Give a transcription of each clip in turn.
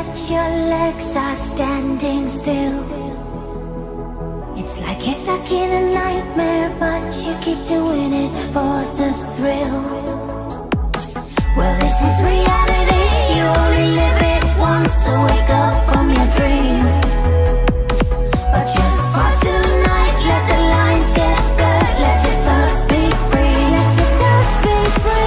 but your legs are standing still. It's like you're stuck in a nightmare, but you keep doing it for the thrill. Well, this is reality, you only live it once, so wake up from your dream. But just for tonight, let the lines get blurred, let your thoughts be free, let your thoughts be free.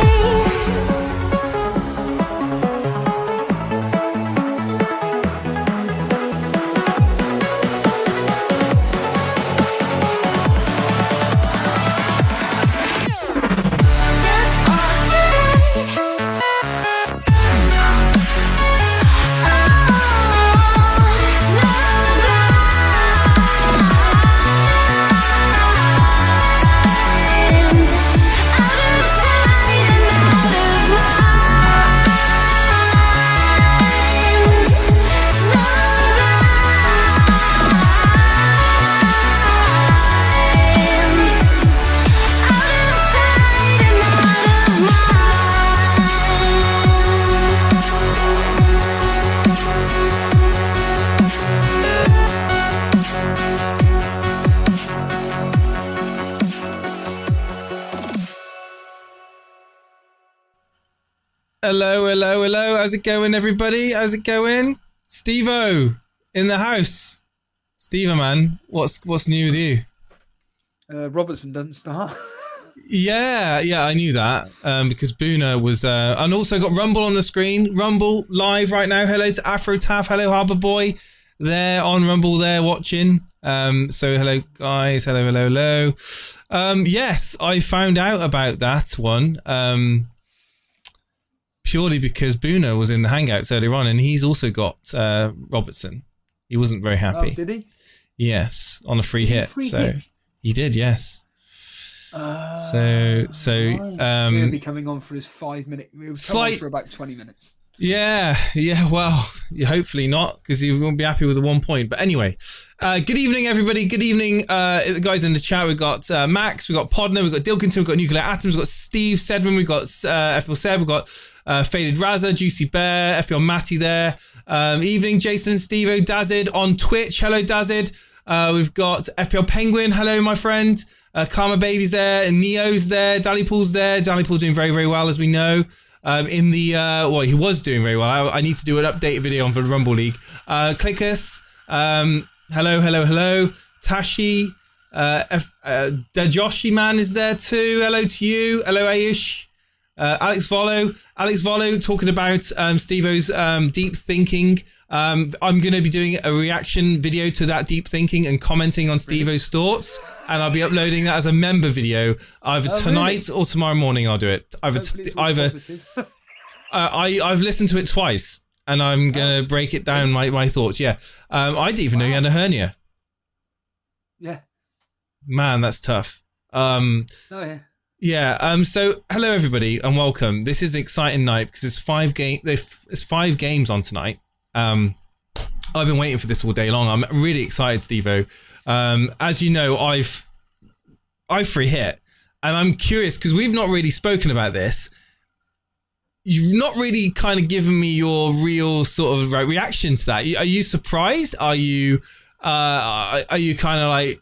Hello. How's it going, everybody? How's it going? Steve-O in the house. Steve-O, man, what's new with you? Robertson doesn't start. Yeah, I knew that because Boona was... and also got Rumble on the screen. Rumble live right now. Hello to Afro Taff. Hello, Harbour Boy. They're on Rumble there watching. So hello, guys. Hello. Yes, I found out about that one. Purely because Boona was in the Hangouts earlier on, and he's also got Robertson. He wasn't very happy. Oh, did he? Yes, on a free hit. He did, yes. So he'll be coming on for his 5 minute. He'll come on for about 20 minutes. Yeah. Well, hopefully not, because you won't be happy with the 1 point. But anyway, good evening, everybody. Good evening, guys in the chat. We've got Max, we've got Podner, we've got Dilkington, we've got Nuclear Atoms, we've got Steve Sedman, we've got FPL Seb, we've got Faded Raza, Juicy Bear, FPL Matty there. Evening, Jason and Steve-O, Dazid on Twitch. Hello, Dazid. We've got FPL Penguin. Hello, my friend. Karma Baby's there, and Neo's there. Dallypool's there. Dallypool doing very, very well, as we know. In the he was doing very well. I need to do an update video on for the Rumble League. Clickus, hello. Tashi, Dajoshi man is there too. Hello to you. Hello, Ayush. Alex Volo talking about Steve-O's deep thinking. I'm going to be doing a reaction video to that deep thinking and commenting on Steve-O's thoughts, and I'll be uploading that as a member video either tonight or tomorrow morning. I'll do it. I've listened to it twice, and I'm going to break it down, my thoughts. Yeah. I didn't even know you had a hernia. Yeah. Man, that's tough. Oh, yeah. Yeah, so hello everybody and welcome. This is an exciting night because there's five games on tonight. I've been waiting for this all day long. I'm really excited, Steve-O. As you know, I've free hit, and I'm curious because we've not really spoken about this. You've not really kind of given me your real sort of reaction to that. Are you surprised? Are you kind of like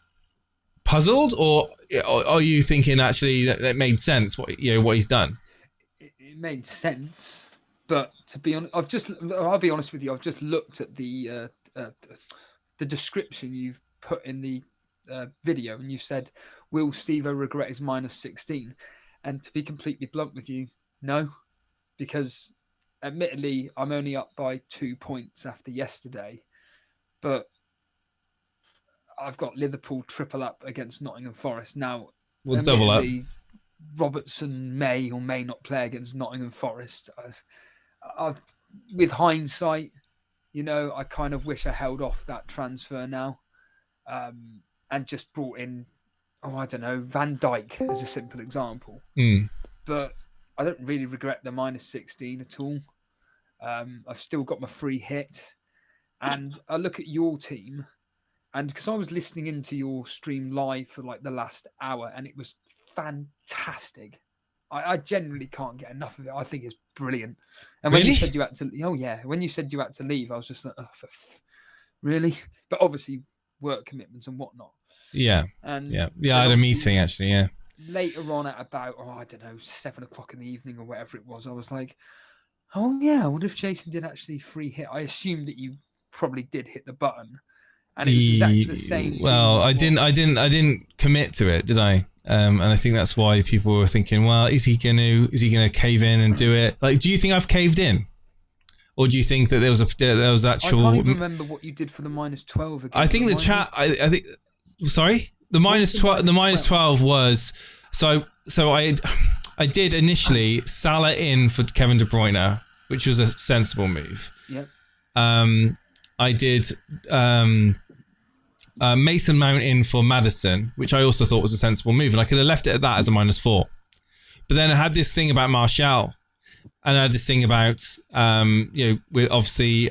puzzled, or are you thinking actually that it made sense what he's done? It made sense, but to be honest, I'll be honest with you. I've just looked at the description you've put in the video, and you said, "Will Steve-O regret his -16?" And to be completely blunt with you, no, because admittedly, I'm only up by 2 points after yesterday, but I've got Liverpool triple up against Nottingham Forest. Now, we'll double up. Robertson may or may not play against Nottingham Forest. I've with hindsight, I kind of wish I held off that transfer now and just brought in, Van Dijk as a simple example. But I don't really regret the -16 at all. I've still got my free hit. And I look at your team, and because I was listening into your stream live for like the last hour, and it was fantastic. I generally can't get enough of it. I think it's brilliant. And when Really? you said you had to, when you said you had to leave, I was just like, really? But obviously, work commitments and whatnot. Yeah. And I had a meeting actually. Yeah. Later on at about, I don't know, 7 o'clock in the evening or whatever it was, I was like, oh yeah, what if Jason did actually free hit? I assumed that you probably did hit the button. And it was exactly the same. Well, I didn't commit to it, did I? And I think that's why people were thinking, well, is he gonna cave in and do it? Like, do you think I've caved in, or do you think that there was actual? I can't even remember what you did for the -12 again. I think the chat. I think. Sorry, the -12. The -12 was so. I did initially Salah in for Kevin De Bruyne, which was a sensible move. Yep. I did Mason Mount in for Maddison, which I also thought was a sensible move, and I could have left it at that as a -4. But then I had this thing about Martial, and I had this thing about with obviously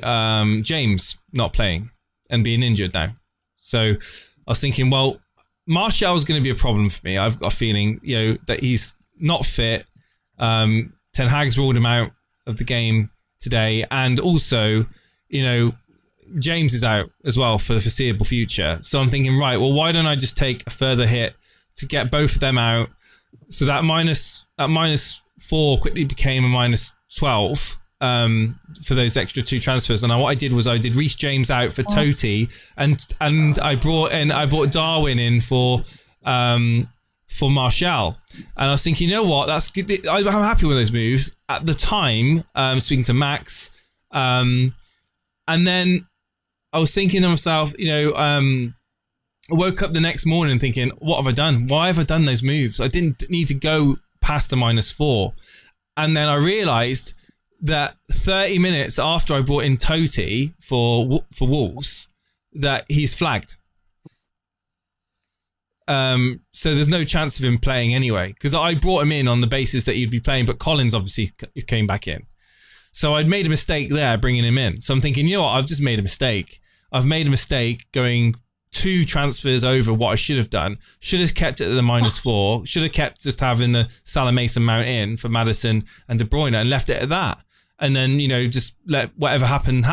James not playing and being injured now. So I was thinking, well, Martial is going to be a problem for me. I've got a feeling, that he's not fit. Ten Hag's ruled him out of the game today, and also, James is out as well for the foreseeable future. So I'm thinking, right, well, why don't I just take a further hit to get both of them out? So that -4 quickly became a -12 for those extra 2 transfers. And what I did was I did Reece James out for Totti, and I brought Darwin in for Martial. And I was thinking, you know what, that's good. I'm happy with those moves at the time. Speaking to Max, and then I was thinking to myself, I woke up the next morning thinking, what have I done? Why have I done those moves? I didn't need to go past a -4. And then I realised that 30 minutes after I brought in Totti for Wolves, that he's flagged. So there's no chance of him playing anyway, because I brought him in on the basis that he'd be playing, but Collins obviously came back in. So I'd made a mistake there bringing him in. So I'm thinking, you know what, I've just made a mistake. I've made a mistake going 2 transfers over what I should have done. Should have kept it at the -4. Should have kept just having the Salah Mason Mount in for Maddison and De Bruyne and left it at that. And then, just let whatever happen.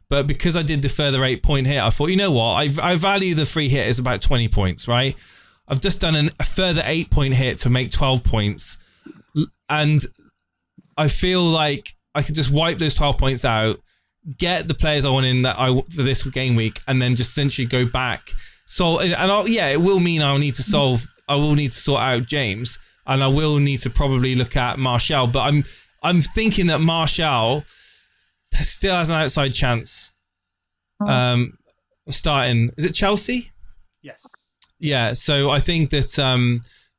But because I did the further 8-point hit, I thought, you know what, I value the free hit as about 20 points, right? I've just done a further 8-point hit to make 12 points. And I feel like I could just wipe those 12 points out, get the players I want in for this game week, and then just essentially go back. So, it will mean I will need to sort out James, and I will need to probably look at Martial. But I'm thinking that Martial still has an outside chance. Starting, is it Chelsea? Yes. Yeah. So I think that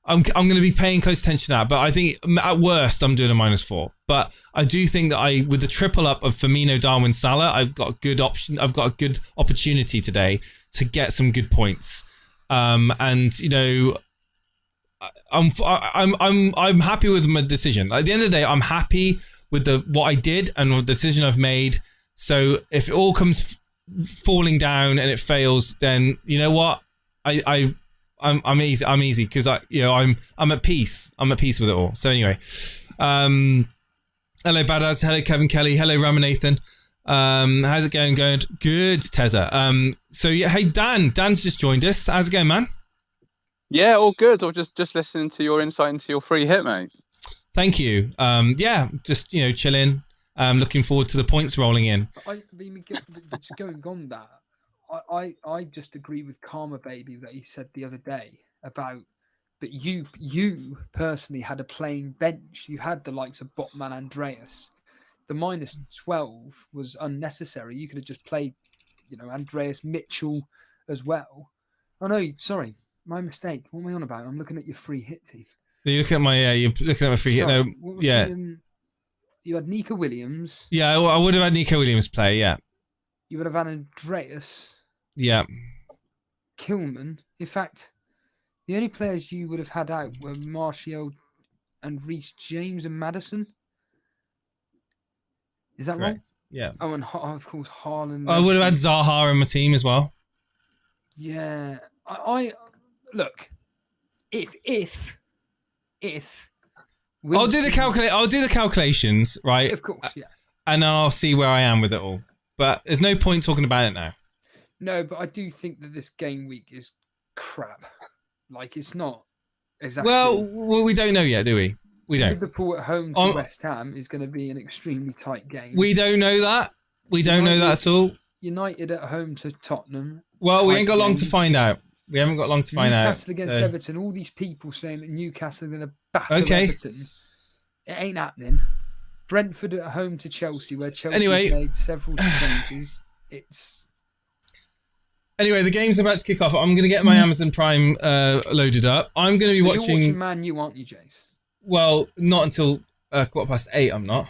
I'm going to be paying close attention to that, but I think at worst I'm doing a -4. But I do think that with the triple up of Firmino, Darwin, Salah, I've got a good option. I've got a good opportunity today to get some good points. I'm happy with my decision. At the end of the day, I'm happy with what I did and the decision I've made. So if it all comes falling down and it fails, then you know what, I'm easy because I'm at peace. I'm at peace with it all. So anyway, hello Badass, hello Kevin Kelly, hello Ramanathan. How's it going? Good, Tezza. So yeah, hey Dan's just joined us. How's it going, man? Yeah, all good. I was just listening to your insight into your free hit, mate. Thank you. Yeah, just chilling. Looking forward to the points rolling in. Just going on that, I just agree with Karma Baby that he said the other day about, but you personally had a plain bench. You had the likes of Botman, Andreas. The -12 was unnecessary. You could have just played, Andreas Mitchell as well. Oh no, sorry, my mistake. What am I on about? I'm looking at your free hit team. You look at you're looking at my free hit. No, yeah. You had Nico Williams. Yeah, I would have had Nico Williams play. Yeah. You would have had Andreas. Yeah. Kilman. In fact, the only players you would have had out were Martial and Reece James and Maddison. Is that right? Yeah. Oh, and of course Haaland. I would have had Zaha in my team as well. Yeah. I look. If I'll do the calculations, right? Of course, yeah. And then I'll see where I am with it all. But there's no point talking about it now. No, but I do think that this game week is crap. Like, it's not exactly. Well, we don't know yet, do we? We don't. Liverpool at home to West Ham is going to be an extremely tight game. We don't know that. We don't know that at all. United at home to Tottenham. Well, we ain't got long to find out. We haven't got long to find out. Newcastle against Everton. All these people saying that Newcastle are going to batter Everton. It ain't happening. Brentford at home to Chelsea, where Chelsea made several changes. Anyway, the game's about to kick off. I'm going to get my Amazon Prime loaded up. I'm going to be watching... You're watching Man U, aren't you, Jace? Well, not until 8:15, I'm not.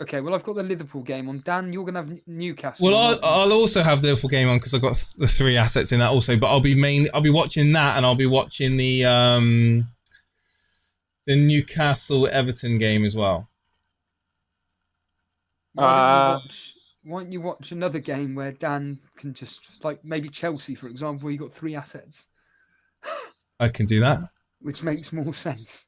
Okay, well, I've got the Liverpool game on. Dan, you're going to have Newcastle. Well, I'll also have the Liverpool game on because I've got the 3 assets in that also. But I'll be watching that, and I'll be watching the Newcastle-Everton game as well. Why don't you watch another game where Dan can just, like, maybe Chelsea, for example, where you got 3 assets? I can do that. Which makes more sense.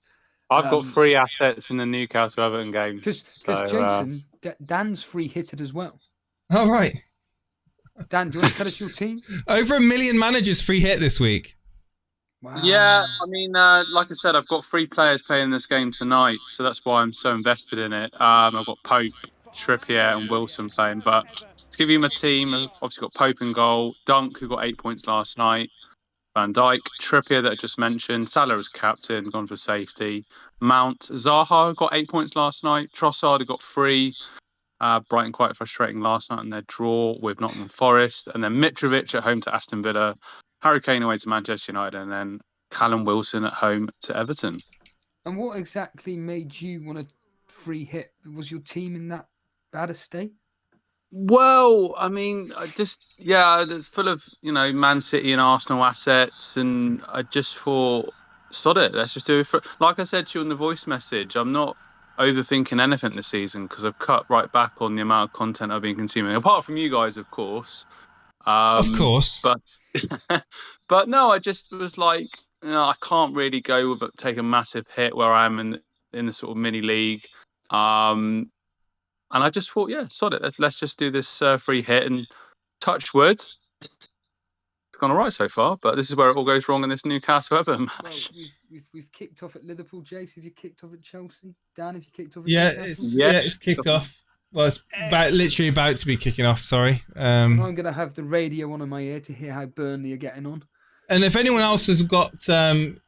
I've got 3 assets in the Newcastle Everton game. Because Jason, Dan's free hitted as well. Oh, right. Dan, do you want to tell us your team? Over 1 million managers free hit this week. Wow. Yeah, I mean, like I said, I've got 3 players playing this game tonight, so that's why I'm so invested in it. I've got Pope, Trippier and Wilson playing, but to give you my team, I've obviously got Pope in goal, Dunk, who got 8 points last night, Van Dijk, Trippier that I just mentioned, Salah as captain, gone for safety, Mount, Zaha got 8 points last night, Trossard got 3, Brighton quite frustrating last night in their draw with Nottingham Forest, and then Mitrovic at home to Aston Villa, Harry Kane away to Manchester United, and then Callum Wilson at home to Everton. And what exactly made you want to free hit? Was your team in that bad a state? Well, I mean, it's full of, Man City and Arsenal assets, and I just thought, sod it, let's just do it. Like I said to you in the voice message, I'm not overthinking anything this season because I've cut right back on the amount of content I've been consuming, apart from you guys, of course. Of course. But no, I just was like, I can't really go with take a massive hit where I am in the sort of mini league. And I just thought, sod it. Let's just do this free hit and touch wood. It's gone all right so far, but this is where it all goes wrong in this Newcastle Everton match. Well, we've kicked off at Liverpool. Jace, have you kicked off at Chelsea? Dan, have you kicked off at it's kicked off. Well, it's literally about to be kicking off, sorry. I'm going to have the radio on in my ear to hear how Burnley are getting on. And if anyone else has got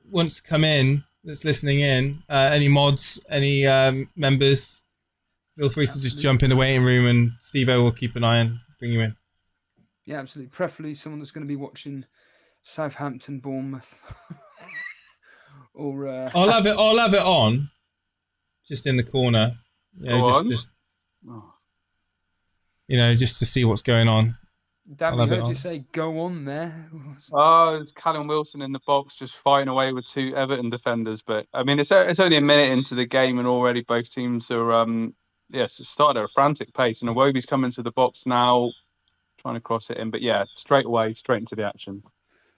wants to come in, that's listening in, any mods, any members, feel free to just jump in the waiting room and Steve-O will keep an eye on, bring you in. Yeah, absolutely. Preferably someone that's going to be watching Southampton, Bournemouth. Or I'll have it on, just in the corner. Just to see what's going on. Dan, we heard you say go on there. Oh, Callum Wilson in the box just fighting away with 2 Everton defenders. But I mean, it's only a minute into the game and already both teams are started at a frantic pace. And Iwobi's coming to the box now, trying to cross it in. But straight into the action.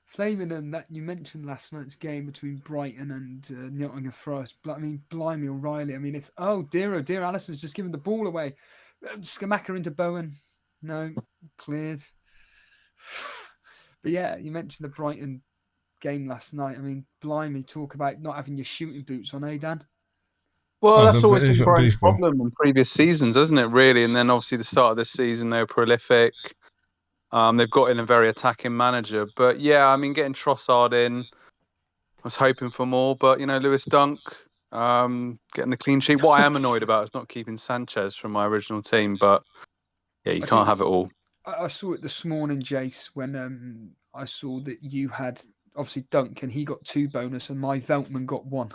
Flaming that you mentioned last night's game between Brighton and Nottingham Forest. I mean, blimey O'Reilly. I mean, dear, Alisson's just given the ball away. Skamaka into Bowen. No, cleared. But you mentioned the Brighton game last night. I mean, blimey, talk about not having your shooting boots on, Dan? Well, that's always been Brighton's problem in previous seasons, isn't it, really? And then obviously the start of this season, they were prolific. They've got in a very attacking manager. But I mean, getting Trossard in, I was hoping for more. But, Lewis Dunk, getting the clean sheet. What I am annoyed about is not keeping Sanchez from my original team. But, you can't have it all. I saw it this morning, Jace, when I saw that you had, obviously, Dunk, and he got 2 bonus, and my Veltman got 1.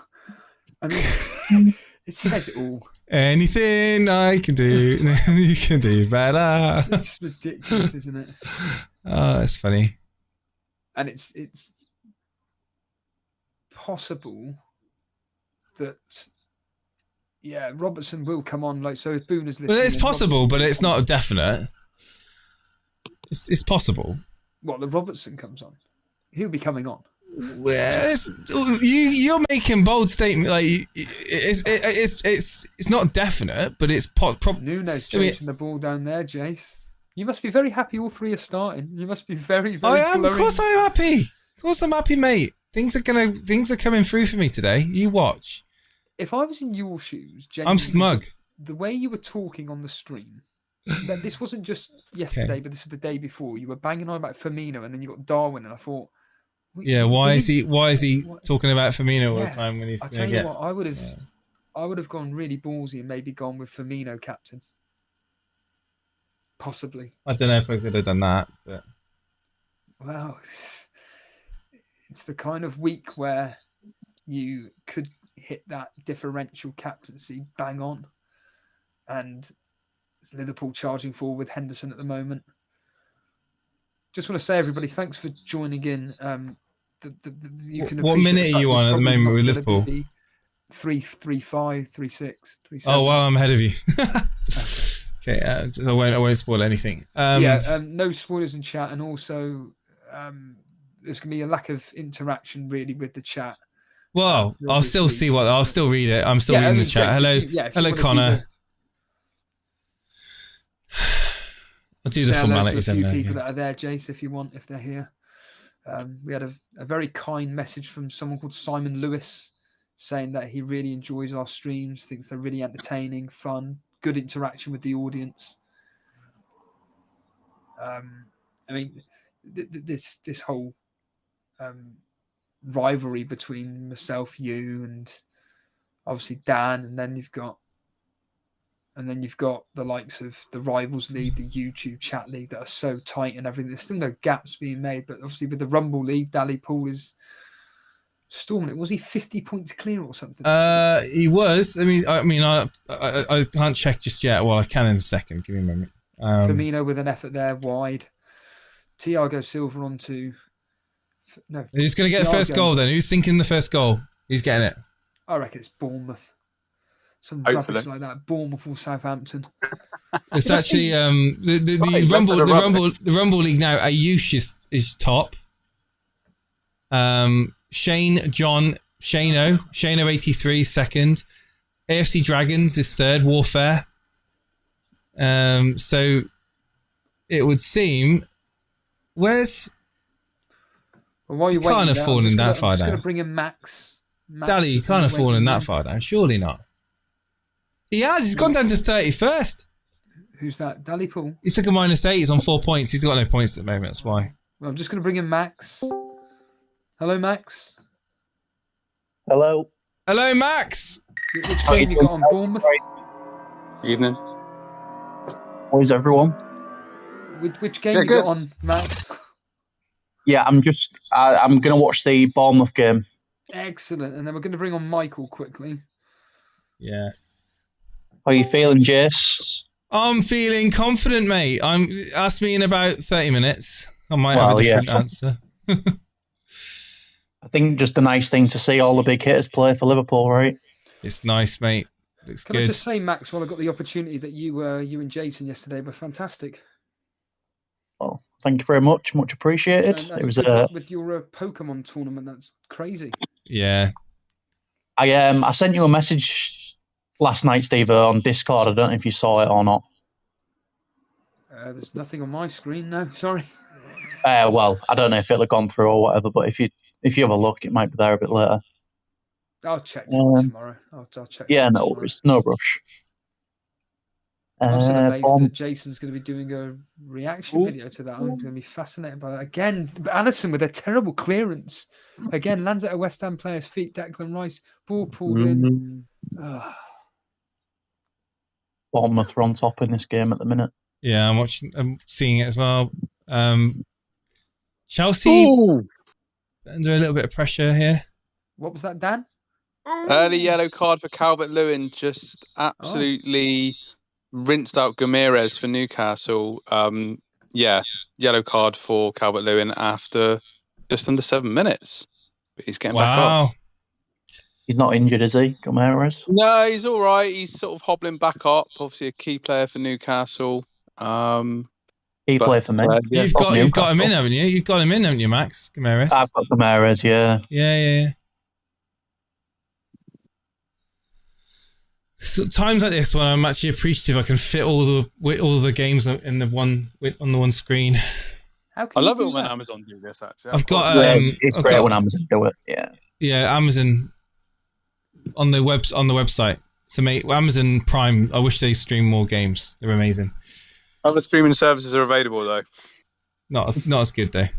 I mean, it says it all. Anything I can do, you can do better. It's ridiculous, isn't it? Oh, that's funny. And it's possible that Robertson will come on. So if Boone is listening, well, it's possible, but it's not definite. It's possible. What, the Robertson comes on? He'll be coming on. You're making bold statement. Like it's not definite, but it's Nuno's chasing the ball down there, Jace. You must be very happy all three are starting. You must be very, very. I am. Of course, I'm happy. Of course, I'm happy, mate. Things are coming through for me today. You watch. If I was in your shoes, I'm smug. The way you were talking on the stream. That this wasn't just yesterday, but this is the day before. You were banging on about Firmino, and then you got Darwin, and I thought. Yeah, why is he talking about Firmino all the time when he's? I tell you what, I would have gone really ballsy and maybe gone with Firmino captain. Possibly. I don't know if I could have done that, but well, it's the kind of week where you could hit that differential captaincy bang on, and it's Liverpool charging forward with Henderson at the moment. Just want to say, everybody, thanks for joining in. You can what minute are you on at the moment with Liverpool? 3-3-5, 3-6, 3-7. Oh, well, I'm ahead of you. Okay, so I won't spoil anything. No spoilers in chat, and also there's going to be a lack of interaction really with the chat. Well, I'll still see I'll still read it. I'm still reading the chat. Hello, Connor. I'll do the formalities. A few people that are there, Jace, if you want, if they're here. We had a very kind message from someone called Simon Lewis saying that he really enjoys our streams, thinks they're really entertaining, fun, good interaction with the audience. I mean, this whole rivalry between myself, you, and obviously Dan, and then you've got the likes of the Rivals League, the YouTube chat league that are so tight and everything. There's still no gaps being made, but obviously with the Rumble League, Dally Pool is storming it. Was he 50 points clear or something? He was. I mean, I can't check just yet. Well, I can in a second. Give me a moment. Firmino with an effort there, wide. Thiago Silva onto. No. Who's going to get the first goal then? Who's sinking the first goal? Who's getting it? I reckon it's Bournemouth. Some Hopefully. rubbish like that. Bournemouth or Southampton. It's actually the Rumble League now. Ayush is top. Shano 83 second. AFC Dragons is third. Warfare. So it would seem. Where's? Well, you can't have fallen that far down. I'm just going to bring in Max. Daddy, you can't have fallen that far down. Surely not. He has. He's gone down to 31st. Who's that? Dally Pool? He took a -8. He's on 4 points. He's got no points at the moment. That's why. Well, I'm just going to bring in Max. Hello, Max. Hello. Hello, Max. Which game you got on Bournemouth? Evening. How is everyone? Which game you got on, Max? Yeah, I'm going to watch the Bournemouth game. Excellent. And then we're going to bring on Michael quickly. Yes. How are you feeling, Jace? I'm feeling confident, mate. Ask me in about 30 minutes. I might have a different answer. I think just a nice thing to see all the big hitters play for Liverpool, right? It's nice, mate. Looks good. Can I just say, Max, while I got the opportunity, that you and Jason yesterday were fantastic. Well, thank you very much. Much appreciated. And it was with your Pokemon tournament. That's crazy. Yeah. I sent you a message last night, Steve, on Discord. I don't know if you saw it or not. There's nothing on my screen now. Sorry. Well, I don't know if it'll have gone through or whatever, but if you have a look, it might be there a bit later. I'll check tomorrow. I'll check. Yeah, no worries. No rush. I'm so amazed that Jason's going to be doing a reaction video to that. I'm going to be fascinated by that. Again, Allison with a terrible clearance. Again, lands at a West Ham player's feet. Declan Rice, ball pulled in. Bournemouth are on top in this game at the minute. Yeah, I'm seeing it as well. Chelsea under a little bit of pressure here. What was that, Dan? Early yellow card for Calvert-Lewin. Just absolutely rinsed out Gameres for Newcastle. Yellow card for Calvert-Lewin after just under 7 minutes. But he's getting back up. He's not injured, is he, Gameres? No, he's all right. He's sort of hobbling back up. Obviously a key player for Newcastle. Yeah, He played for me. Yeah. You've got him in, haven't you? You've got him in, haven't you, Max Gamaris? I've got Ramirez, yeah. Yeah. So times like this when I'm actually appreciative I can fit all the games in the one on the one screen. How can I you love do it when that? Amazon do this. Actually, I've got It's I've great got- when Amazon do it, yeah. Yeah, Amazon on the website. So mate, Amazon Prime, I wish they stream more games. They're amazing. other streaming services are available though. Not as good though.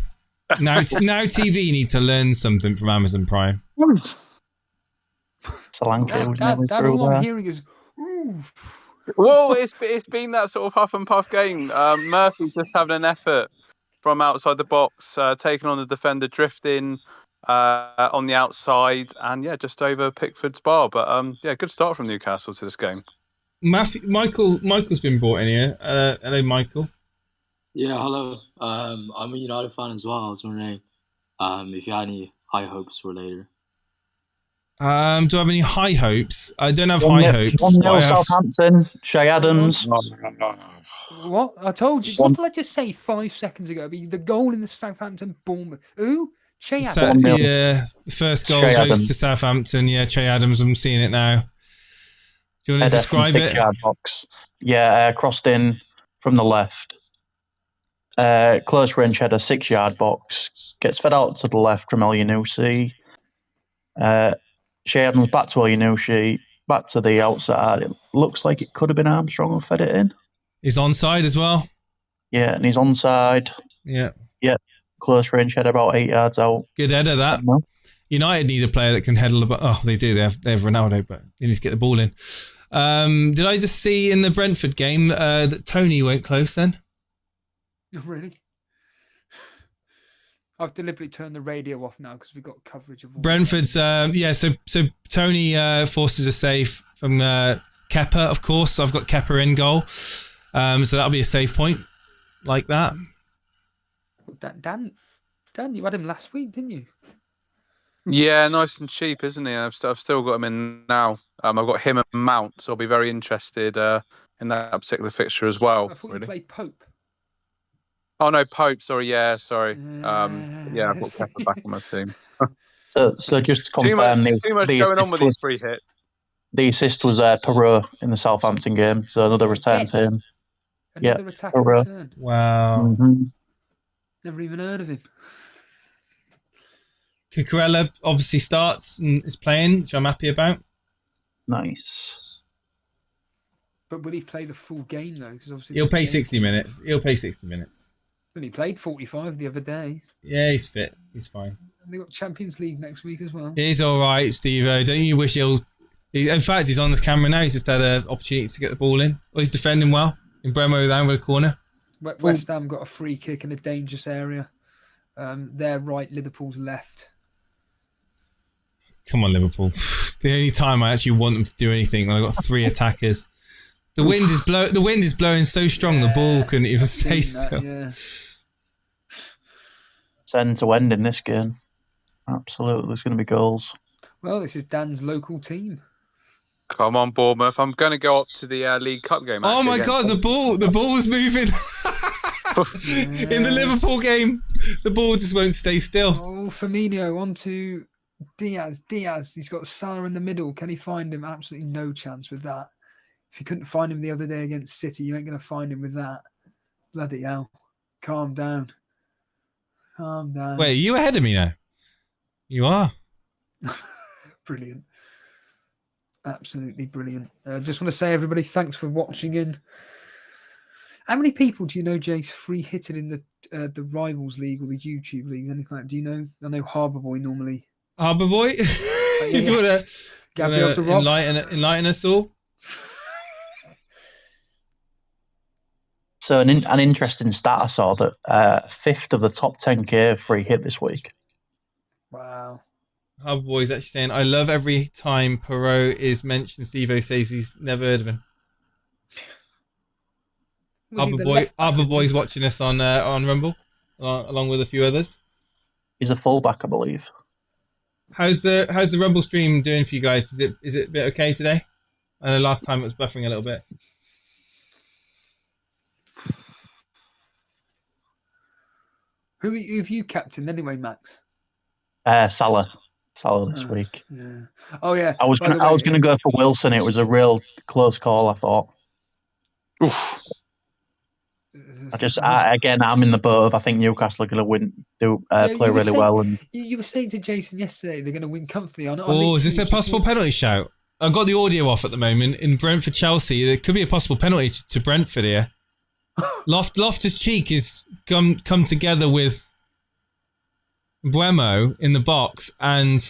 Now TV need to learn something from Amazon Prime. Solanke was nearly Dad, through all I'm there. hearing is, ooh. Well, it's been that sort of huff and puff game. Murphy's just having an effort from outside the box, taking on the defender, drifting on the outside, and just over Pickford's bar. But good start from Newcastle to this game. Michael's been brought in here. Hello, Michael. Yeah, hello. I'm a United fan as well. I was wondering if you had any high hopes for later. Do I have any high hopes? I don't have high hopes. 1-0 but I have- Southampton, Shay Adams. What? I told you. One- What did I just say 5 seconds ago? The goal in the Southampton Bournemouth. Who? Shay So- Adams. 1-0. yeah, the first goal Shay goes Adams. to Southampton. Yeah, Che Adams. I'm seeing it now. Do you want to Header from describe it? 6-yard box. Yeah, crossed in from the left. Close range header, 6-yard box. Gets fed out to the left from El Yunusi. Shay Adams back to El Yunusi, back to the outside. It looks like it could have been Armstrong who fed it in. He's onside as well. Yeah, and he's onside. Yeah, Close range header about 8 yards out. good header that. United need a player that can head a bit. Oh, they do. They have Ronaldo, but they need to get the ball in. Did I just see in the Brentford game that Tony went close then? Oh, really? I've deliberately turned the radio off now because we've got coverage of all Brentford's so Tony forces a save from Kepa, of course. So I've got Kepa in goal. So that'll be a save point like that. Dan, you had him last week, didn't you? Yeah, nice and cheap, isn't he? I've still got him in now. I've got him and Mount, so I'll be very interested in that particular fixture as well. I thought really. you played Pope. Oh no, Pope. Sorry. I've got Kepa back on my team. So just to Too confirm, much going on with these free hits. the assist was Perot in the Southampton game, so another return for him. Another attacker Hurrah. return. Wow. Never even heard of him. Cucurella obviously starts and is playing, which I'm happy about. Nice. But will he play the full game though? Because obviously He'll play 60 minutes. But he played 45 the other day. Yeah, he's fit. He's fine. And they got Champions League next week as well. He's all right, Steve-O. Don't you wish in fact, he's on the camera now. He's just had an opportunity to get the ball in. Well, he's defending well. In Bremo down with a corner. West Ham got a free kick in a dangerous area. Their right, Liverpool's left. Come on, Liverpool. The only time I actually want them to do anything when I've got 3 attackers. The wind is blowing so strong the ball couldn't even stay still. It's end to end in this game. Absolutely, there's going to be goals. Well, this is Dan's local team. Come on, Bournemouth. I'm going to go up to the League Cup game. Oh my against God, the ball was moving. In the Liverpool game, the ball just won't stay still. Oh, Firmino on to Diaz. He's got Salah in the middle. Can he find him? Absolutely no chance with that. If you couldn't find him the other day against City, you ain't going to find him with that. Bloody hell. Calm down. Wait, are you ahead of me now? You are. Brilliant. Absolutely brilliant. Just want to say, everybody, thanks for watching in. How many people do you know, Jace, free hitted in the Rivals League or the YouTube League? Anything like that? Do you know? I know Harbour Boy normally. Harbour Boy? Do you want to enlighten us all? So an interesting stat I saw that 5th of the top 10k free hit this week. Wow. Harbour Boy's actually saying, I love every time Perot is mentioned. Steve-O says he's never heard of him. Harbour Boy's watching us on Rumble, along with a few others. He's a fullback, I believe. How's the Rumble stream doing for you guys? Is it a bit okay today? I know last time it was buffering a little bit. Who have you captained anyway, Max? Salah this week. Yeah. Oh yeah. I was By the gonna way, go for Wilson. It was a real close call, I thought. Oof. I'm in the boat of I think Newcastle are going to play really well. And you were saying to Jason yesterday they're going to win comfortably. Oh, is this a possible penalty shout? I've got the audio off at the moment in Brentford Chelsea. There could be a possible penalty to Brentford here. Loftus Cheek has come together with Buemo in the box, and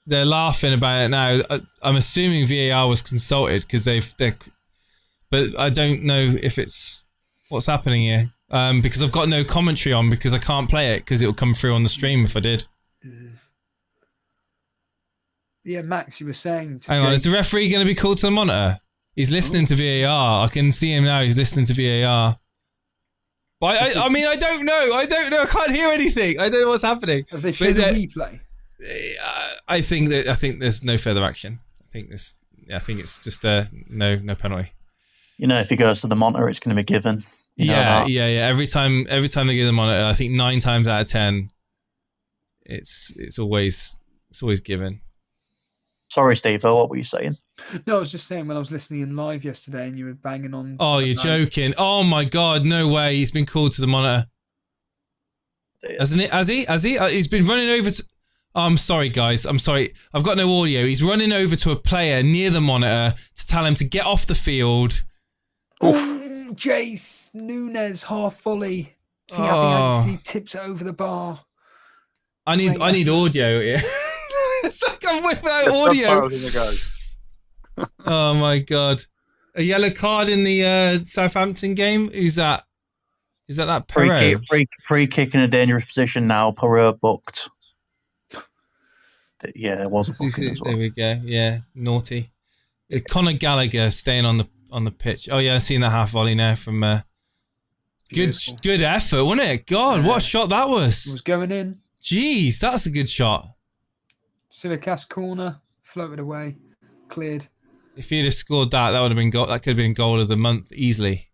they're laughing about it now. I'm assuming VAR was consulted because but I don't know if it's what's happening here. Because I've got no commentary on because I can't play it because it'll come through on the stream if I did. Yeah, Max, you were saying. Hang on, is the referee going to be called to the monitor? He's listening to VAR. I can see him now. He's listening to VAR. But I mean, I don't know. I can't hear anything. I don't know what's happening. Have they shown the replay? I think there's no further action. I think it's just no penalty. You know, if he goes to the monitor, it's going to be given. Yeah. Every time they give the monitor, I think 9 times out of 10, it's always given. Sorry, Steve. What were you saying? No, I was just saying when I was listening in live yesterday and you were banging on. Oh, you're joking! Oh my God, no way! He's been called to the monitor. Hasn't it? Has he? He's been running over to. Oh, I'm sorry, guys. I'm sorry. I've got no audio. He's running over to a player near the monitor to tell him to get off the field. Jace Nunes half volley. He tips it over the bar. I need audio here. It's like I'm without audio. Oh my God! A yellow card in the Southampton game. Who's that? Is that Perot? Free kick in a dangerous position now. Perot booked. Yeah, it was a booking as well. There we go. Yeah, naughty. Conor Gallagher staying on the pitch. Oh yeah, I've seen that half volley now from. Good effort, wasn't it? God, what a shot that was! It was going in. Jeez, that's a good shot. Silikas corner, floated away, cleared. If he'd have scored that would have been that could have been goal of the month easily.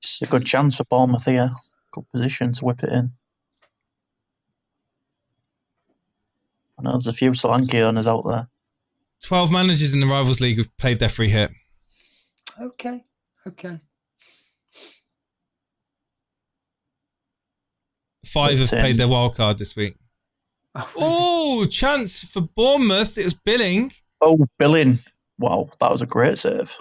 It's a good chance for Bournemouth here. Good position to whip it in. I know there's a few Solanke owners out there. 12 managers in the Rivals League have played their free hit. Okay. 5 have played their wild card this week. Oh, chance for Bournemouth. It was Billing. Oh, Billing. Wow, that was a great save.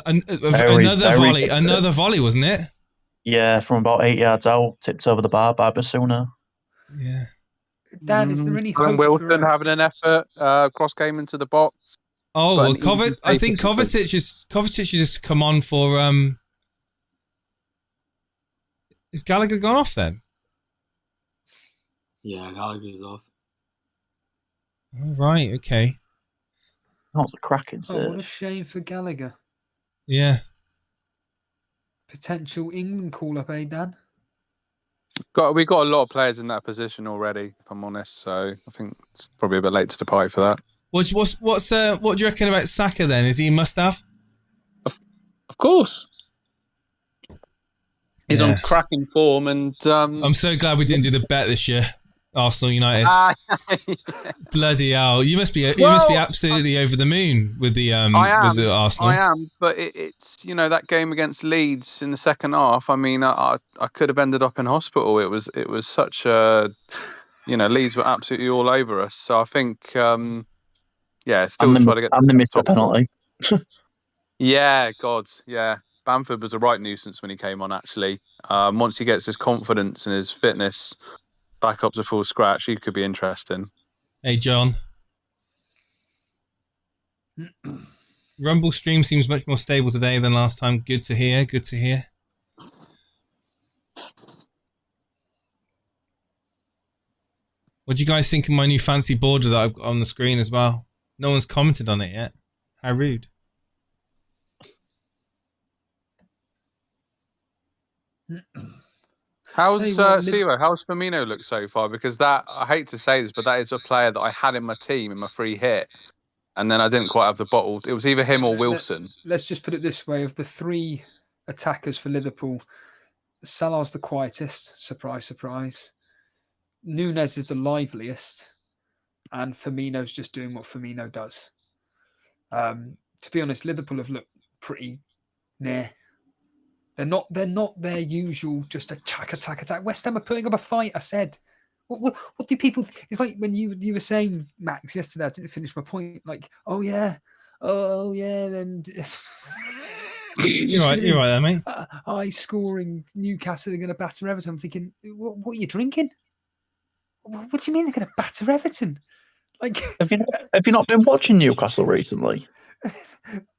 Another volley, wasn't it? Yeah, from about 8 yards out, tipped over the bar by Basuna. Yeah. Dan, is there any hope Wilson having an effort, cross game into the box? Oh, well, I think Kovacic has just come on for. Is Gallagher gone off then? Yeah, Gallagher's off. Oh, right, okay. That was a cracking save. Oh, what a shame for Gallagher. Yeah. Potential England call-up, Dan? We got a lot of players in that position already, if I'm honest. So I think it's probably a bit late to the party for that. What do you reckon about Saka then? Is he a must-have? Of course. He's on cracking form, and I'm so glad we didn't do the bet this year. Arsenal United. Bloody hell! You must be absolutely over the moon with the Arsenal. I am, but it's that game against Leeds in the second half. I mean, I could have ended up in hospital. It was such a Leeds were absolutely all over us. So I think still try to get. And the missed penalty. Yeah, God, yeah. Bamford was a right nuisance when he came on, actually. Once he gets his confidence and his fitness back up to full scratch, he could be interesting. Hey, John. Rumble stream seems much more stable today than last time. Good to hear. What do you guys think of my new fancy border that I've got on the screen as well? No one's commented on it yet. How rude. How's Firmino look so far? Because I hate to say this, but that is a player that I had in my team in my free hit, and then I didn't quite have the bottle. It was either him or Wilson. Let's just put it this way: of the 3 attackers for Liverpool, Salah's the quietest. Surprise, surprise. Nunes is the liveliest, and Firmino's just doing what Firmino does. To be honest, Liverpool have looked pretty near. They're not their usual just attack. West Ham are putting up a fight. I said, what do people? It's like when you were saying, Max, yesterday. I didn't finish my point. Like, oh yeah, and You're right there, mate. High scoring Newcastle are going to batter Everton. I'm thinking, what are you drinking? What do you mean they're going to batter Everton? Like, Have you not been watching Newcastle recently?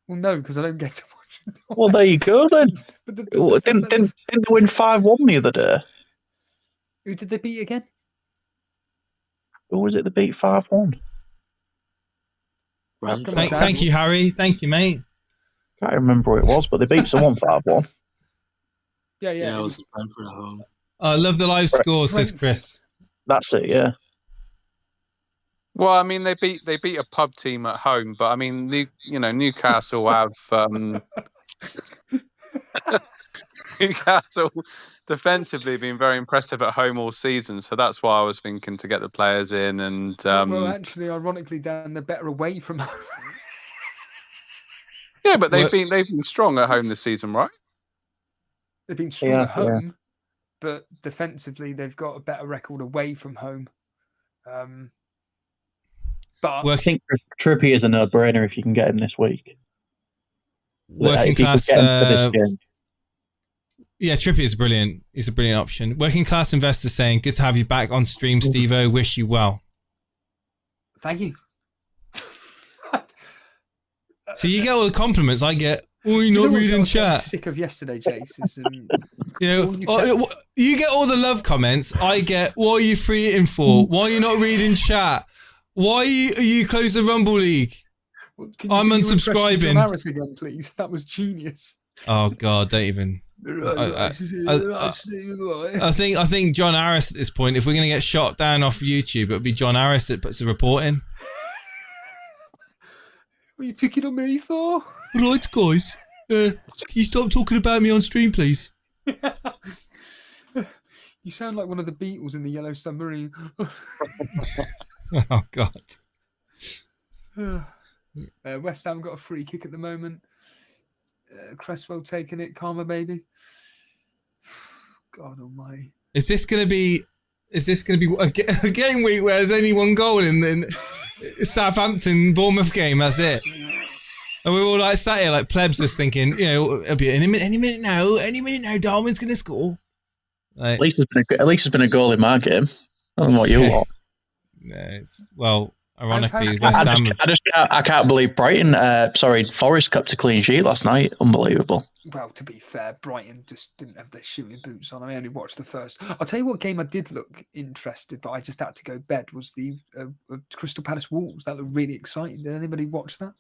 well, no, because I don't get to watch it. Well, there you go then. But Didn't they win 5-1 the other day? Who did they beat again? Who was it that beat 5-1? Brentford. Thank you, Harry. Thank you, mate. Can't remember who it was, but they beat someone 5-1. Yeah. Yeah, it was Brentford at home. I love the live scores, says Chris. That's it, yeah. Well, I mean, they beat a pub team at home, but I mean, Newcastle have Newcastle defensively been very impressive at home all season, so that's why I was thinking to get the players in. And well, actually, ironically, Dan, they're better away from home. yeah, but they've been strong at home this season, right? They've been strong at home, but defensively, they've got a better record away from home. But I think Trippier is a no-brainer if you can get him this week. Working If you class. could get him for this game. Yeah, Trippier is brilliant. He's a brilliant option. Working class investor saying, "Good to have you back on stream, Steve-O. Wish you well." Thank you. So you get all the compliments. I get, "Oh, you're not reading chat." Sick of yesterday, Jason. You get all the love comments. I get, "What are you free eating for? Why are you not reading chat? Why are you close the Rumble League?" I'm unsubscribing. John Harris again, please. That was genius. Oh God, don't even. I think John Harris at this point, if we're going to get shot down off YouTube, it'll be John Harris that puts a report in. What are you picking on me for? Right, guys. Can you stop talking about me on stream, please? You sound like one of the Beatles in the Yellow Submarine. Oh God. West Ham got a free kick at the moment. Cresswell taking it, Karma baby. God almighty. Is this gonna be a game week where there's only one goal in the Southampton Bournemouth game? That's it. And we're all like sat here like plebs, just thinking, it'll be any minute now, Darwin's gonna score. Like, At least there's been a goal in my game. I don't know what you want. Ironically, West Ham. I can't believe Forest kept a clean sheet last night. Unbelievable. Well, to be fair, Brighton just didn't have their shooting boots on. I only watched the first. I'll tell you what game I did look interested, but I just had to go bed, was the Crystal Palace Wolves. That looked really exciting. Did anybody watch that?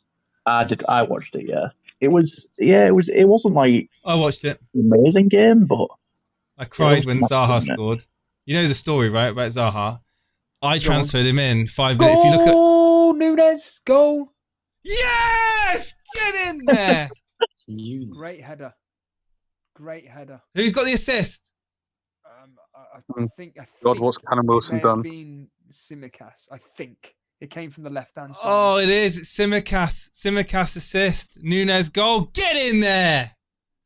I did. I watched it. Yeah, it wasn't like I watched it. an amazing game, but I cried when Zaha scored. You know the story, right, about Zaha? I transferred him in 5 minutes. If you look at Nunes, goal. Yes! Get in there! Great header. Who's got the assist? I think God, what's Callum Wilson done? Been Simicast. I think it came from the left-hand side. Oh, it is. It's Simicast. Simicast assist. Nunes goal. Get in there!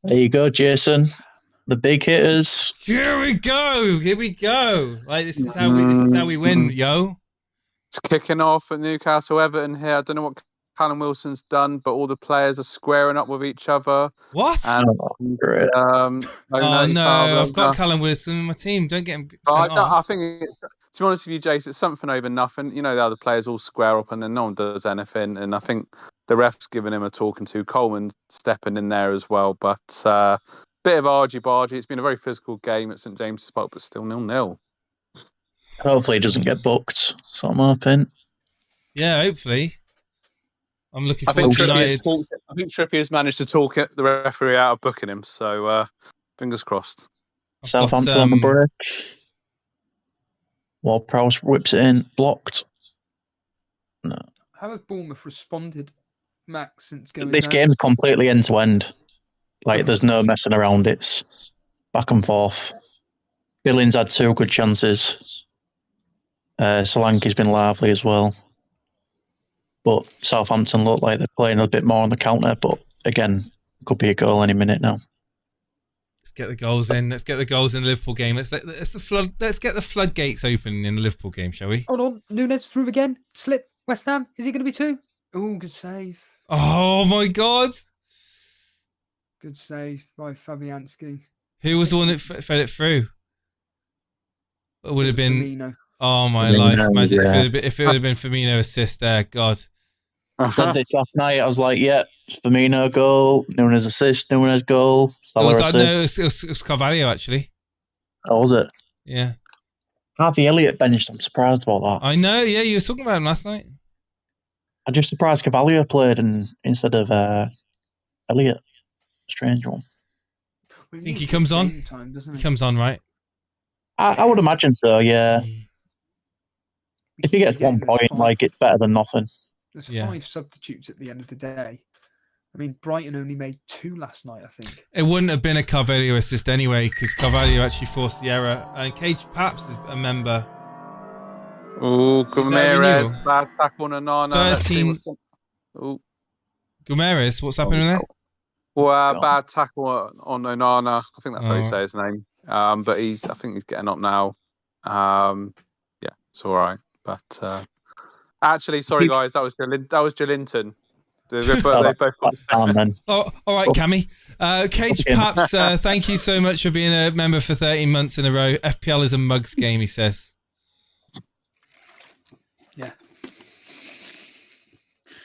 there you go, Jason. The big hitters. Here we go. Like this is how we win, yo. It's kicking off at Newcastle Everton here. I don't know what Callum Wilson's done, but all the players are squaring up with each other. What? And, Oh no, I've got Callum Wilson in my team. Don't get him. I think, to be honest with you, Jace, it's something over nothing. The other players all square up and then no one does anything. And I think the ref's giving him a talking to. Coleman stepping in there as well. But bit of argy-bargy. It's been a very physical game at St James's Park, but still 0-0. Hopefully, he doesn't get booked. So I'm hoping. Yeah, hopefully. I'm looking forward to United. I think Trippier's managed to talk the referee out of booking him. So fingers crossed. Southampton on the break. Ward-Prowse whips it in. Blocked. No. How have Bournemouth responded, Max, since going This down? game's completely end-to-end. Like, there's no messing around. It's back and forth. Billings had 2 good chances. Solanke's been lively as well. But Southampton look like they're playing a bit more on the counter. But again, could be a goal any minute now. Let's get the goals in. Let's get the goals in the Liverpool game. Let's get the floodgates open in the Liverpool game, shall we? Hold on. Nunes through again. Slip. West Ham. Is he going to be 2? Oh, good save. Oh my God. Good save by Fabianski. Who was the one that fed it through? It would have been... Firmino. Oh my Firmino, life! Imagine yeah. if it would have been Firmino assist there. God. I said this last night. I was like, yeah, Firmino goal, Nunes assist, Nunes goal, Salah assist. No, it was Carvalho actually. Oh, was it? Yeah. Harvey Elliott benched. I'm surprised about that. I know. Yeah, you were talking about him last night. I'm just surprised Carvalho played instead of Elliott. Strange one. I think he comes on. He comes on, right? I would imagine so. Yeah. If he gets 1 point, like it's better than nothing. There's 5 substitutes at the end of the day. I mean, Brighton only made 2 last night, I think. It wouldn't have been a Carvalho assist anyway, because Carvalho actually forced the error. And Cage Paps is a member. Oh, Guimaraes, bad tackle on Onana. 13. Guimaraes, what's happening there? Well, bad tackle on Onana. I think that's how you say his name. But I think he's getting up now. Yeah, it's all right. But actually, sorry guys, that was Jolinton. They both got the same. Oh, all right, Cammy. Cage Paps, thank you so much for being a member for 13 months in a row. FPL is a mugs game, he says. Yeah.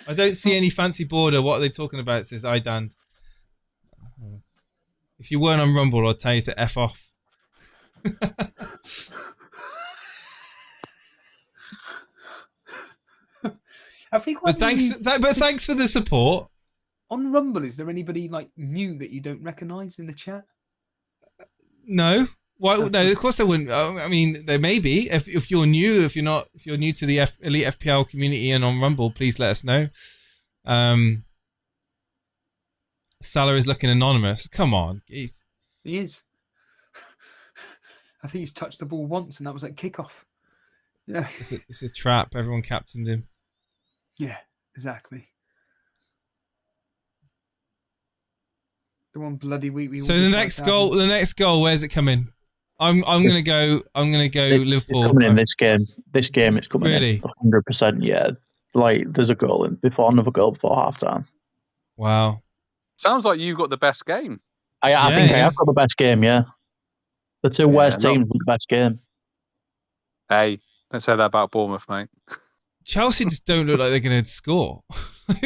I don't see any fancy border. What are they talking about? Says Idan. If you weren't on Rumble, I'd tell you to F off. But thanks for the support. On Rumble, is there anybody like new that you don't recognise in the chat? No. Why? No, of course there wouldn't. I mean, there may be. If you're new, if you're new to the Elite FPL community and on Rumble, please let us know. Salah is looking anonymous. Come on, he is. I think he's touched the ball once, and that was at kickoff. Yeah, it's a trap. Everyone captained him. Yeah, exactly. The one bloody week we. So the next goal, where's it coming? I'm gonna go Liverpool. It's coming in this game. This game it's coming really? in 100%. Yeah, like there's a goal in another goal before half time. Wow. Sounds like you've got the best game. I think I have got the best game. Yeah, the 2 worst teams with the best game. Hey, don't say that about Bournemouth, mate. Chelsea just don't look like they're going to score. But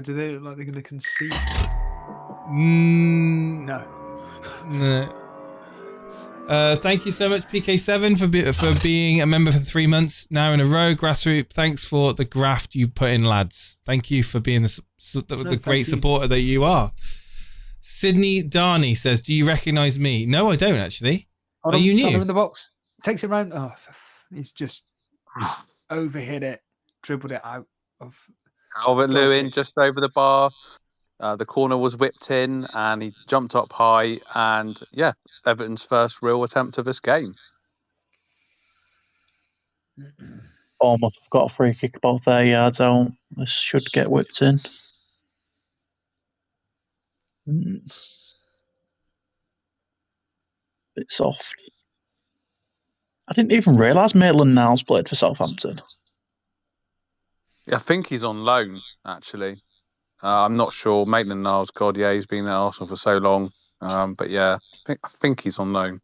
do they look like they're going to concede? No. Thank you so much, PK7, for being a member for 3 months now in a row. Grassroot, thanks for the graft you put in, lads. Thank you for being the great supporter that you are. Sydney Darney says, "Do you recognise me?" No, I don't actually. Are you new? In the box, takes it round. Oh, he's just overhit it, dribbled it out of. Calvert-Lewin just over the bar. The corner was whipped in and he jumped up high. And yeah, Everton's first real attempt of this game. Bournemouth have got a free kick about 30 yards out. This should get whipped in. Bit soft. I didn't even realise Maitland-Niles played for Southampton. Yeah, I think he's on loan, actually. I'm not sure. Maitland-Niles, God, yeah, he's been at Arsenal for so long. But yeah, I think he's on loan.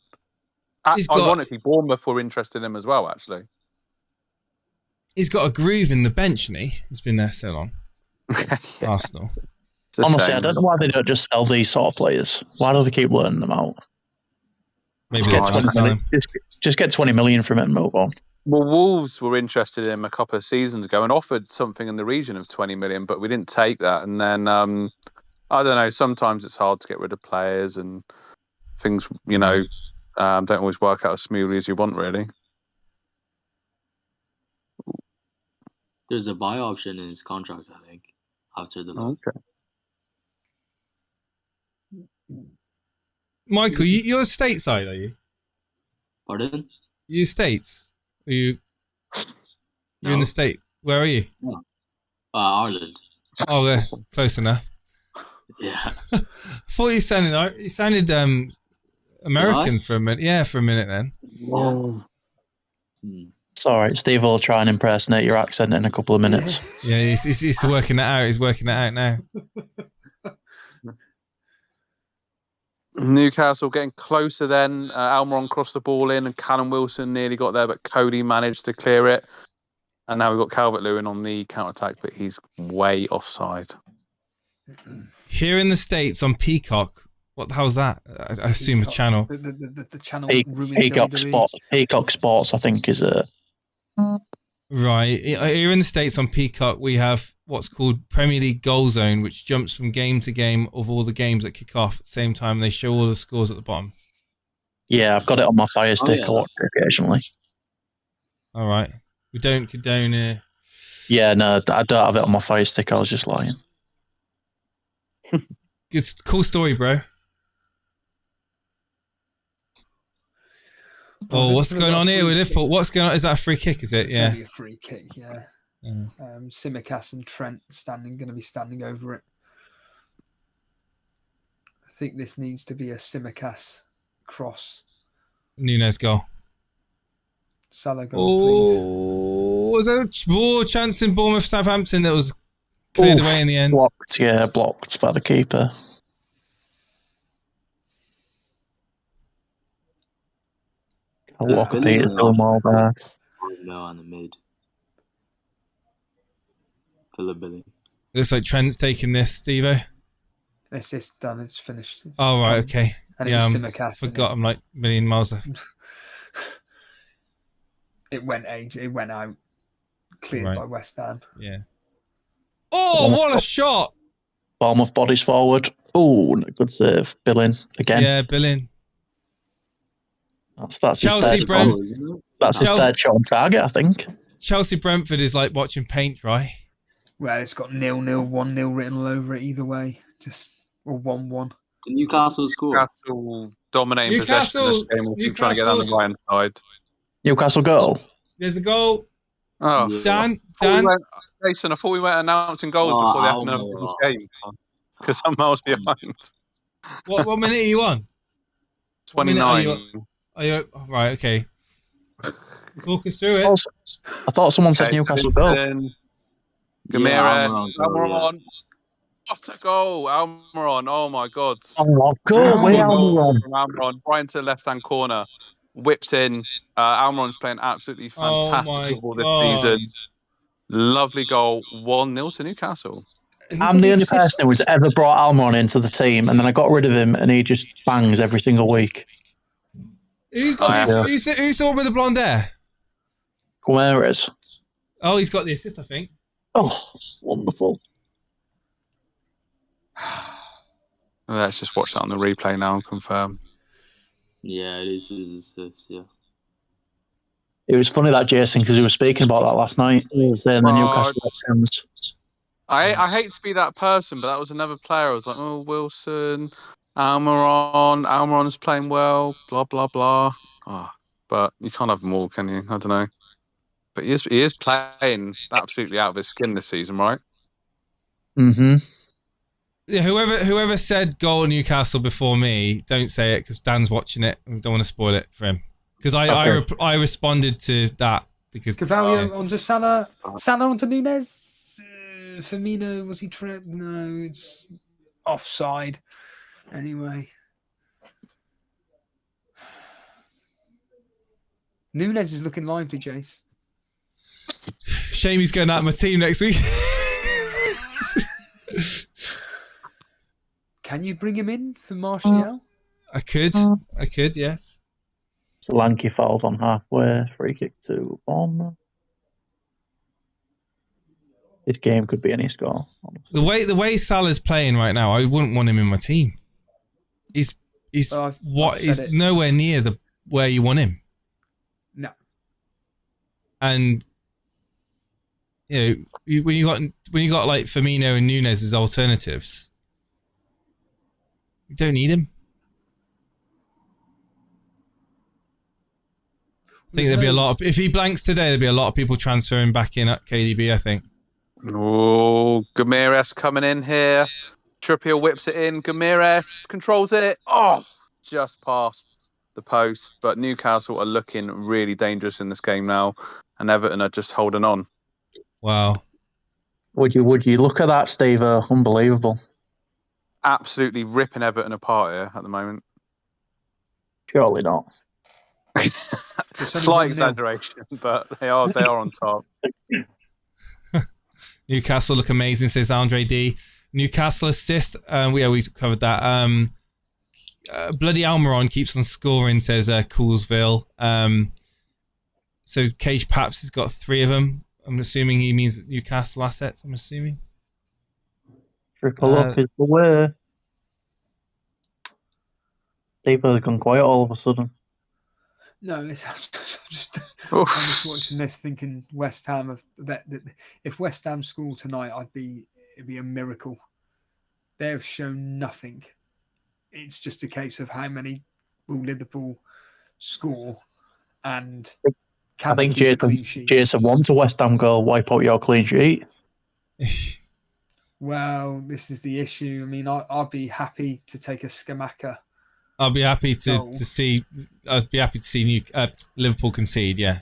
Ironically, Bournemouth were interested in him as well, actually. He's got a groove in the bench, hasn't he? He's been there so long. Yeah. Arsenal. Honestly, I don't know why they don't just sell these sort of players. Why do they keep learning them out? Maybe just get 20 million from it and move on. Well, Wolves were interested in him a couple of seasons ago and offered something in the region of 20 million, but we didn't take that. And then, I don't know, sometimes it's hard to get rid of players and things, don't always work out as smoothly as you want, really. There's a buy option in his contract, I think, after the loan. Okay. Michael, you're stateside, are you? Pardon? You States? Are you? You're in No. the state. Where are you? No. Ireland. Oh, close enough. Yeah. I thought you sounded American for a minute. Yeah, for a minute then. Whoa. It's all right. Steve will try and impersonate your accent in a couple of minutes. Yeah, he's working it out. He's working it out now. Newcastle getting closer then. Almiron crossed the ball in and Callum Wilson nearly got there, but Cody managed to clear it. And now we've got Calvert-Lewin on the counter-attack, but he's way offside. Here in the States on Peacock, what the hell's that? I assume a channel. The channel Peacock Sports. Peacock Sports, I think, is a... Right. Here in the States on Peacock, we have what's called Premier League Goal Zone, which jumps from game to game of all the games that kick off at the same time. They show all the scores at the bottom. Yeah, I've got it on my Fire Stick. I watch it occasionally. All right. We don't condone... Yeah, no, I don't have it on my Fire Stick. I was just lying. Good, cool story, bro. Oh, what's going on here with Liverpool? What's going on? Is that a free kick? Is it? It's Yeah. only a free kick, yeah. Simicast and Trent going to be standing over it. I think this needs to be a Simicast cross. Nunes goal. Salah goal, please. Was there a chance in Bournemouth Southampton that was cleared away in the end? Blocked by the keeper. Peter's doing well there. No, on the mid. Philip Billing. Looks like Trent's taking this, Steve-O. It's done. It's finished. It's Oh, right, done. okay. And Yeah, it was Simicast. forgot I'm like a million miles off. It went out. Cleared by West Ham. Yeah. Oh, what a shot! Bournemouth bodies forward. Oh, good save. Billing again. Yeah, Billing. That's Chelsea his Brent. That's his third shot on target, I think. Chelsea Brentford is like watching paint dry. Well, it's got 0-0, 1-0 written all over it either way. Or 1-1. Did Newcastle score? Newcastle dominating possession of this game. We're trying to get on the right hand side. Newcastle goal. There's a goal. Oh, Dan. Jason, I thought we were announcing goals before the happened of the game because I'm miles behind. What minute are you on? 29. Are you right? Okay. Walk us through it. I thought someone said Newcastle goal. Gamera, Almiron. What a goal, Almiron! Oh my God! Go away, Almiron. From Almiron, right into the left-hand corner, whipped in. Almiron's playing absolutely fantastic football this season. Lovely goal, 1-0 to Newcastle. I'm the only person who's ever brought Almiron into the team, and then I got rid of him, and he just bangs every single week. Who's got this? Who's the one with the blonde hair? Guerres. Oh, he's got the assist, I think. Oh, wonderful. Let's just watch that on the replay now and confirm. Yeah, it is his assist, yeah. It was funny that Jason, because he was speaking about that last night. He was saying the Newcastle fans. I hate to be that person, but that was another player. I was like, oh, Wilson, Almiron's playing well, blah, blah, blah. Oh, but you can't have them all, can you? I don't know. But he is playing absolutely out of his skin this season, right? Mm-hmm. Yeah, whoever said goal Newcastle before me, don't say it because Dan's watching it and don't want to spoil it for him. Because I responded to that because Cavallo onto Salah onto Nunes. Firmino, was he tripped? No, it's offside. Anyway, Nunes is looking lively, Jace. Shame he's going out of my team next week. Can you bring him in for Martial? I could, yes. Solanke fouled on halfway. Free kick to Bournemouth. This game could be any score. Honestly. The way Salah's playing right now, I wouldn't want him in my team. He's nowhere near where you want him. No. And you know, when you got like Firmino and Nunes as alternatives, you don't need him. I think there'll be a lot of, if he blanks today, there'll be a lot of people transferring back in at KDB, I think. Oh, Gameres coming in here. Trippier whips it in. Gameres controls it. Oh, just past the post. But Newcastle are looking really dangerous in this game now, and Everton are just holding on. Wow. Would you look at that, Steve? Unbelievable. Absolutely ripping Everton apart here at the moment. Surely not. Slight exaggeration, but they are on top. Newcastle look amazing, says Andre D. Newcastle assist. We covered that. Bloody Almiron keeps on scoring, says Coolsville. So Cage Paps has got 3 of them. I'm assuming he means Newcastle assets, I'm assuming. Triple up is the way. Steve has gone quiet all of a sudden. No, I'm just watching this, thinking West Ham. If West Ham score tonight, it'd be a miracle. They have shown nothing. It's just a case of how many will Liverpool score, and I think Jason wants a West Ham goal. Wipe out your clean sheet. Well, this is the issue. I mean, I'd be happy to take a Skamaka. I'll be happy to see. I'd be happy to see Liverpool concede. Yeah,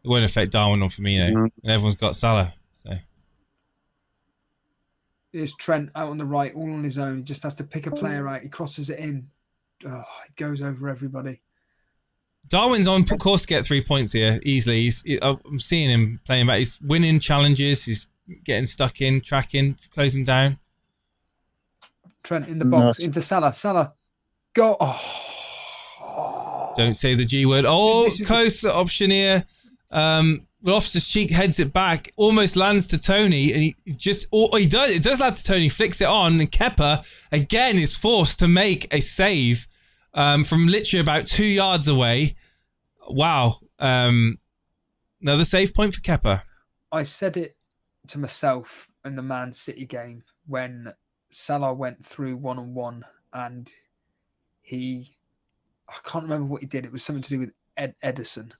it won't affect Darwin for me though, and everyone's got Salah. So there's Trent out on the right, all on his own. He just has to pick a player out. He crosses it in. Oh, it goes over everybody. Darwin's on course to get 3 points here easily. I'm seeing him playing back. He's winning challenges. He's getting stuck in, tracking, closing down. Trent in the box into Salah. Salah. Go! Oh. Don't say the G word. Oh, close option here. Loftus-Cheek heads it back, almost lands to Tony, and he does. It does land to Tony. Flicks it on, and Kepa again is forced to make a save from literally about 2 yards away. Wow! Another save point for Kepa. I said it to myself in the Man City game when Salah went through 1-on-1 and I can't remember what he did. It was something to do with Edison.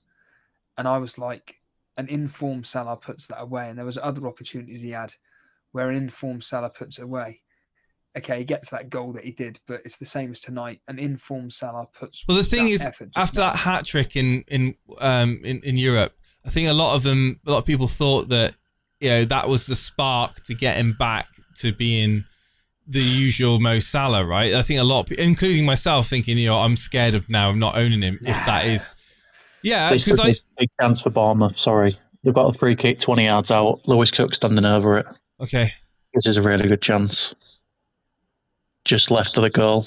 And I was like, an informed Salah puts that away. And there was other opportunities he had where an informed Salah puts it away. Okay, he gets that goal that he did, but it's the same as tonight. An informed Salah puts. Well, the thing is, after that hat trick in Europe, I think a lot of people thought that that was the spark to get him back to being the usual Mo Salah, right? I think a lot of people, including myself, thinking, I'm scared of now. I'm not owning him. If that is, because big chance for Bournemouth. Sorry, they've got a free kick 20 yards out. Lewis Cook standing over it. Okay, this is a really good chance. Just left of the goal.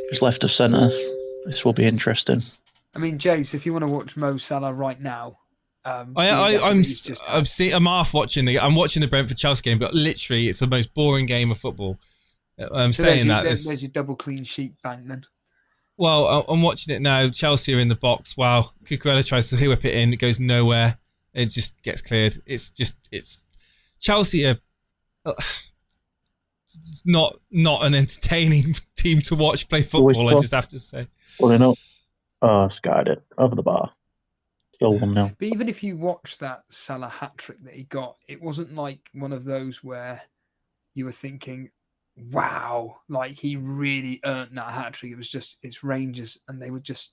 Just left of centre. This will be interesting. I mean, Jace, if you want to watch Mo Salah right now. I'm half watching I'm watching the Brentford Chelsea game, but literally it's the most boring game of football. I'm saying there's your double clean sheet bank then. Well, I'm watching it now. Chelsea are in the box. Wow, Cucurella tries to whip it in. It goes nowhere. It just gets cleared. It's Chelsea are. It's not an entertaining team to watch play football. I just have to say. Pulling up. Oh, skied it over the bar. Still 1-0. But even if you watch that Salah hat trick that he got, it wasn't like one of those where you were thinking, "Wow, like he really earned that hat trick." It was just it's Rangers, and they were just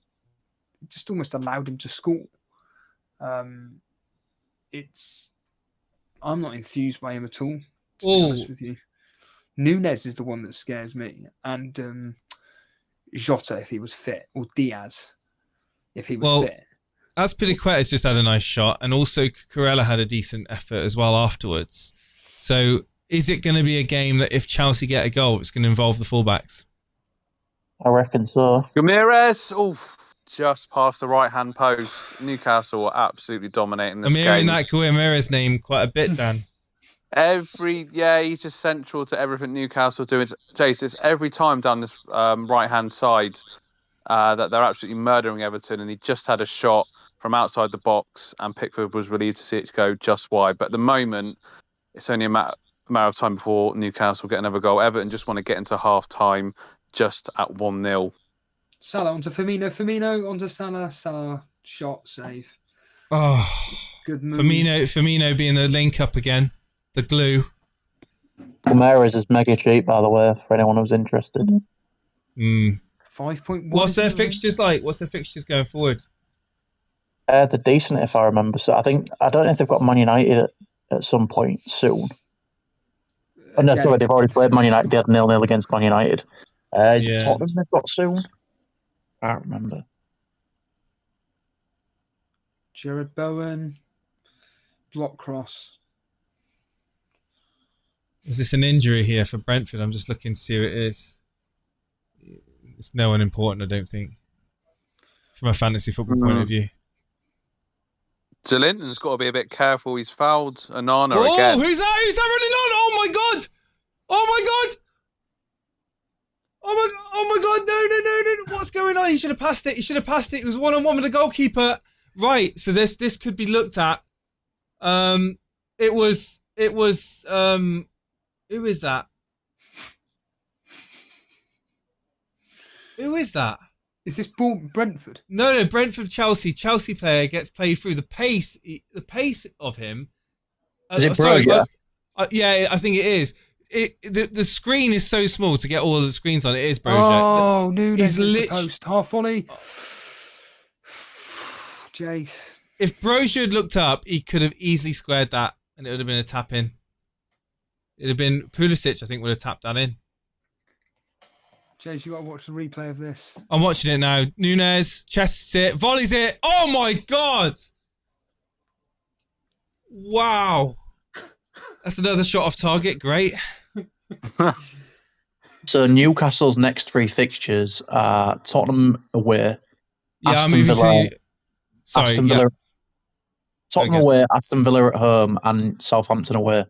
almost allowed him to score. I'm not enthused by him at all. To be honest with you, Nunes is the one that scares me, and Jota if he was fit, or Diaz if he was fit. Azpilicueta's just had a nice shot, and also Cucurella had a decent effort as well afterwards. So, is it going to be a game that if Chelsea get a goal, it's going to involve the fullbacks? I reckon so. Gameres, just past the right-hand post. Newcastle are absolutely dominating this game. I'm hearing that Gameres name quite a bit, Dan. He's just central to everything Newcastle do. Jace, it's every time down this right-hand side that they're absolutely murdering Everton, and he just had a shot from outside the box, and Pickford was relieved to see it go just wide. But at the moment, it's only a matter of time before Newcastle get another goal. Everton just want to get into half-time just at 1-0. Salah onto Firmino. Firmino onto Salah. Salah shot save. Oh, Good move. Firmino being the link up again, the glue. Palmeiras is mega cheap, by the way, for anyone who's interested. 5.1. What's their fixtures like? What's their fixtures going forward? They're decent, if I remember. So I don't know if they've got Man United at some point soon. Oh, no, sorry, they've already played Man United. They had 0-0 against Man United. Is it Tottenham they've got soon? I can't remember. Jared Bowen. Block cross. Is this an injury here for Brentford? I'm just looking to see who it is. It's no one important, I don't think, from a fantasy football point of view. Linton's got to be a bit careful. He's fouled Onana Oh, again. who's that? Who's that running on? Oh my god! Oh my god! Oh my god! No! What's going on? He should have passed it. It was 1-on-1 with the goalkeeper. Right. So this could be looked at. It was. Who is that? Who is that? Is this Brentford? No, Brentford, Chelsea. Chelsea player gets played through the pace of him. Is it Broja? Yeah, I think it is. The screen is so small to get all of the screens on. It is Broja. Oh, Nunes He's post. Half volley. Jace. If Broja had looked up, he could have easily squared that, and it would have been a tap in. It'd have been Pulisic, I think, would have tapped that in. Jace, you got to watch the replay of this. I'm watching it now. Nunes chests it, volleys it. Oh my god! Wow, that's another shot off target. Great. So Newcastle's next 3 fixtures are Tottenham away, Aston Villa, Tottenham away, Aston Villa at home, and Southampton away.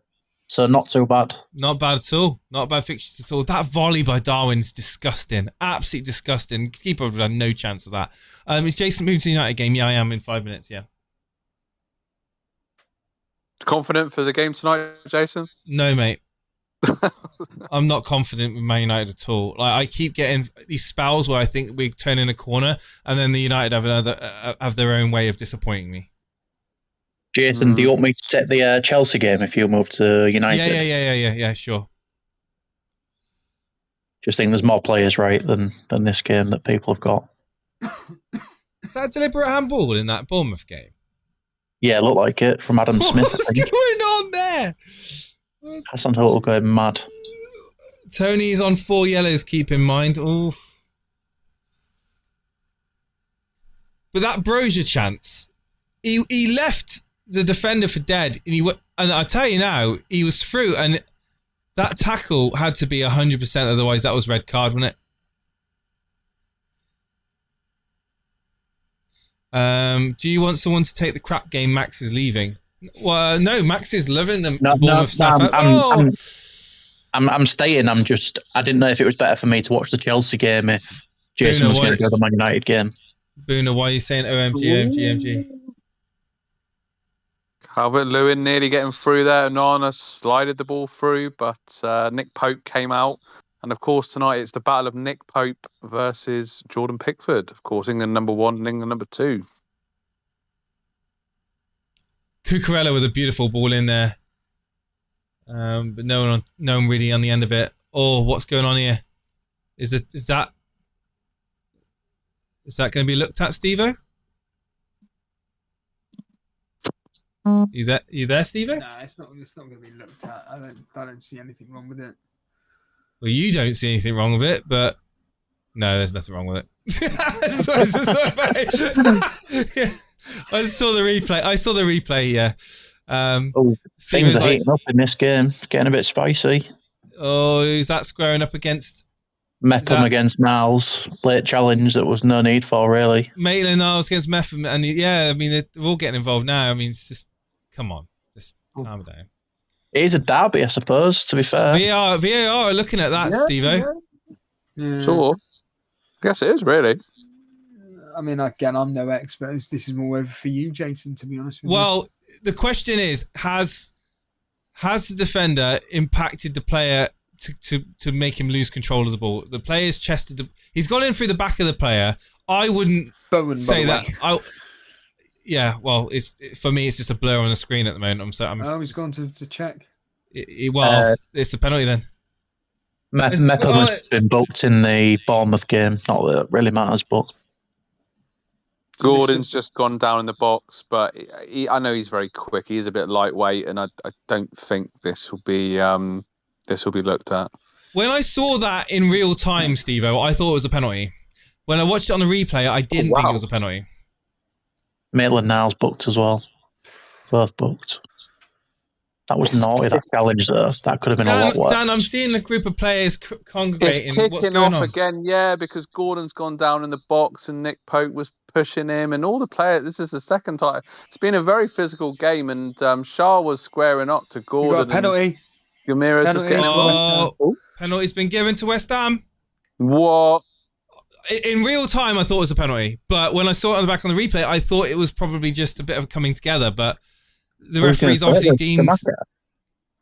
So not too bad. Not bad at all. Not bad fixtures at all. That volley by Darwin's disgusting. Absolutely disgusting. Keeper would have no chance of that. Is Jason moving to the United game? Yeah, I am in 5 minutes, yeah. Confident for the game tonight, Jason? No, mate. I'm not confident with Man United at all. Like, I keep getting these spells where I think we turn in a corner, and then the United have their own way of disappointing me. Jason, do you want me to set the Chelsea game if you move to United? Yeah, sure. Just think there's more players, right, than this game that people have got. Is that a deliberate handball in that Bournemouth game? Yeah, looked like it from Adam Smith. What's going on there? Hassan Total going mad. Tony's on 4 yellows, keep in mind. Ooh. But that Broja chance, he left the defender for dead, and I tell you now, he was through, and that tackle had to be 100%, otherwise that was red card, wasn't it? Do you want someone to take the crap game? Max is leaving. Well, no, Max is loving the Bournemouth stuff. I'm staying. I didn't know if it was better for me to watch the Chelsea game if Jason was going to go to the Man United game. Boona, why are you saying OMG? Calvert-Lewin nearly getting through there. Onana slided the ball through, but Nick Pope came out. And of course, tonight it's the battle of Nick Pope versus Jordan Pickford. Of course, England number 1 and England number 2. Cucurella with a beautiful ball in there. But no one really on the end of it. Oh, what's going on here? Is that going to be looked at, Steve-O? You there, Steve-O? Nah, it's not going to be looked at. I don't see anything wrong with it. Well, you don't see anything wrong with it, but no, there's nothing wrong with it. I saw the replay. Yeah. Things are heating up in this game. It's getting a bit spicy. Oh, is that squaring up against Mepham against Niles? Late challenge that was no need for, really. Maitland-Niles against Mepham, and yeah, I mean they're all getting involved now. I mean, it's just come on, just calm down. It is a derby, I suppose, to be fair. VAR are looking at that, Steve-O. Yeah. Sure. I guess it is, really. I mean, again, I'm no expert. This is more for you, Jason, to be honest with you. Well, the question is, has the defender impacted the player to make him lose control of the ball. The player's chested. He's gone in through the back of the player. I wouldn't Bowen, say by that. the way. Yeah, well, for me, it's just a blur on the screen at the moment. He's gone to check. It's a penalty then. Mepham has been booked in the Bournemouth game. Not that it really matters, but Gordon's just gone down in the box, but I know he's very quick. He is a bit lightweight, and I don't think this will be looked at. When I saw that in real time, Steve-O, I thought it was a penalty. When I watched it on the replay, I didn't think it was a penalty. Maitland-Niles booked as well. Both booked. That was naughty, that challenge there. That could have been a lot worse. Dan, I'm seeing a group of players congregating. It's What's kicking going off on? again, yeah, because Gordon's gone down in the box and Nick Pope was pushing him, and all the players. This is the second time. It's been a very physical game, and Shah was squaring up to Gordon. We got a penalty. Ramirez is getting Penalty's been given to West Ham. What? In real time, I thought it was a penalty, but when I saw it on the back on the replay, I thought it was probably just a bit of a coming together. But the referees obviously deemed.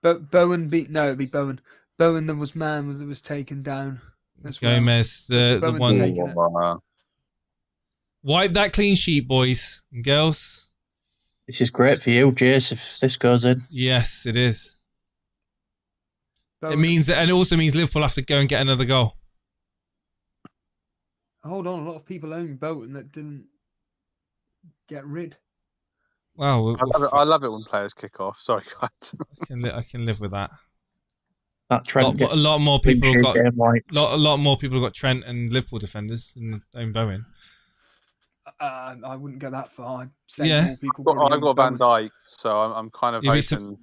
But Bowen it'd be Bowen. Bowen, there was man that was taken down. As Gomez, well. the one. Wipe that clean sheet, boys and girls. This is great for you, Jace, if this goes in. Yes, it is. Bowen. It also means Liverpool have to go and get another goal. Hold on, a lot of people own Bowen that didn't get rid. Wow, I love it when players kick off. Sorry, guys. I can live with that. That Trent A lot more people have got a lot more people have got Trent and Liverpool defenders than own Bowen. I wouldn't go that far. I'd say Yeah. more people I've got Van Dijk, so I'm kind of hoping.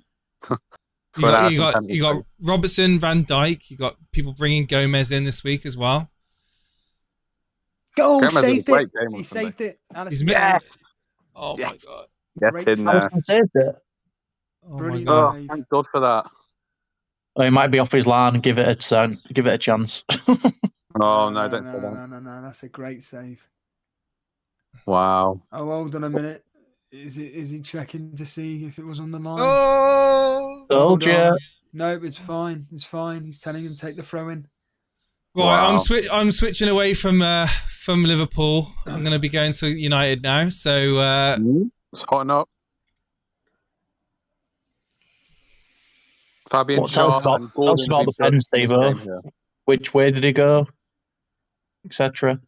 You got Robertson, Van Dijk. You got people bringing Gomez in this week as well. Go, Gomez saved had a great it. game He on saved it. He's Oh my god! Get in there. saved it. Oh my Brilliant. god! save. Thank God for that. Oh, he might be off his line. Give it a chance. Oh no, don't say that. No. That's a great save. Wow. Oh, hold on a minute. Is he checking to see if it was on the line? Oh! Told Hold on. you. No, it's fine. It's fine. He's telling him to take the throw in. Right, Wow. I'm switching away from Liverpool. I'm going to be going to United now. So It's hotting up. Fabian Tell us Schär about and Gordon the seem to have pen, Steve-O. this game here. Which way did he go? Etc.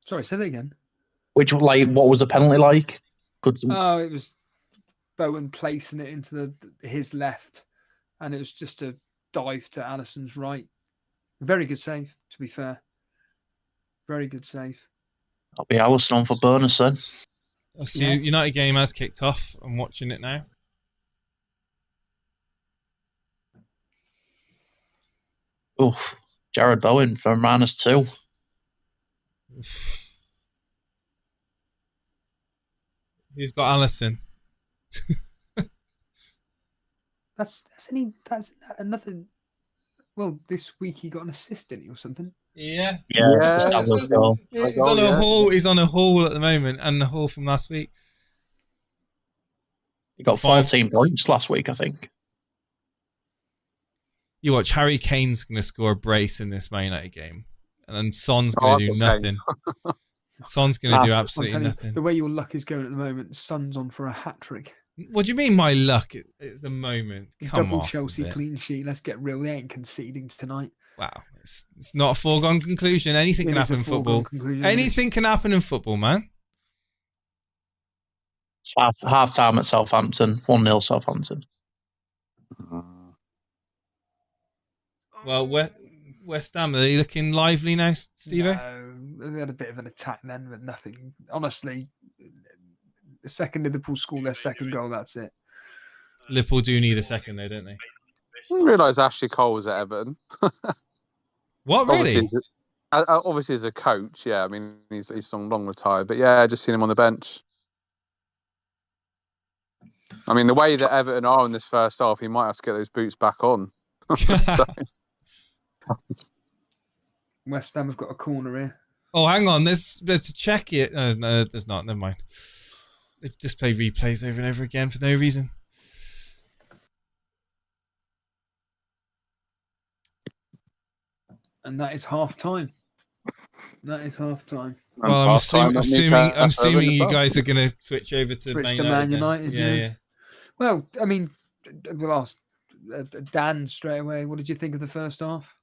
Sorry, say that again. What was the penalty like? Good. Oh, it was Bowen placing it into his left, and it was just a dive to Alisson's right. Very good save, to be fair. Very good save. I'll be Alisson on for bonus then. so Yes. United game has kicked off. I'm watching it now. Oof. Jared Bowen for -2. Who's got Allison? That's another. Well, this week he got an assist, didn't he, or something? Yeah. Yeah. Yeah. just have a goal. He's on a haul. He's on a haul at the moment, and the haul from last week. He got 14 points last week, I think. You watch, Harry Kane's going to score a brace in this Man United game, and then Son's going to do nothing. Son's going to do I'm absolutely telling you, nothing. the way your luck is going at the moment, Son's on for a hat trick. What do you mean, my luck at the moment? Come Double off Chelsea a bit. clean sheet. Let's get real. They ain't conceding tonight. Wow, it's not a foregone conclusion. Anything It can is a happen in football. foregone conclusion, isn't it? Anything can happen in football, man. It's half time at Southampton. 1-0 Southampton. Well, West Ham, are they looking lively now, Steve? No, they had a bit of an attack then, but nothing. Honestly, the second Liverpool score their second goal, that's it. Liverpool do need a second, though, don't they? I didn't realise Ashley Cole was at Everton. What, really? Obviously, as a coach, yeah. I mean, he's long retired, but yeah, I just seen him on the bench. I mean, the way that Everton are in this first half, he might have to get those boots back on. So, West Ham have got a corner here. Oh, hang on. There's to check it. No, there's not. Never mind. They just play replays over and over again for no reason. And that is half time. That is half time. Well, I'm assuming you guys are going to switch over to Switch Man to United. Man United. Yeah. Well, I mean, we'll ask Dan straight away. What did you think of the first half?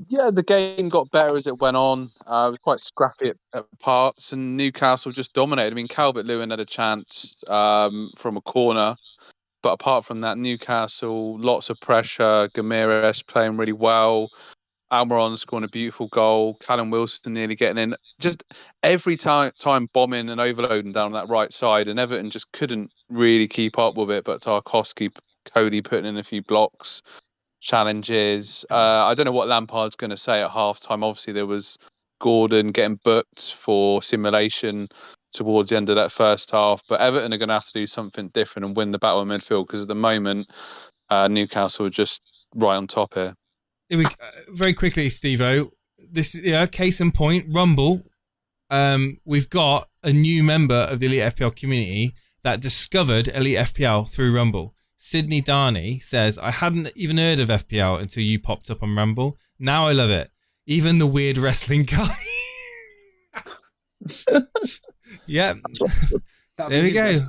Yeah, the game got better as it went on. It was quite scrappy at parts, and Newcastle just dominated. I mean, Calvert-Lewin had a chance from a corner, but apart from that, Newcastle, lots of pressure. Gameres playing really well. Almiron scoring a beautiful goal. Callum Wilson nearly getting in. Just every time bombing and overloading down that right side, and Everton just couldn't really keep up with it. But Tarkowski, Cody putting in a few blocks, challenges. I don't know what Lampard's going to say at half time. Obviously, there was Gordon getting booked for simulation towards the end of that first half. But Everton are going to have to do something different and win the battle in midfield, because at the moment, Newcastle are just right on top here. Very quickly, Steve-O, this is case in point, Rumble. We've got a new member of the Elite FPL community that discovered Elite FPL through Rumble. Sydney Darney says, I hadn't even heard of FPL until you popped up on Rumble. Now I love it. Even the weird wrestling guy. Yeah. There we go.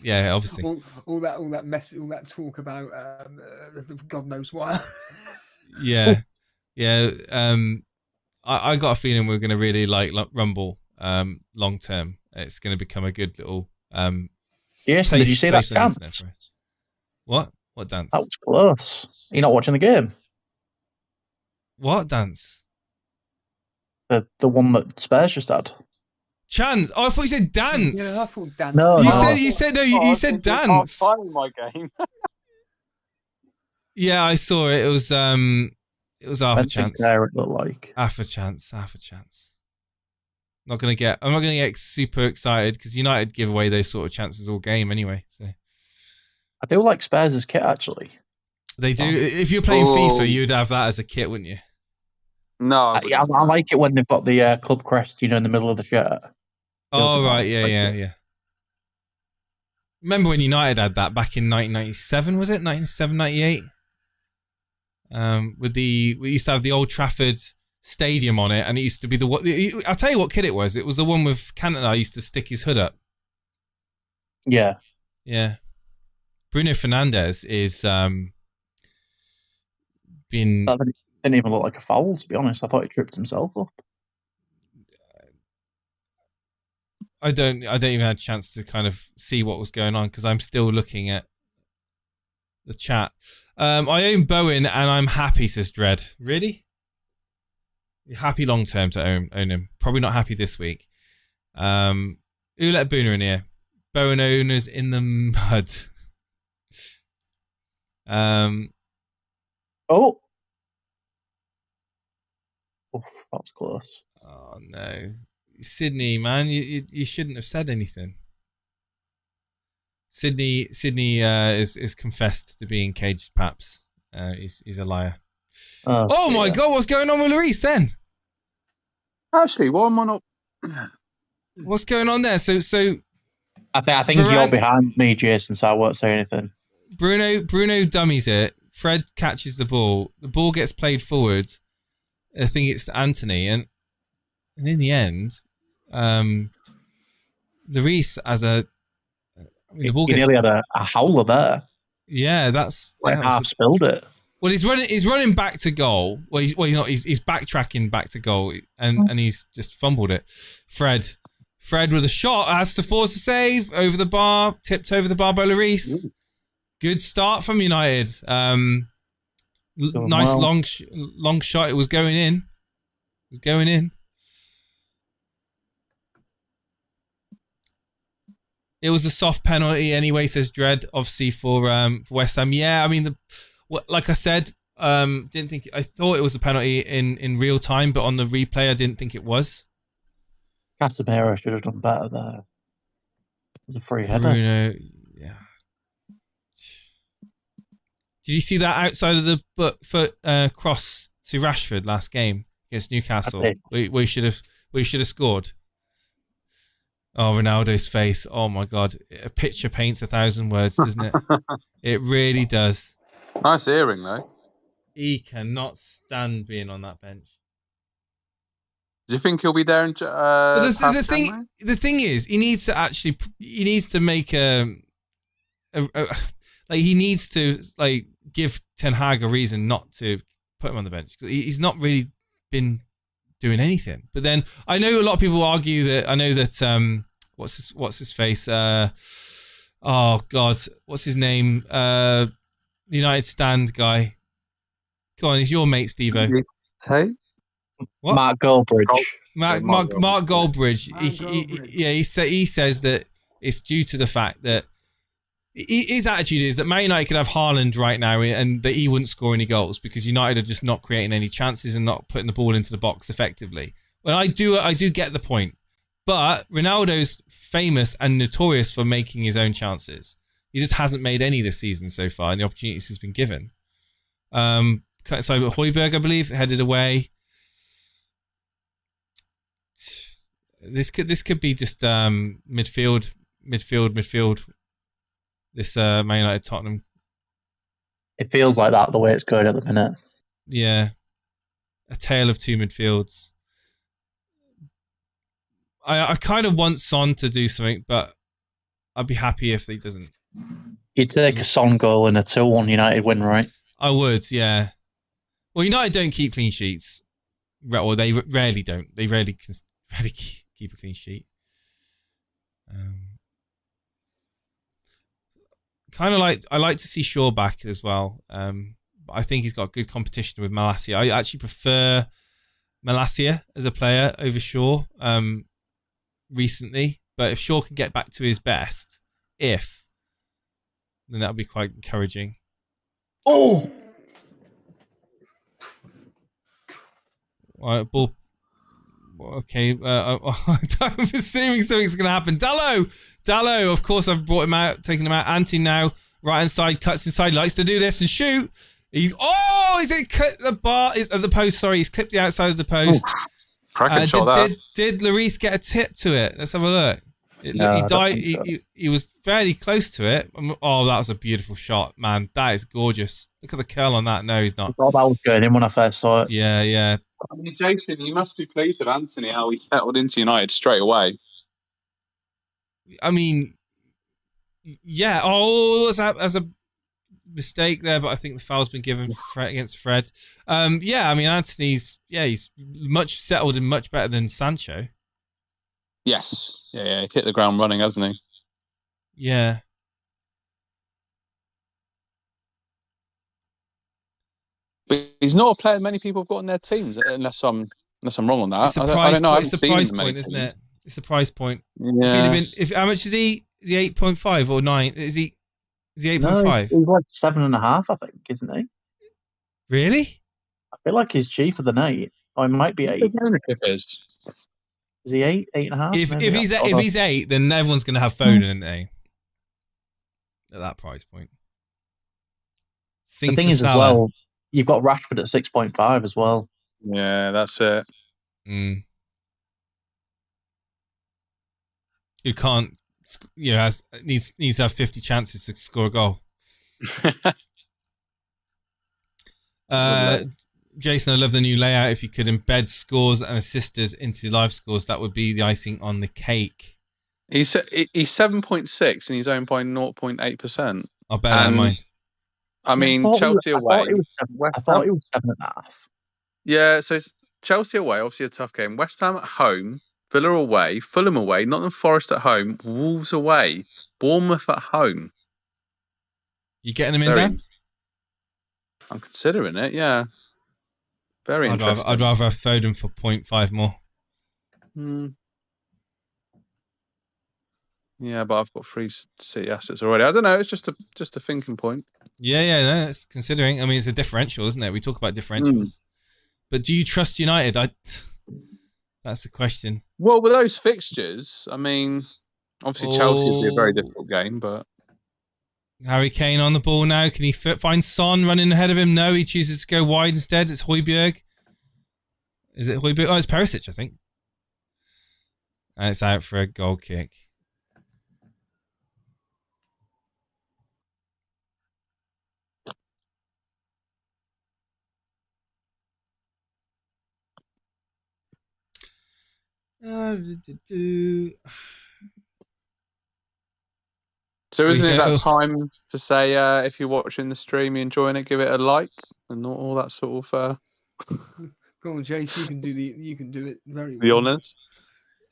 Yeah, obviously. All that talk about God knows what. Yeah. I got a feeling we're going to really like Rumble long term. It's going to become a good little Yes, did you see that dance? What dance? That was close. You're not watching the game? What dance? The one that Spurs just had. Chance. Oh, I thought you said dance. Yeah, I thought dance. No, You said dance. My game. Yeah, I saw it. It was half a chance. There it looked like Half a chance. I'm not gonna get super excited because United give away those sort of chances all game anyway. So I do like Spurs' kit actually. They do. If you're playing FIFA, you'd have that as a kit, wouldn't you? No, I like it when they've got the club crest, in the middle of the shirt. Oh right, yeah. Remember when United had that back in 1997? Was it 97, 98? We used to have the Old Trafford Stadium on it, and it used to be I'll tell you what kit it was. It was the one with Cantona used to stick his hood up. Yeah. Bruno Fernandes is been. That didn't even look like a foul, to be honest. I thought he tripped himself up. I don't even have a chance to kind of see what was going on because I'm still looking at the chat. I own Bowen and I'm happy, says Dread. Really? You're happy long term to own him. Probably not happy this week. Who let Booner in here? Bowen owners in the mud. Oh, that was close. Oh no, Sydney, man, you shouldn't have said anything. Sydney is confessed to being caged paps. He's a liar. Oh my God, what's going on with Lloris then? Actually, why am I not? What's going on there? So I think you're behind me, Jason, so I won't say anything. Bruno dummies it. Fred catches the ball. The ball gets played forward. I think it's to Anthony, and in the end, Lloris as the ball gets. He nearly had a howler there. Yeah, that's half spilled it. Well, he's running back to goal. Well, he's not. He's backtracking back to goal, and he's just fumbled it. Fred with a shot has to force a save over the bar, tipped over the bar by Lloris. Good start from United. Nice long shot. It was going in. It was a soft penalty anyway, says Dread. Obviously for West Ham. Yeah, I mean, like I said, didn't think. I thought it was a penalty in real time, but on the replay, I didn't think it was. Casemiro should have done better there. It was a free header. Bruno, yeah. Did you see that outside of the foot cross to Rashford last game against Newcastle? We should have scored. Oh, Ronaldo's face! Oh my God, a picture paints 1,000 words, doesn't it? It really does. Nice earring though. He cannot stand being on that bench. Do you think he'll be there in But the January? thing is, he needs to make like he needs to like give Ten Hag a reason not to put him on the bench. He's not really been doing anything. But then I know a lot of people argue that what's his face? Oh God, what's his name? United Stand guy. Come on, he's your mate, Steve-O. Hey, What? Mark Goldbridge. Mark Goldbridge. He says that it's due to the fact that his attitude is that Man United could have Haaland right now and that he wouldn't score any goals because United are just not creating any chances and not putting the ball into the box effectively. Well, I do get the point, but Ronaldo's famous and notorious for making his own chances. He just hasn't made any this season so far, and the opportunities he's been given. So Højbjerg, I believe, headed away. This could be just midfield. This Man United Tottenham. It feels like that the way it's going at the minute. Yeah, a tale of two midfields. I kind of want Son to do something, but I'd be happy if he doesn't. You'd take a Son goal and a 2-1 United win, right? I would, yeah. Well, United don't keep clean sheets. Or they rarely don't. They rarely keep a clean sheet. I like to see Shaw back as well. I think he's got good competition with Malacia. I actually prefer Malacia as a player over Shaw recently. But if Shaw can get back to his best, then that would be quite encouraging. Oh! All right, ball. Okay, I'm assuming something's going to happen. Dallo, of course I've brought him out, taken him out. Anti now, right hand side, cuts inside, likes to do this and shoot. Is it cut the bar? Is the post? Sorry, he's clipped the outside of the post. cracking shot that. Did Lloris get a tip to it? Let's have a look. He died. He was fairly close to it. Oh, that was a beautiful shot, man. That is gorgeous. Look at the curl on that. No, he's not. I thought that was going in when I first saw it. Yeah. I mean, Jason, you must be pleased with Anthony, how he settled into United straight away. I mean, yeah. Oh, that's a mistake there, but I think the foul's been given against Fred. Yeah, I mean, Anthony's, he's much settled and much better than Sancho. Yes. Yeah, he hit the ground running, hasn't he? Yeah. But he's not a player many people have got in their teams, unless I'm wrong on that. It's a I price don't know. point. It's a price point, isn't it? It's a price point. Yeah. How much is he? Is he 8.5 or 9? Is he 8.5? No, he's like 7.5, I think, isn't he? Really? I feel like he's cheaper than 8. Or it might be 8. His ownership is. Is he 8? 8.5? If he's 8, then everyone's going to have Foden, isn't they? At that price point. The thing is, as well, you've got Rashford at 6.5 as well. Yeah, that's it. Who can't, needs to have 50 chances to score a goal. Jason, I love the new layout. If you could embed scores and assisters into live scores, that would be the icing on the cake. He's 7.6 and he's owned by 0.8%. I'll bear that in mind. I mean, Chelsea away. I thought it was 7.5. Yeah, so Chelsea away, obviously a tough game. West Ham at home, Villa away, Fulham away, Nottingham Forest at home, Wolves away, Bournemouth at home. You getting them in there? I'm considering it, yeah. Very interesting. I'd rather have Foden for 0.5 more. Yeah, but I've got 3 City assets already. I don't know. It's just a thinking point. Yeah. No, it's considering. I mean, it's a differential, isn't it? We talk about differentials. But do you trust United? That's the question. Well, with those fixtures, I mean, obviously Chelsea would be a very difficult game, but Harry Kane on the ball now. Can he find Son running ahead of him? No, he chooses to go wide instead. It's Højbjerg. Is it Højbjerg? Oh, it's Perisic, I think. And it's out for a goal kick. So isn't we it go. that time to say if you're watching the stream, you're enjoying it, give it a like and not all that sort of. Go on, Jace. You can do it very Be well. honest.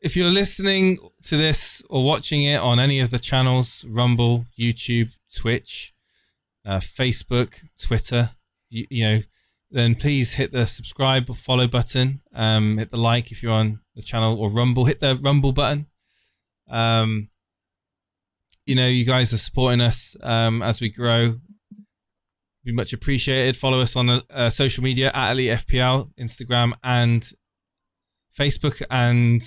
If you're listening to this or watching it on any of the channels, Rumble, YouTube, Twitch, Facebook, Twitter, then please hit the subscribe or follow button. Hit the like if you're on the channel, or Rumble. Hit the Rumble button. You guys are supporting us as we grow. Be much appreciated. Follow us on social media at Elite FPL, Instagram and Facebook and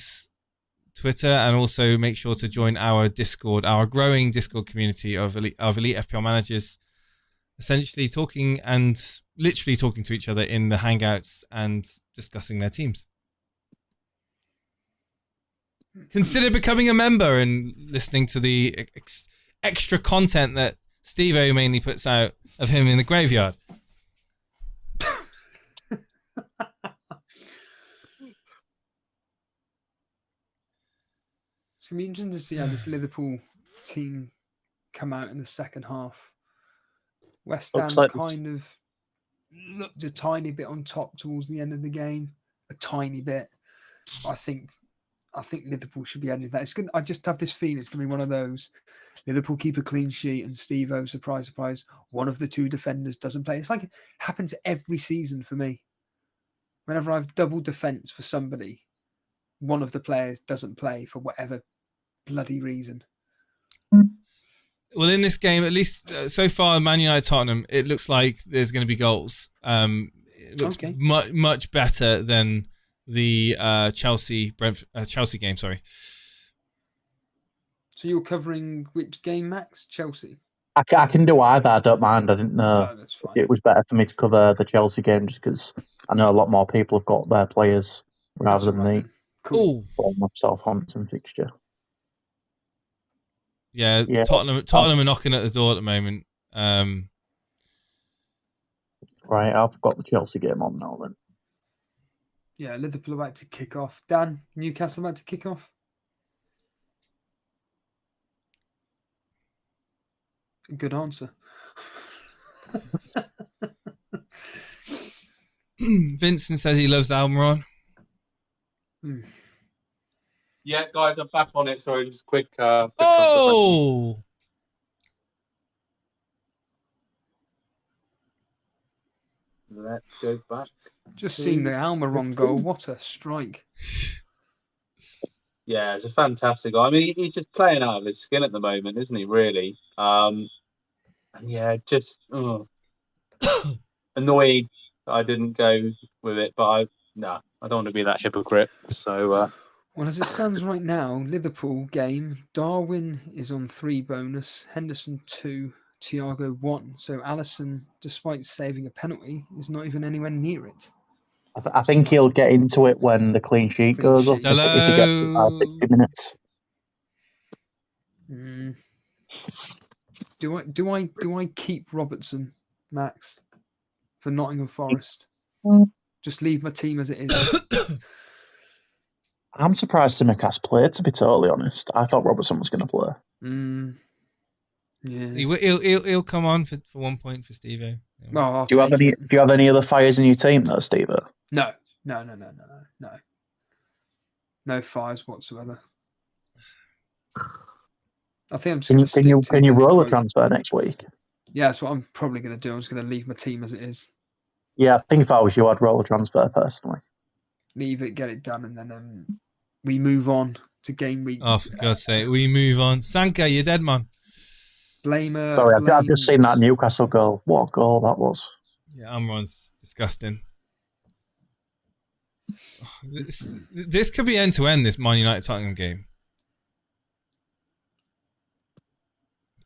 Twitter, and also make sure to join our Discord, our growing Discord community of elite FPL managers, essentially literally talking to each other in the Hangouts and discussing their teams. Consider becoming a member and listening to the extra content that Steve-O mainly puts out of him in the graveyard. It's going to be interesting to see how this Liverpool team come out in the second half. West Ham kind of looked a tiny bit on top towards the end of the game, a tiny bit. I think Liverpool should be adding that. It's good. I just have this feeling it's going to be one of those. Liverpool keep a clean sheet, and Steve-O, surprise, surprise, one of the two defenders doesn't play. It's like it happens every season for me. Whenever I've double defence for somebody, one of the players doesn't play for whatever bloody reason. Well, in this game, at least so far, Man United Tottenham, it looks like there's going to be goals. It looks much better than the Chelsea game. Sorry. So you're covering which game, Max? Chelsea. I can do either. I don't mind. I didn't know that's fine. it was better for me to cover the Chelsea game just because I know a lot more people have got their players rather than the Southampton fixture. Yeah, Tottenham are knocking at the door at the moment. Right, I've got the Chelsea game on now then. Yeah, Liverpool about to kick off. Dan, Newcastle about to kick off? Good answer. Vincent says he loves Almiron. Yeah, guys, I'm back on it. Sorry, just quick. Oh! Let's go back. Just seen the Almiron goal. What a strike. Yeah, it's a fantastic goal. I mean, he's just playing out of his skin at the moment, isn't he, really? And yeah, just annoyed that I didn't go with it, but I don't want to be that hypocrite. So, well, as it stands right now, Liverpool game, Darwin is on 3 bonus, Henderson 2, Thiago 1. So Alisson, despite saving a penalty, is not even anywhere near it. I think he'll get into it when the clean sheet goes up. If he gets 60 minutes. Do I keep Robertson, Max, for Nottingham Forest? Just leave my team as it is. I'm surprised Tsimikas played, to be totally honest. I thought Robertson was going to play. Yeah, he'll come on for 1 point for Steve-O. No, do you have any other fires in your team though, Steve-O? No. No fires whatsoever. I think I'm just Can you roll a transfer next week? Yeah, that's what I'm probably going to do. I'm just going to leave my team as it is. Yeah, I think if I was you, I'd roll a transfer personally. Leave it, get it done, and then we move on to game week. Oh, for God's sake, we move on. Sanka, you're dead, man. Sorry, I've just seen that Newcastle goal. What a goal that was. Yeah, Almiron's disgusting. This could be end-to-end, this Man United Tottenham game.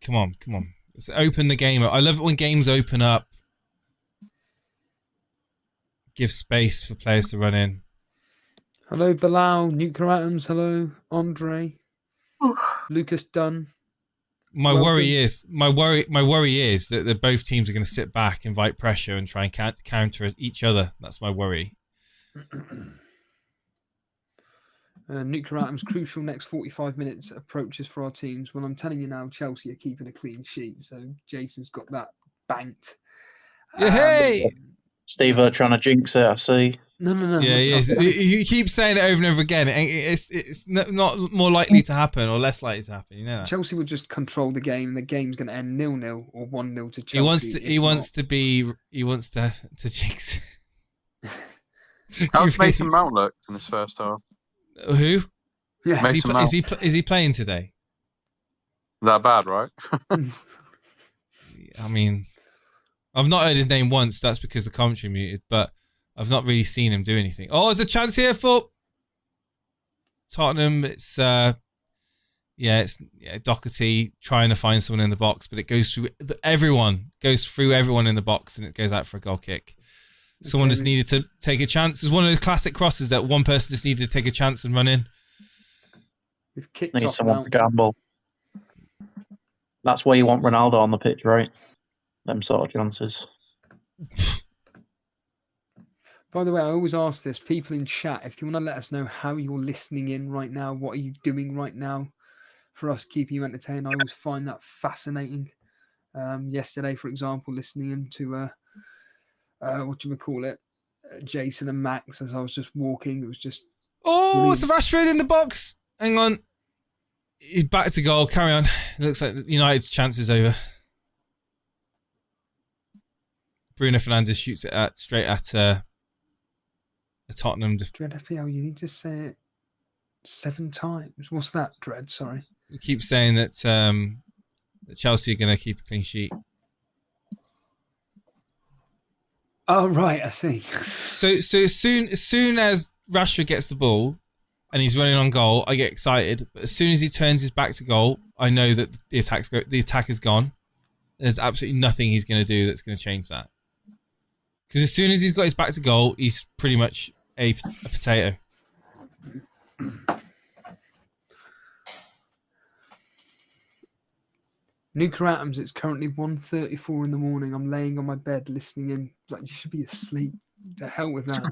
Come on. Let's open the game up. I love it when games open up. Give space for players to run in. Hello, Bilal, Nuclear Atoms. Hello, Andre. Lucas Dunn. My worry is that both teams are going to sit back, invite pressure, and try and counter each other. That's my worry. Nuclear Atoms, crucial next 45 minutes approaches for our teams. Well, I'm telling you now, Chelsea are keeping a clean sheet. So Jason's got that banked. Yeah, hey! Steve trying to jinx it, I see. No. Yeah, he is. You keep saying it over and over again. It's not more likely to happen or less likely to happen. You know that. Chelsea will just control the game. The game's going to end 0-0 or 1-0 to Chelsea. He wants to jinx. How's Mason Mount looked in this first half? Who? Yeah. Mason Mount. Is he playing today? That bad, right? I mean, I've not heard his name once. That's because the commentary muted, but I've not really seen him do anything. Oh, there's a chance here for Tottenham. It's Doherty trying to find someone in the box, but it goes through everyone in the box, and it goes out for a goal kick. Someone just needed to take a chance. It was one of those classic crosses that one person just needed to take a chance and run in. We've kicked Need off someone now. to gamble. That's where you want Ronaldo on the pitch, right? Them sort of chances. By the way, I always ask this, people in chat, if you want to let us know how you're listening in right now, what are you doing right now for us keeping you entertained? I always find that fascinating. Yesterday, for example, listening in to Jason and Max as I was just walking. It was just It's a Rashford in the box. Hang on. He's back to goal. Carry on. It looks like United's chance is over. Bruno Fernandes shoots it straight at a Tottenham. Dread FPL, you need to say it 7 times. What's that, Dread? Sorry. We keep saying that that Chelsea are going to keep a clean sheet. Oh, right, I see. So as soon as Rashford gets the ball and he's running on goal, I get excited. But as soon as he turns his back to goal, I know that the attack is gone. There's absolutely nothing he's going to do that's going to change that. Because as soon as he's got his back to goal, he's pretty much a potato. Nuclear Atoms, it's currently 1:34 in the morning. I'm laying on my bed listening in. Like, you should be asleep. The hell with that.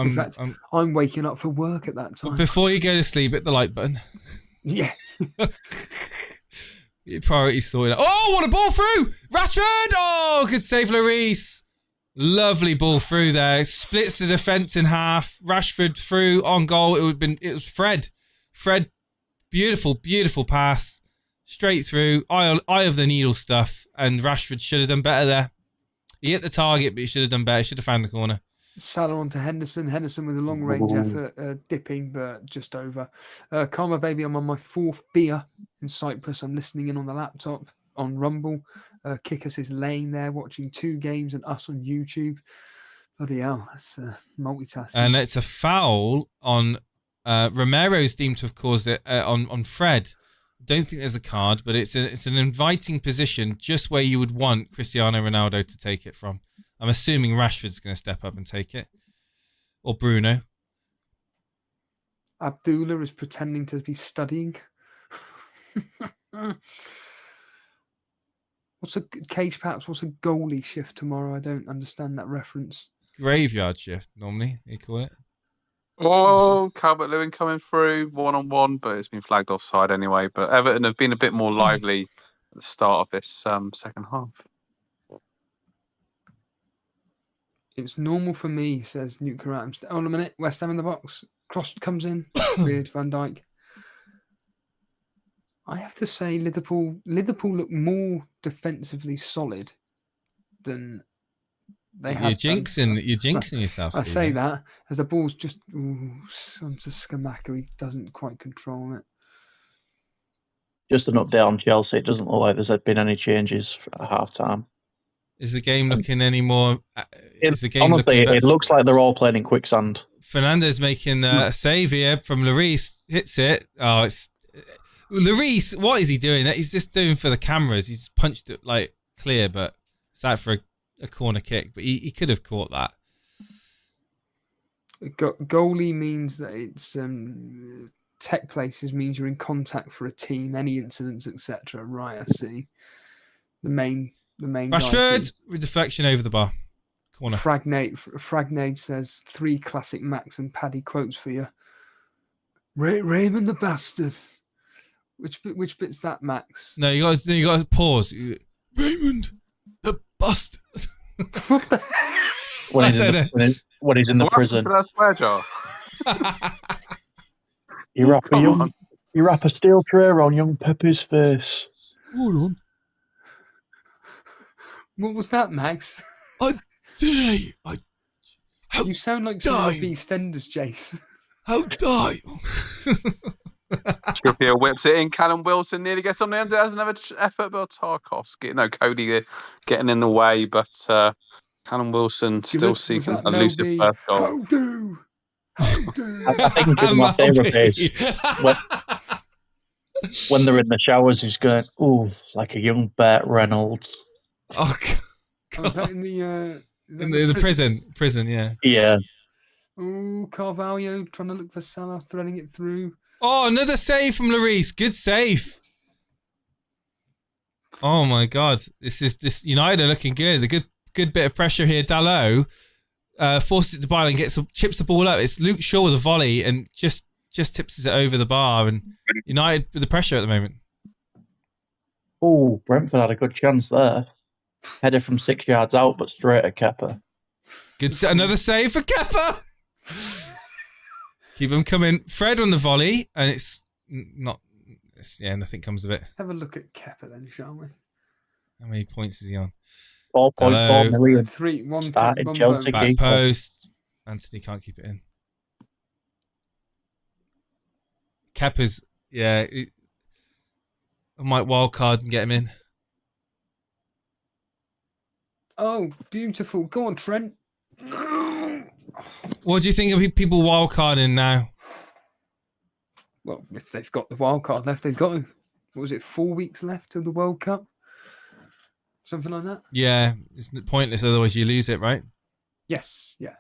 In fact, I'm waking up for work at that time. Before you go to sleep, hit the like button. Yeah. Your priorities sorted out. Oh, what a ball through! Rashford! Oh, good save, Lloris. Lovely ball through there. Splits the defence in half. Rashford through on goal. It was Fred. Fred, beautiful pass. Straight through. Eye of the needle stuff. And Rashford should have done better there. He hit the target, but he should have done better. He should have found the corner. Salah on to Henderson. Henderson with a long range effort, dipping, but just over. Karma Baby, I'm on my 4th beer in Cyprus. I'm listening in on the laptop on Rumble. Kickus is laying there watching 2 games and us on YouTube. Bloody hell, that's multitasking. And it's a foul on Romero's deemed to have caused it on Fred. Don't think there's a card, but it's an inviting position just where you would want Cristiano Ronaldo to take it from. I'm assuming Rashford's going to step up and take it. Or Bruno. Abdullah is pretending to be studying. What's a goalie shift tomorrow? I don't understand that reference. Graveyard shift, normally, you call it. Oh, Calvert-Lewin coming through 1-on-1, but it's been flagged offside anyway. But Everton have been a bit more lively at the start of this second half. It's normal for me, says Nuclear Atoms. Hold on a minute. West Ham in the box. Cross comes in. Weird. Van Dijk. I have to say Liverpool look more defensively solid than they have. You're jinxing yourself, I Steve. say that as the ball's just onto Skamaka. He doesn't quite control it. Just an update on Chelsea. It doesn't look like there's been any changes at half time. Is the game looking any more? Honestly, it looks like they're all playing in quicksand. Fernandes making a save here from Lloris. Hits it. Oh, it's Lloris. What is he doing? That he's just doing for the cameras. He's punched it like clear, but it's out for a corner kick. But he could have caught that. Goalie means that it's tech places means you're in contact for a team, any incidents, etc. Right, I see. The main Rashford with deflection over the bar. corner. Fragnade says 3 classic Max and Paddy quotes for you. Raymond the bastard. Which bit's that, Max? No, you got to pause. Raymond the bastard. When he's in the prison. For that swear jar. You wrap a steel tray around young Pepe's face. Hold on. What was that, Max? You sound like some of the EastEnders, Jace. How die? Trippier whips it in. Callum Wilson nearly gets on the end. Has another effort, but Tarkov's Cody getting in the way. But Callum Wilson still seeking a elusive first goal. How do? I think my favourite is when they're in the showers, he's going, "Ooh, like a young Burt Reynolds." Oh, God. Was that in the prison, yeah. Yeah. Oh, Carvalho trying to look for Salah, threading it through. Oh, another save from Lloris. Good save. Oh my God, this United are looking good. A good bit of pressure here. Dalot forces it to Byron and chips the ball up. It's Luke Shaw with a volley and just tips it over the bar. And United with the pressure at the moment. Oh, Brentford had a good chance there. Header from 6 yards out, but straight at Kepa. Another save for Kepa. Keep them coming. Fred on the volley, and it's not. Nothing comes of it. Have a look at Kepa then, shall we? How many points is he on? 4.4 million. 1 Started one Chelsea bonus. Back post. Anthony can't keep it in. Kepa's, I might wild card and get him in. Oh, beautiful. Go on, Trent. What do you think of people wild carding now? Well, if they've got the wild card left, they've got to. What was it, 4 weeks left till the World Cup? Something like that? Yeah, it's pointless, otherwise you lose it, right? Yes, yeah.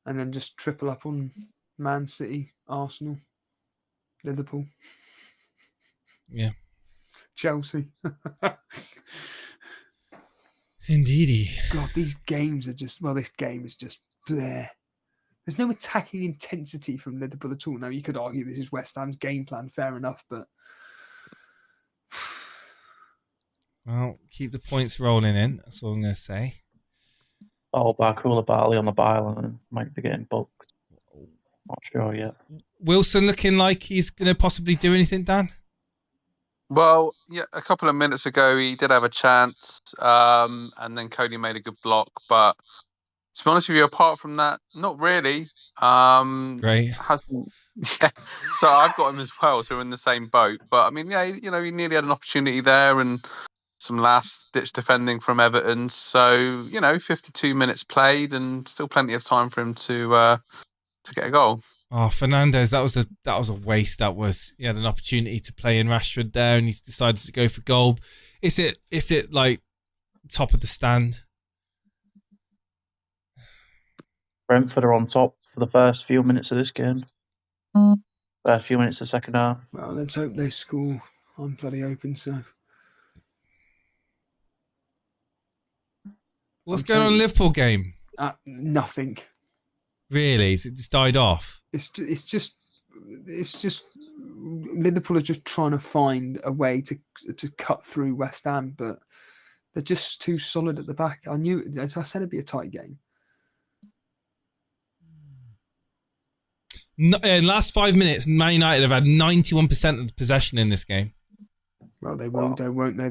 And then just triple up on Man City, Arsenal, Liverpool. Yeah. Chelsea. Indeedy. God, these games are just, this game is just bleh. There's no attacking intensity from Liverpool at all. Now, you could argue this is West Ham's game plan, fair enough, but... Well, keep the points rolling in. That's all I'm going to say. Oh, Barcola Barley on the byline might be getting booked. Not sure yet. Wilson looking like he's going to possibly do anything, Dan? Well, yeah, a couple of minutes ago he did have a chance, and then Cody made a good block. But to be honest with you, apart from that, not really. Great. Yeah. So I've got him as well, so we're in the same boat. But I mean, yeah, he nearly had an opportunity there and some last-ditch defending from Everton. So 52 minutes played and still plenty of time for him to get a goal. Oh, Fernandez, that was a waste. That was. He had an opportunity to play in Rashford there, and he's decided to go for goal. Is it like top of the stand? Brentford are on top for the first few minutes of this game. First few minutes of second half. Well, let's hope they score. I'm bloody open, so. What's going on in the Liverpool game? Nothing. Really? Is it just died off? It's just Liverpool are just trying to find a way to cut through West Ham, but they're just too solid at the back. I said it'd be a tight game. No, in the last 5 minutes, Man United have had 91% of the possession in this game. Well, they will, though, won't they?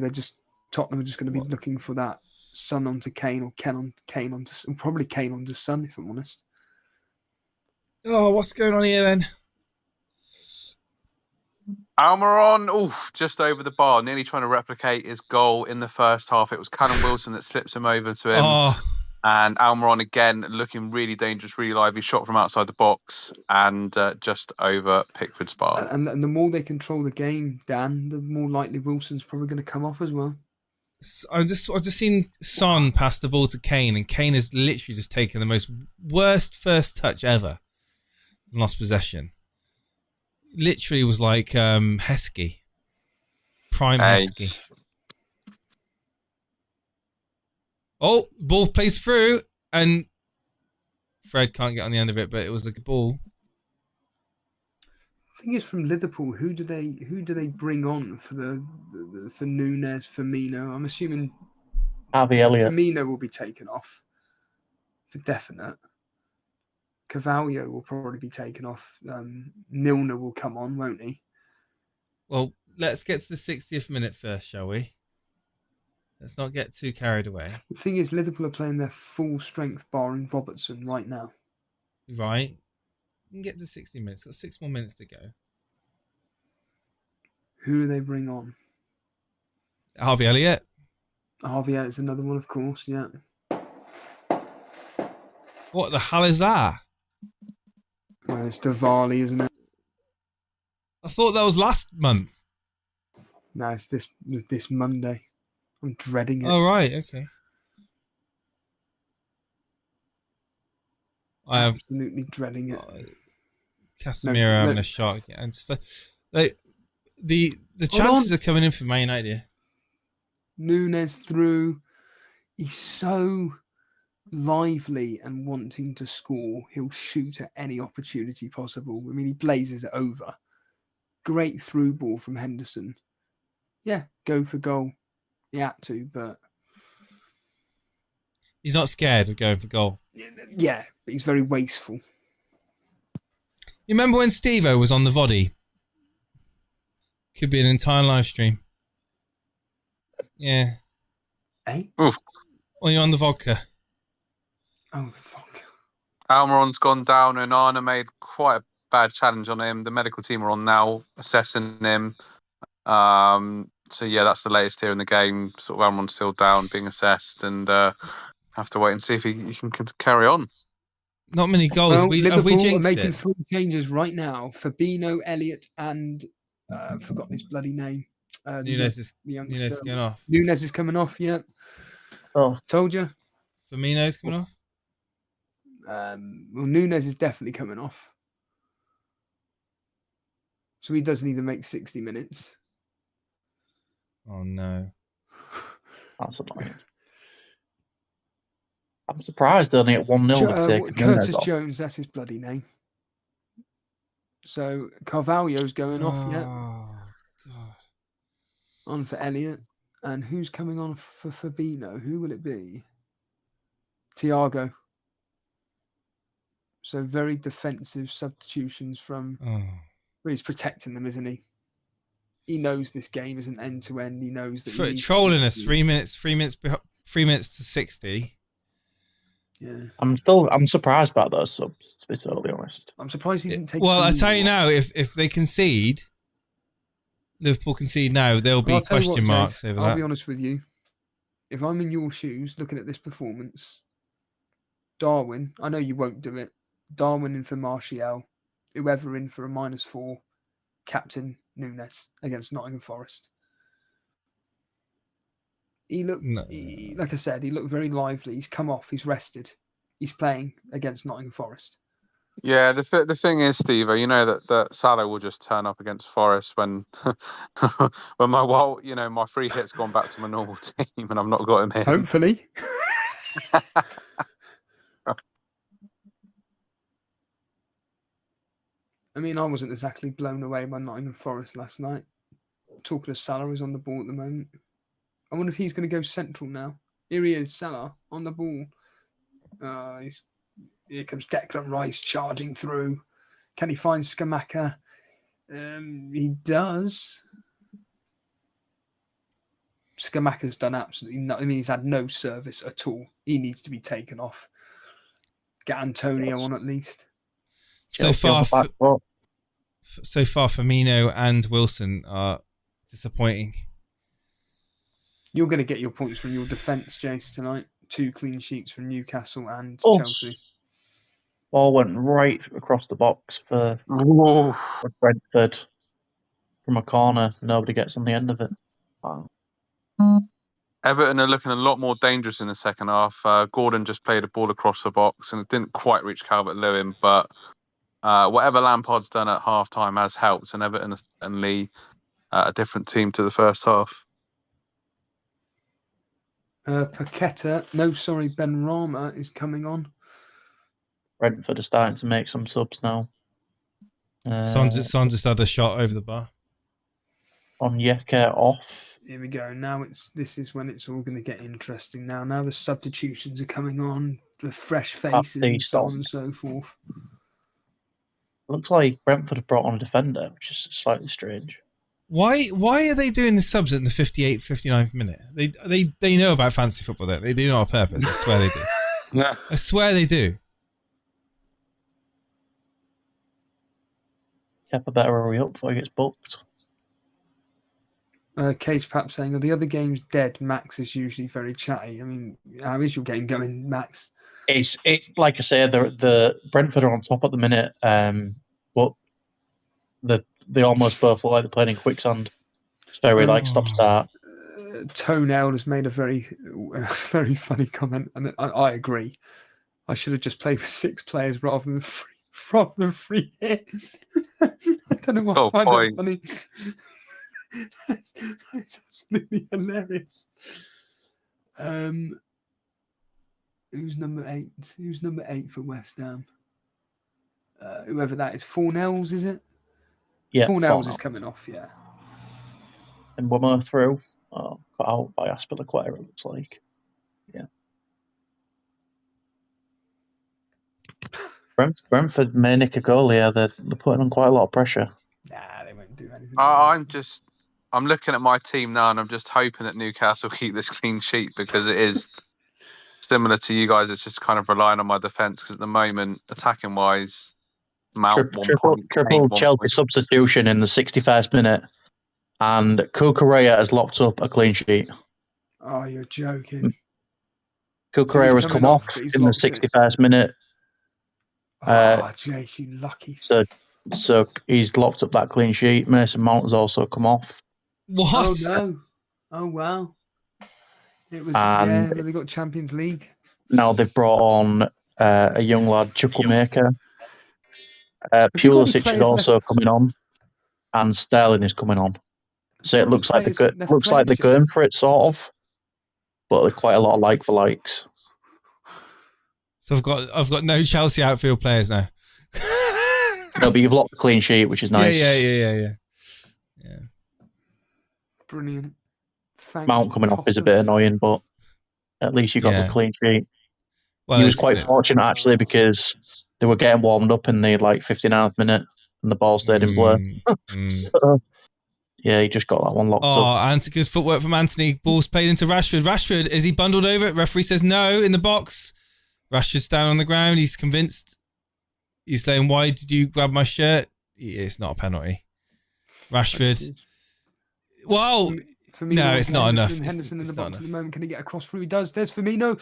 Tottenham are just going to be looking for that Son onto Kane or Kane onto probably Kane onto Son, if I'm honest. Oh, what's going on here then? Almiron, just over the bar, nearly trying to replicate his goal in the first half. It was Callum Wilson that slips him over to him. Oh. And Almiron again looking really dangerous, really lively, shot from outside the box and just over Pickford's bar. And the more they control the game, Dan, the more likely Wilson's probably going to come off as well. I've just seen Son pass the ball to Kane, and Kane has literally just taken the worst first touch ever and lost possession. Literally was like Heskey. Prime Heskey. Oh, ball plays through, and Fred can't get on the end of it, but it was a good ball. I think it's from Liverpool. Who do they bring on for for Nunes, Firmino? I'm assuming Harvey Elliott. Firmino will be taken off for definite. Carvalho will probably be taken off. Milner will come on, won't he? Well, let's get to the 60th minute first, shall we? Let's not get too carried away. The thing is, Liverpool are playing their full strength barring Robertson right now. Right. We can get to 60 minutes. Got 6 more minutes to go. Who do they bring on? Harvey Elliott. Harvey Elliott's another one, of course, yeah. What the hell is that? Well, it's Diwali, isn't it? I thought that was last month. No, it's this Monday. I'm dreading it. Oh, right. Okay. I have Absolutely dreading it. Casemiro having a shot and stuff. Like, the chances are coming in for Man United here. Nunes through. He's so lively and wanting to score. He'll shoot at any opportunity possible. I mean, he blazes it over. Great through ball from Henderson. Yeah, go for goal. He had to, but He's not scared of going for goal. yeah, but he's very wasteful. You remember when Steve-O was on the Voddy? Could be an entire live stream. Yeah. Eh? Oof. When you're on the vodka. Oh, fuck. Almiron's gone down, and Arna made quite a bad challenge on him. The medical team are on now, assessing him. So yeah, that's the latest here in the game. Sort of Almiron's still down, being assessed, and have to wait and see if he can carry on. Not many goals. Well, have we Liverpool are jinxed making it? 3 changes right now. Fabinho, Elliott, and I've forgotten his bloody name. Nunes is the youngster. going off. Nunes is coming off, yeah. Oh, Told you. Firmino's coming off. Well, Nunes is definitely coming off. So he does need to make 60 minutes. Oh, no. that's annoying. I'm surprised only at 1-0 they've taken Nunes Curtis off. Jones, that's his bloody name. So Carvalho's going off, yeah. Oh, God. On for Elliott. And who's coming on for Fabinho? Who will it be? Thiago. So very defensive substitutions from... Oh. Well, he's protecting them, isn't he? He knows this game isn't end to end. He knows that. He Trolling us. 3 minutes. 3 minutes. 3 minutes to 60. Yeah. I'm surprised by those subs, to be totally honest. I'm surprised he didn't take. Well, I Firmino tell you off. now, if they concede, Liverpool concede now, there'll be I'll tell you question what, marks Jace, over I'll that. be honest with you. If I'm in your shoes, looking at this performance, Darwin, I know you won't do it. Darwin in for Martial, whoever in for a -4, captain Nunes against Nottingham Forest. He looked, like I said, he looked very lively. He's come off. He's rested. He's playing against Nottingham Forest. Yeah, the thing is, Steve, you know that Salah will just turn up against Forest when when my free hit's gone back to my normal team and I've not got him in. Hopefully. I mean, I wasn't exactly blown away by Nottingham Forest last night. Talking of Salah, who's on the ball at the moment. I wonder if he's going to go central now. Here he is, Salah, on the ball. Here comes Declan Rice charging through. Can he find Skamaka? He does. Skamaka's done absolutely nothing. I mean, he's had no service at all. He needs to be taken off. Get Antonio on at least. So far, Firmino and Wilson are disappointing. You're going to get your points from your defence, Jace, tonight. 2 clean sheets from Newcastle and Chelsea. Ball went right across the box for Brentford from a corner. Nobody gets on the end of it. Wow. Everton are looking a lot more dangerous in the second half. Gordon just played a ball across the box and it didn't quite reach Calvert-Lewin, but whatever Lampard's done at half-time has helped, and Everton and Lee a different team to the first half. Paqueta, no, sorry, Ben Rama is coming on. Brentford are starting to make some subs now. Son just had a shot over the bar. Onyeka off. Here we go. Now this is when it's all going to get interesting. Now the substitutions are coming on, the fresh faces and so on and so forth. Looks like Brentford have brought on a defender, which is slightly strange. Why are they doing the subs in the 58th, 59th minute? They know about fantasy football, don't they? They do it on purpose. I swear they do. Yeah. I swear they do. Kepa better hurry up before he gets booked. Cage perhaps saying, the other game's dead. Max is usually very chatty. I mean, how is your game going, Max? It's like I say, the Brentford are on top at the minute, but they almost both look like they're playing in quicksand. It's very like stop-start. Toenail has made a very very funny comment, and I agree. I should have just played with 6 players rather than free hit. I don't know why I find that funny. It's absolutely hilarious. Who's number 8? Who's number 8 for West Ham? Whoever that is. Fornells, is it? Yeah, Fornells is coming off, yeah. And Wimmer through. Cut out by Aspilicueta, it looks like. Yeah. Brentford may nick a goal here. They're putting on quite a lot of pressure. Nah, they won't do anything. I'm looking at my team now, and I'm just hoping that Newcastle keep this clean sheet, because it is similar to you guys. It's just kind of relying on my defence, because at the moment, attacking wise, Mount triple Chelsea substitution in the 61st minute, and Cucurella has locked up a clean sheet. Oh, you're joking. Cucurella has come off in the 61st minute. Jace, you lucky. So he's locked up that clean sheet. Mason Mount has also come off. What? Oh no! Oh wow! It was they got Champions League. Now they've brought on a young lad, Chukwuemeka. Pulisic is also coming on, and Sterling is coming on. So it looks like they're going for it, sort of, but there's quite a lot of like for likes. So I've got no Chelsea outfield players now. No, but you've locked the clean sheet, which is nice. Yeah. Brilliant. Thanks, Mount coming off is a bit annoying, but at least you got the clean sheet. Well, he was quite fortunate actually, because they were getting warmed up in the 59th minute and the ball stayed in play. Yeah, he just got that one locked up. Oh, good footwork from Anthony. Ball's played into Rashford. Rashford, is he bundled over it? Referee says no in the box. Rashford's down on the ground. He's convinced. He's saying, why did you grab my shirt? It's not a penalty. Rashford. Well, no, it's not enough. Henderson in the box at the moment. Can he get across through? He does. There's Firmino.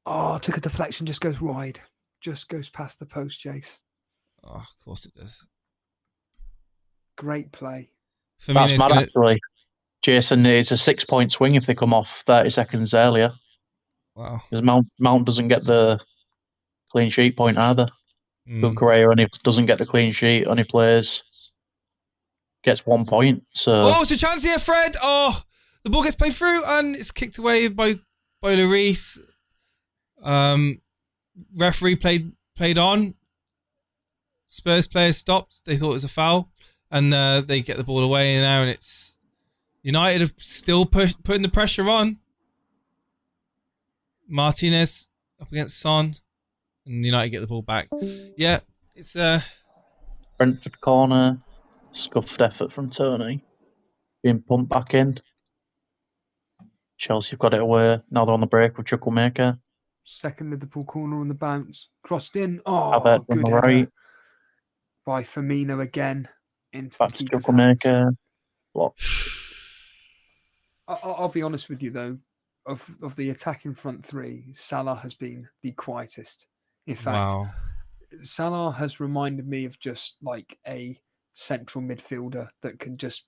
Oh, took a deflection. Just goes wide. Just goes past the post, Jace. Oh, of course it does. Great play. That's mad, actually. Jason, it's a 6-point swing if they come off 30 seconds earlier. Wow. Because Mount doesn't get the clean sheet point either. Correa only doesn't get the clean sheet, only plays. Gets 1 point. So it's a chance here, Fred. Oh, the ball gets played through and it's kicked away by Lloris. Referee played on. Spurs players stopped. They thought it was a foul, and they get the ball away now. And it's United have still putting the pressure on. Martinez up against Son, and United get the ball back. Yeah, it's Brentford corner. Scuffed effort from Tony. Being pumped back in. Chelsea have got it away. Now they're on the break with Chukwuemeka. Second Liverpool corner on the bounce. Crossed in. Oh, good header. Right. By Firmino again. Into back the keeper's Chukwuemeka. What? I'll be honest with you, though. Of the attacking front three, Salah has been the quietest. In fact, Salah has reminded me of just like a central midfielder that can just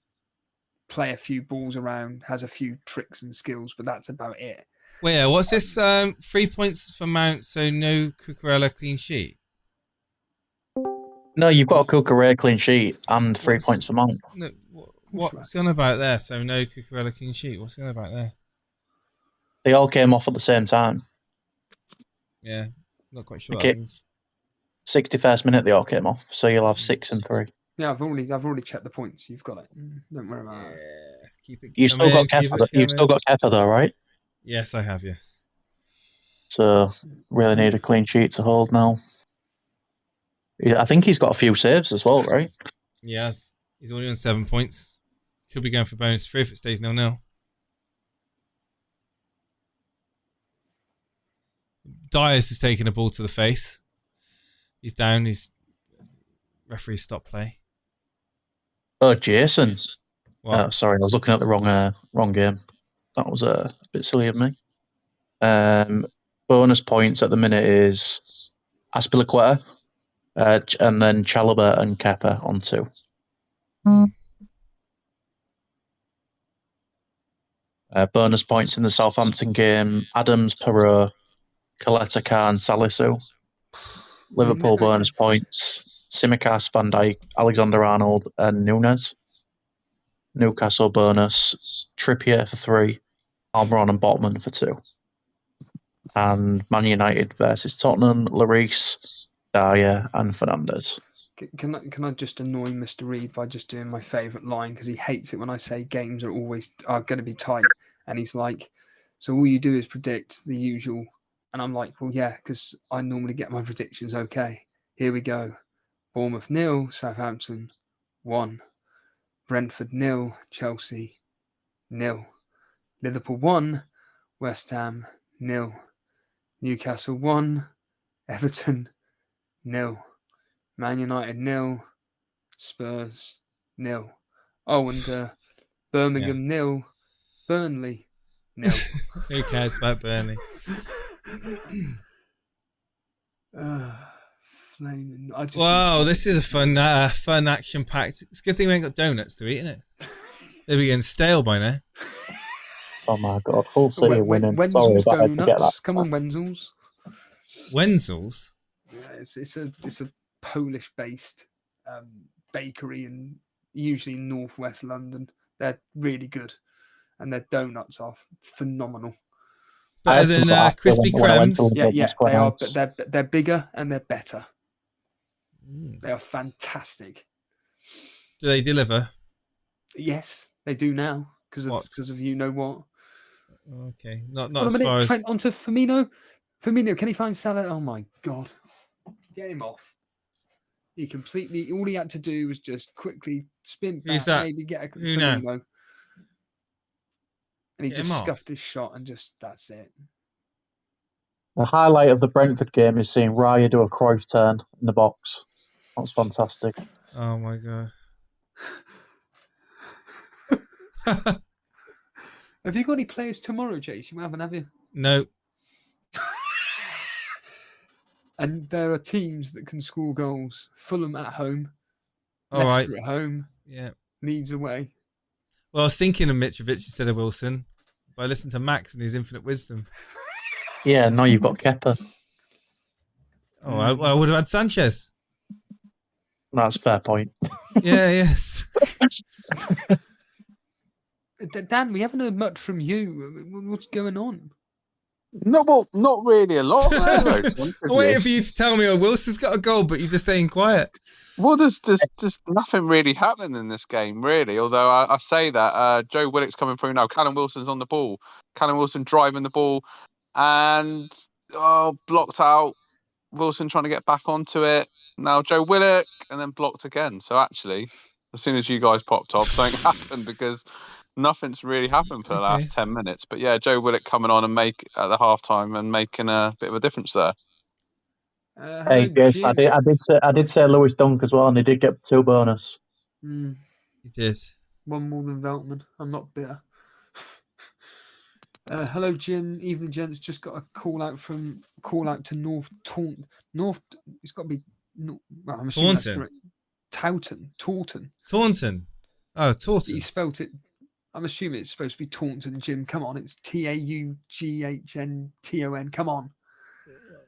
play a few balls around, has a few tricks and skills, but that's about it. Well, yeah, what's this? 3 points for Mount, so no Cucurella clean sheet? No, you've got a Cucurella clean sheet and 3 points for Mount. No, what's he on about there? So no Cucurella clean sheet. What's he on about there? They all came off at the same time. Yeah, not quite sure what Okay. that means. 61st minute, they all came off. So you'll have 6 and 3. Yeah, I've already checked the points. You've got it. Don't worry about that. Yes, keep it You still got keep Kepa. it You've still got Kepa though, right? Yes, I have, yes. So really need a clean sheet to hold now. Yeah, I think he's got a few saves as well, right? Yes. He's already on 7 points. Could be going for bonus 3 if it stays 0-0. Dias is taking a ball to the face. He's down. Referee stop play. Oh, Jason. What? Sorry, I was looking at the wrong game. That was a bit silly of me. Bonus points at the minute is Aspilicueta, and then Chalobah and Kepa on 2. Bonus points in the Southampton game: Adams, Perot, Kaleta, and Salisu. Liverpool bonus points: Tsimikas, Van Dijk, Alexander-Arnold, and Nunes. Newcastle bonus: Trippier for 3, Almiron and Botman for 2. And Man United versus Tottenham: Lloris, Dyer, and Fernandes. Can I just annoy Mr. Reed by just doing my favourite line, because he hates it when I say games are going to be tight, and he's like, so all you do is predict the usual, and I'm like, well, yeah, because I normally get my predictions okay. Here we go: Bournemouth 0, Southampton 1, Brentford 0, Chelsea 0, Liverpool 1, West Ham 0, Newcastle 1, Everton 0. Man United 0, Spurs 0. Oh, and Birmingham 0, Burnley 0. Who cares about Burnley? Flaming. Wow, this is a fun action-packed. It's a good thing we ain't got donuts to eat, isn't it? They'll be getting stale by now. Oh my God, Hull City winning. Sorry, Wenzel's but I had to get that. donuts. Come on, Wenzel's. Wenzel's? Yeah, it's a Polish-based bakery, and usually in northwest London. They're really good, and their donuts are phenomenal. Better than crispy cremes. Yeah, they are. But they're bigger and they're better. They are fantastic. Do they deliver? Yes, they do now because of you know what. Okay, not as far as. Trent onto Firmino. Firmino, can he find Salah? Oh my God, get him off. All he had to do was just quickly spin back, maybe get a Firmino. And he just scuffed his shot, and that's it. The highlight of the Brentford game is seeing Raya do a Cruyff turn in the box. That's fantastic. Oh my God. Have you got any players tomorrow, Jace? You haven't, have you? No. And there are teams that can score goals. Fulham at home. All Leicester right. at home. Yeah. Leeds away. Well, I was thinking of Mitrovic instead of Wilson, but I listened to Max and his infinite wisdom. Yeah, now you've got Kepa. Oh, I would have had Sanchez. That's a fair point. Yeah, yes. Dan, we haven't heard much from you. What's going on? No, well, not really a lot. I'm waiting for you to tell me, Wilson's got a goal, but you're just staying quiet. Well, there's nothing really happening in this game, really. Although I say that Joe Willock's coming through now. Callum Wilson's on the ball. Callum Wilson driving the ball, and blocked out. Wilson trying to get back onto it. Now Joe Willock, and then blocked again. So actually, as soon as you guys popped off, something happened, because nothing's really happened for the last 10 minutes. But yeah, Joe Willock coming on and at the halftime and making a bit of a difference there. Hey, yes, I did say Lewis Dunk as well, and he did get 2 bonus. He did. One more than Veltman. I'm not bitter. Hello, Jim. Evening, gents. Just got a call out to North Taunton. It's got to be. Well, I'm assuming that's correct. Taunton. Taunton. Oh, Taunton. He spelt it. I'm assuming it's supposed to be Taunton, Jim. Come on, it's Taughntton. Come on.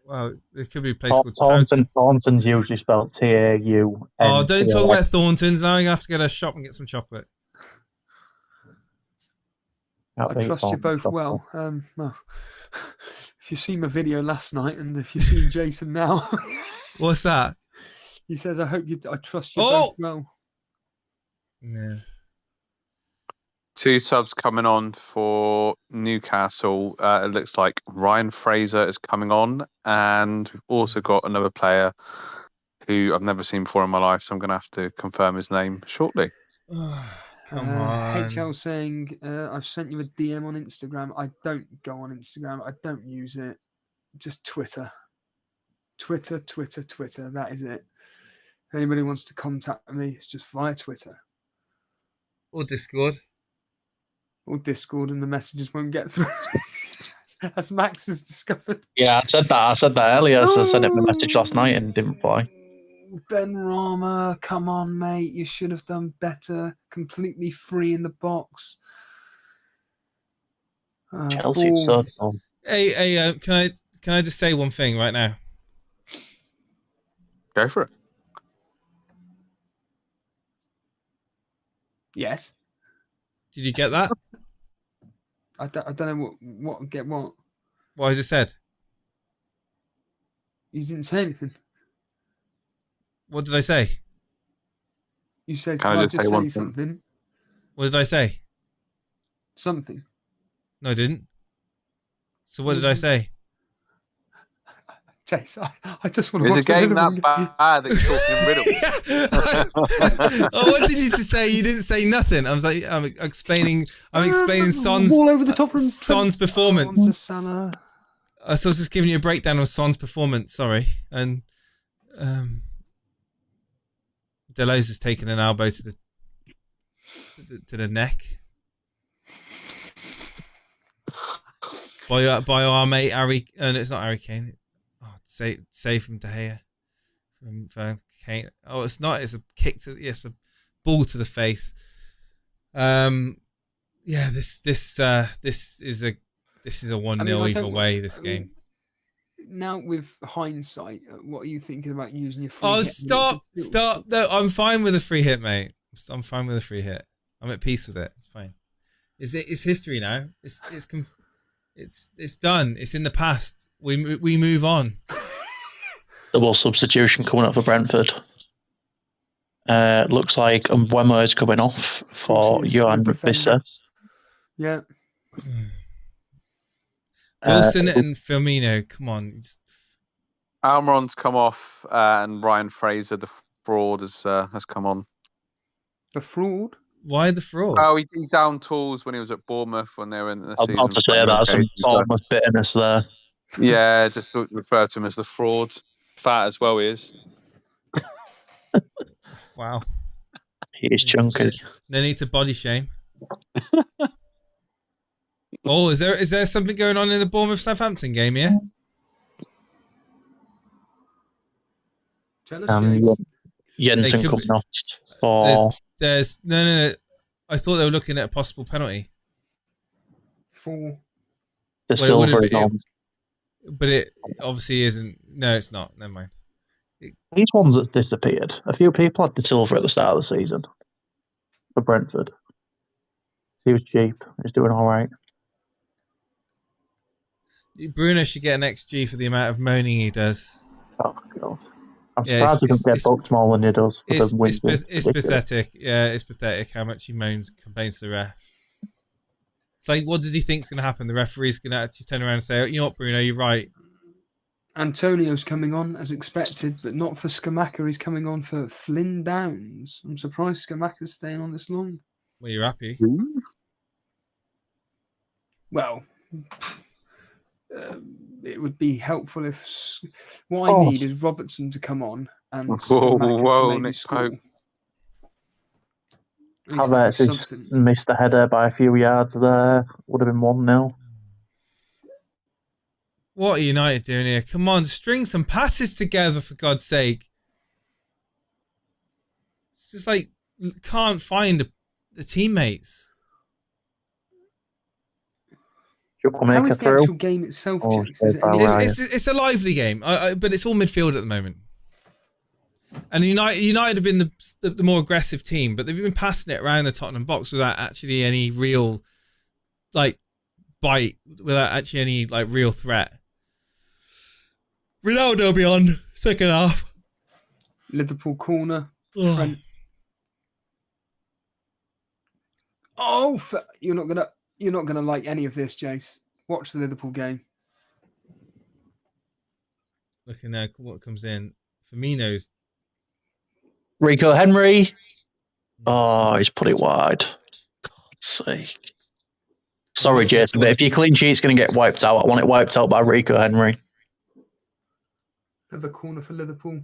Well, it could be a place called Taunton. Taunton's usually spelled Taun. Oh, don't talk about Thorntons. Now you have to go to a shop and get some chocolate. I trust you both well. Well, if you've seen my video last night and if you've seen Jason now, What's that? he says, I trust you both well. Yeah. 2 subs coming on for Newcastle. It looks like Ryan Fraser is coming on, and we've also got another player who I've never seen before in my life, so I'm going to have to confirm his name shortly. Come on. HL saying, I've sent you a DM on Instagram. I don't go on Instagram. I don't use it. Just Twitter. Twitter. That is it. If anybody wants to contact me, it's just via Twitter. Or Discord. Or Discord, and the messages won't get through. As Max has discovered. Yeah, I said that earlier. So I sent him a message last night and didn't reply. Ben Rama, come on, mate. You should have done better. Completely free in the box. Chelsea's so dumb. Hey, can I just say one thing right now? Go for it. Yes. Did you get that? I don't know what. What I just said. You didn't say anything. What did I say? You said, can I just say something? What did I say? Something. No, I didn't. So what did I say? Chase, I just want to watch a game that bad that you're talking riddles. Oh, what did you say? You didn't say nothing. I was like, I'm explaining Son's all over the top from Son's performance. Salah. I was just giving you a breakdown of Son's performance. Sorry, and Deleuze has taken an elbow to the neck by our mate Harry. No, it's not Harry Kane. Oh, save from De Gea from Kane. Oh, it's not. It's a kick to. Yes, a ball to the face. Yeah, this is a 1-0 either way. This game. Now with hindsight, what are you thinking about using your free hit? Stop! No, I'm fine with a free hit, mate. I'm fine with a free hit. I'm at peace with it. It's fine. It's history now. It's done. It's in the past. We move on. Double substitution coming up for Brentford. Looks like Mbeumo is coming off for Johan Bissell. Yeah. Wilson and Firmino, come on. Almiron's come off, and Ryan Fraser, the fraud, has come on. The fraud? Why the fraud? Oh, he downed tools when he was at Bournemouth when they were in the season. I was about to say that. Some Bournemouth bitterness there. Yeah, just refer to him as the fraud. Fat as well, he is. Wow. He is chunky. No need to body shame. Oh, is there something going on in the Bournemouth-Southampton game here? Jensen coming off for... There's no. I thought they were looking at a possible penalty. For the silver but it obviously isn't. No, it's not. Never mind. These ones that's disappeared. A few people had the silver at the start of the season for Brentford. He was cheap. He was doing all right. Bruno should get an XG for the amount of moaning he does. Oh god! I'm surprised he doesn't get booked more than he does. It's pathetic. Yeah, it's pathetic how much he moans and complains to the ref. It's like, what does he think's going to happen? The referee's going to actually turn around and say, oh, you know what, Bruno, you're right. Antonio's coming on as expected, but not for Scamacca. He's coming on for Flynn Downs. I'm surprised Scamacca's staying on this long. Well, you're happy. Well, it would be helpful if what I need is Robertson to come on and Scamacca to maybe score. Havertz missed the header by a few yards there. Would have been 1-0. What are United doing here? Come on, string some passes together for God's sake. It's just like, can't find the teammates. How is the actual game itself, it's a lively game, but it's all midfield at the moment. And United have been the more aggressive team, but they've been passing it around the Tottenham box without actually any real like bite without actually any like real threat. Ronaldo be on second half. Liverpool corner. Oh. Trent. Oh, you're not gonna like any of this, Jace. Watch the Liverpool game. Looking there, what comes in? Firmino's. Rico Henry. Oh, he's put it wide. God's sake. Sorry, Jason, but if your clean sheet's going to get wiped out, I want it wiped out by Rico Henry. Another corner for Liverpool.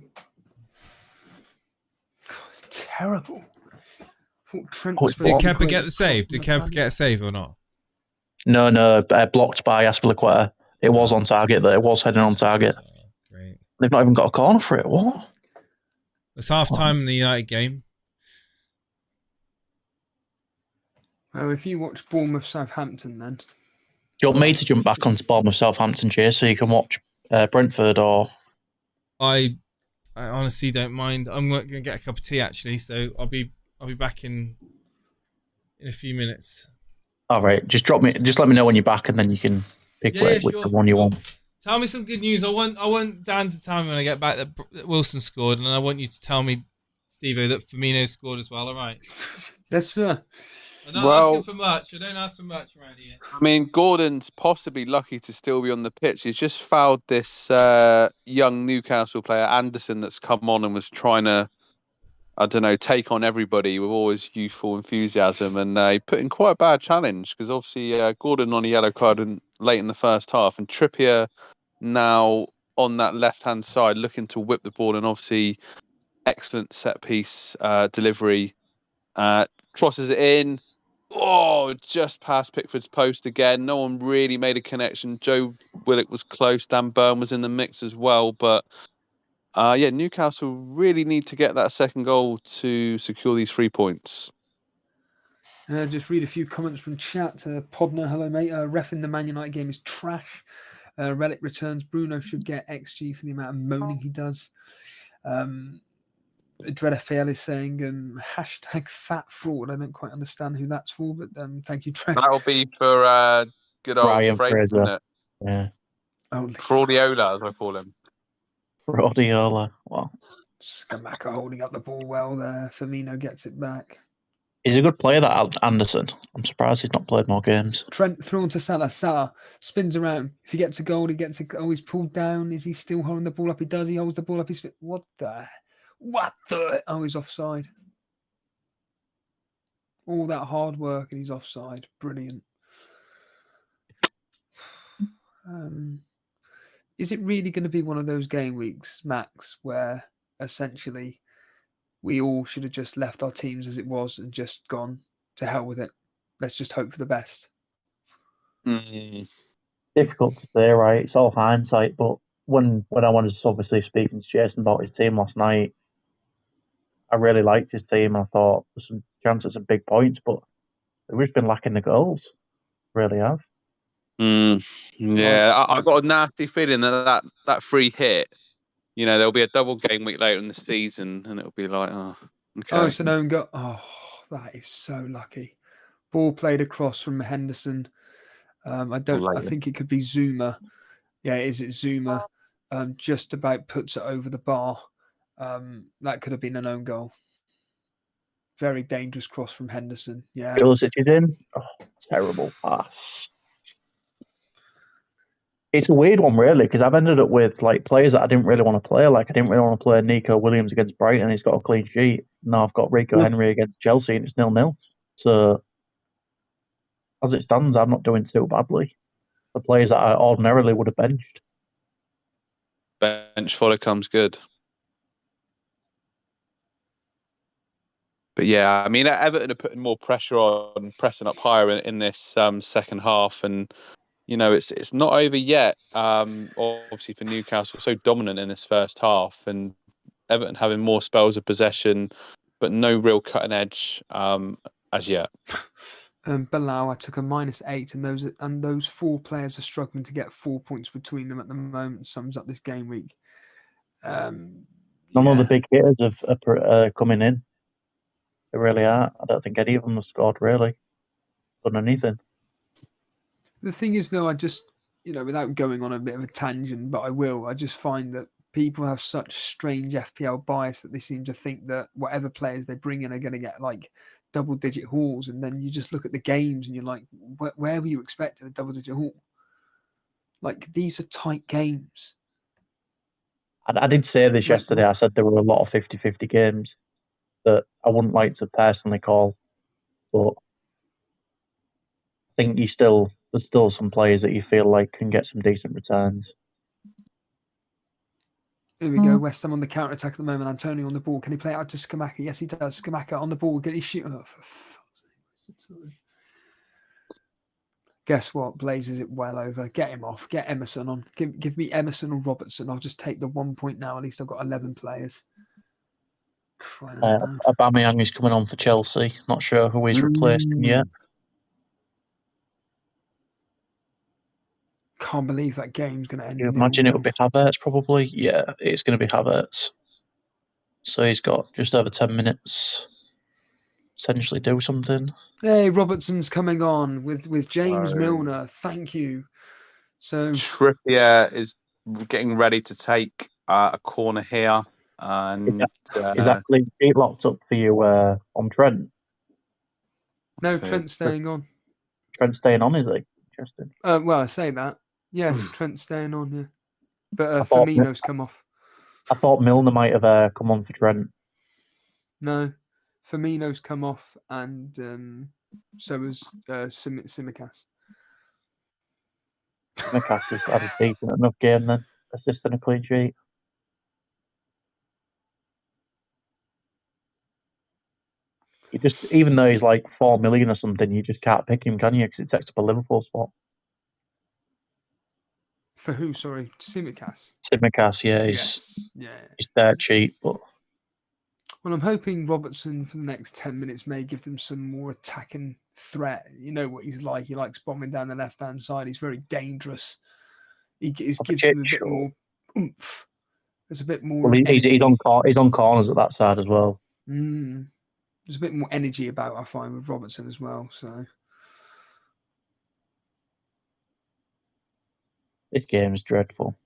God, it's terrible. I thought Trent was Did Kepa get the save? Did Kepa get a save or not? No, blocked by Aspilicueta. It was on target, though. It was heading on target. Great. They've not even got a corner for it. What? It's half time in the United game. If you watch Bournemouth Southampton, then. Do you want me to jump back onto Bournemouth Southampton, Jay, so you can watch Brentford or? I honestly don't mind. I'm going to get a cup of tea actually, so I'll be back in a few minutes. All right, just let me know when you're back, and then you can pick which the one you want. Tell me some good news. I want Dan to tell me when I get back that Wilson scored, and I want you to tell me, Steve-O, that Firmino scored as well. All right. Yes, sir. I'm not asking for much. I don't ask for much around here. I mean, Gordon's possibly lucky to still be on the pitch. He's just fouled this young Newcastle player, Anderson, that's come on and was trying to, I don't know, take on everybody with all his youthful enthusiasm. And he put in quite a bad challenge because obviously Gordon on a yellow card late in the first half. And Trippier now on that left-hand side looking to whip the ball. And obviously excellent set-piece delivery. Crosses it in. Oh, just past Pickford's post again. No one really made a connection. Joe Willock was close. Dan Burn was in the mix as well. But Newcastle really need to get that second goal to secure these 3 points. Just read a few comments from chat. Podner, hello mate. Ref in the Man United game is trash. Relic returns. Bruno should get XG for the amount of moaning he does. Dread FPL is saying hashtag fat fraud. I don't quite understand who that's for, but thank you, Trev. That'll be for good old Ryan Fraser, isn't Fraser. it? Yeah. Fraudiola, as I call him. Fraudiola. Wow. Skamaka holding up the ball well there. Firmino gets it back. He's a good player, that Anderson. I'm surprised he's not played more games. Trent thrown to Salah. Salah spins around. If he gets a goal, he gets a goal. Oh, he's pulled down. Is he still holding the ball up? He does. He holds the ball up. What the? Oh, he's offside. All that hard work and he's offside. Brilliant. Is it really going to be one of those game weeks, Max, where essentially we all should have just left our teams as it was and just gone to hell with it? Let's just hope for the best. Difficult to say, right? It's all hindsight, but when I was obviously speaking to Jason about his team last night, I really liked his team. I thought there's some chances of big points, but we've just been lacking the goals. Really have. Yeah, I've got a nasty feeling that free hit, there'll be a double game week later in the season and it'll be like, okay. Oh, it's an own goal. Oh, that is so lucky. Ball played across from Henderson. I think it could be Zuma. Yeah, it's Zuma. Just about puts it over the bar. That could have been an own goal. Very dangerous cross from Henderson. Yeah. Pulisic is in. Oh, terrible pass. It's a weird one, really, because I've ended up with players that I didn't really want to play. I didn't really want to play Nico Williams against Brighton. He's got a clean sheet. Now I've got Rico Henry against Chelsea, and it's 0-0. So, as it stands, I'm not doing too badly. The players that I ordinarily would have benched. Bench fodder comes good. But yeah, I mean, Everton are putting more pressure on, pressing up higher in this second half, and it's not over yet. Obviously for Newcastle, so dominant in this first half, and Everton having more spells of possession, but no real cutting edge as yet. Bilal, I took a -8, and those 4 players are struggling to get 4 points between them at the moment. Sums up this game week. None of the big hitters are coming in. They really are. I don't think any of them have scored really. Done anything. The thing is, though, I just, without going on a bit of a tangent, but I just find that people have such strange FPL bias that they seem to think that whatever players they bring in are going to get like double-digit hauls, and then you just look at the games and you're like, where were you expecting a double-digit haul? Like, these are tight games. I did say this yesterday. I said there were a lot of 50-50 games that I wouldn't like to personally call, but I think there's still some players that you feel like can get some decent returns. Here we go. West Ham on the counter attack at the moment. Antonio on the ball. Can he play it out to Skamaka? Yes, he does. Skamaka on the ball. Can he shoot? Oh, for fuck's sake. Guess what? Blazes it well over. Get him off. Get Emerson on. Give me Emerson or Robertson. I'll just take the 1 point now. At least I've got 11 players. Aubameyang is coming on for Chelsea. Not sure who he's replacing yet. Can't believe that game's going to end. You imagine it'll be Havertz probably? Yeah, it's going to be Havertz. So he's got just over 10 minutes. Potentially do something. Hey, Robertson's coming on with James Milner. Thank you. So Trippier is getting ready to take a corner here. And is that clean sheet locked up for you on Trent? No, Trent's staying on. Trent's staying on, is he? Interesting. Well, I say that. Yeah, Trent's staying on, yeah. But Firmino's come off. I thought Milner might have come on for Trent. No, Firmino's come off, and so has Tsimikas. Tsimikas has had a decent enough game then, assist and a clean sheet. You just, even though he's like 4 million or something, you just can't pick him, can you? Because it takes up a Liverpool spot. For who? Sorry, Tsimikas. Tsimikas, yeah, he's dirt cheap, but. Well, I'm hoping Robertson for the next 10 minutes may give them some more attacking threat. You know what he's like. He likes bombing down the left-hand side. He's very dangerous. He gives them a bit more oomph. There's a bit more. Well, he's on corners at that side as well. There's a bit more energy about, I find, with Robertson as well. So this game is dreadful.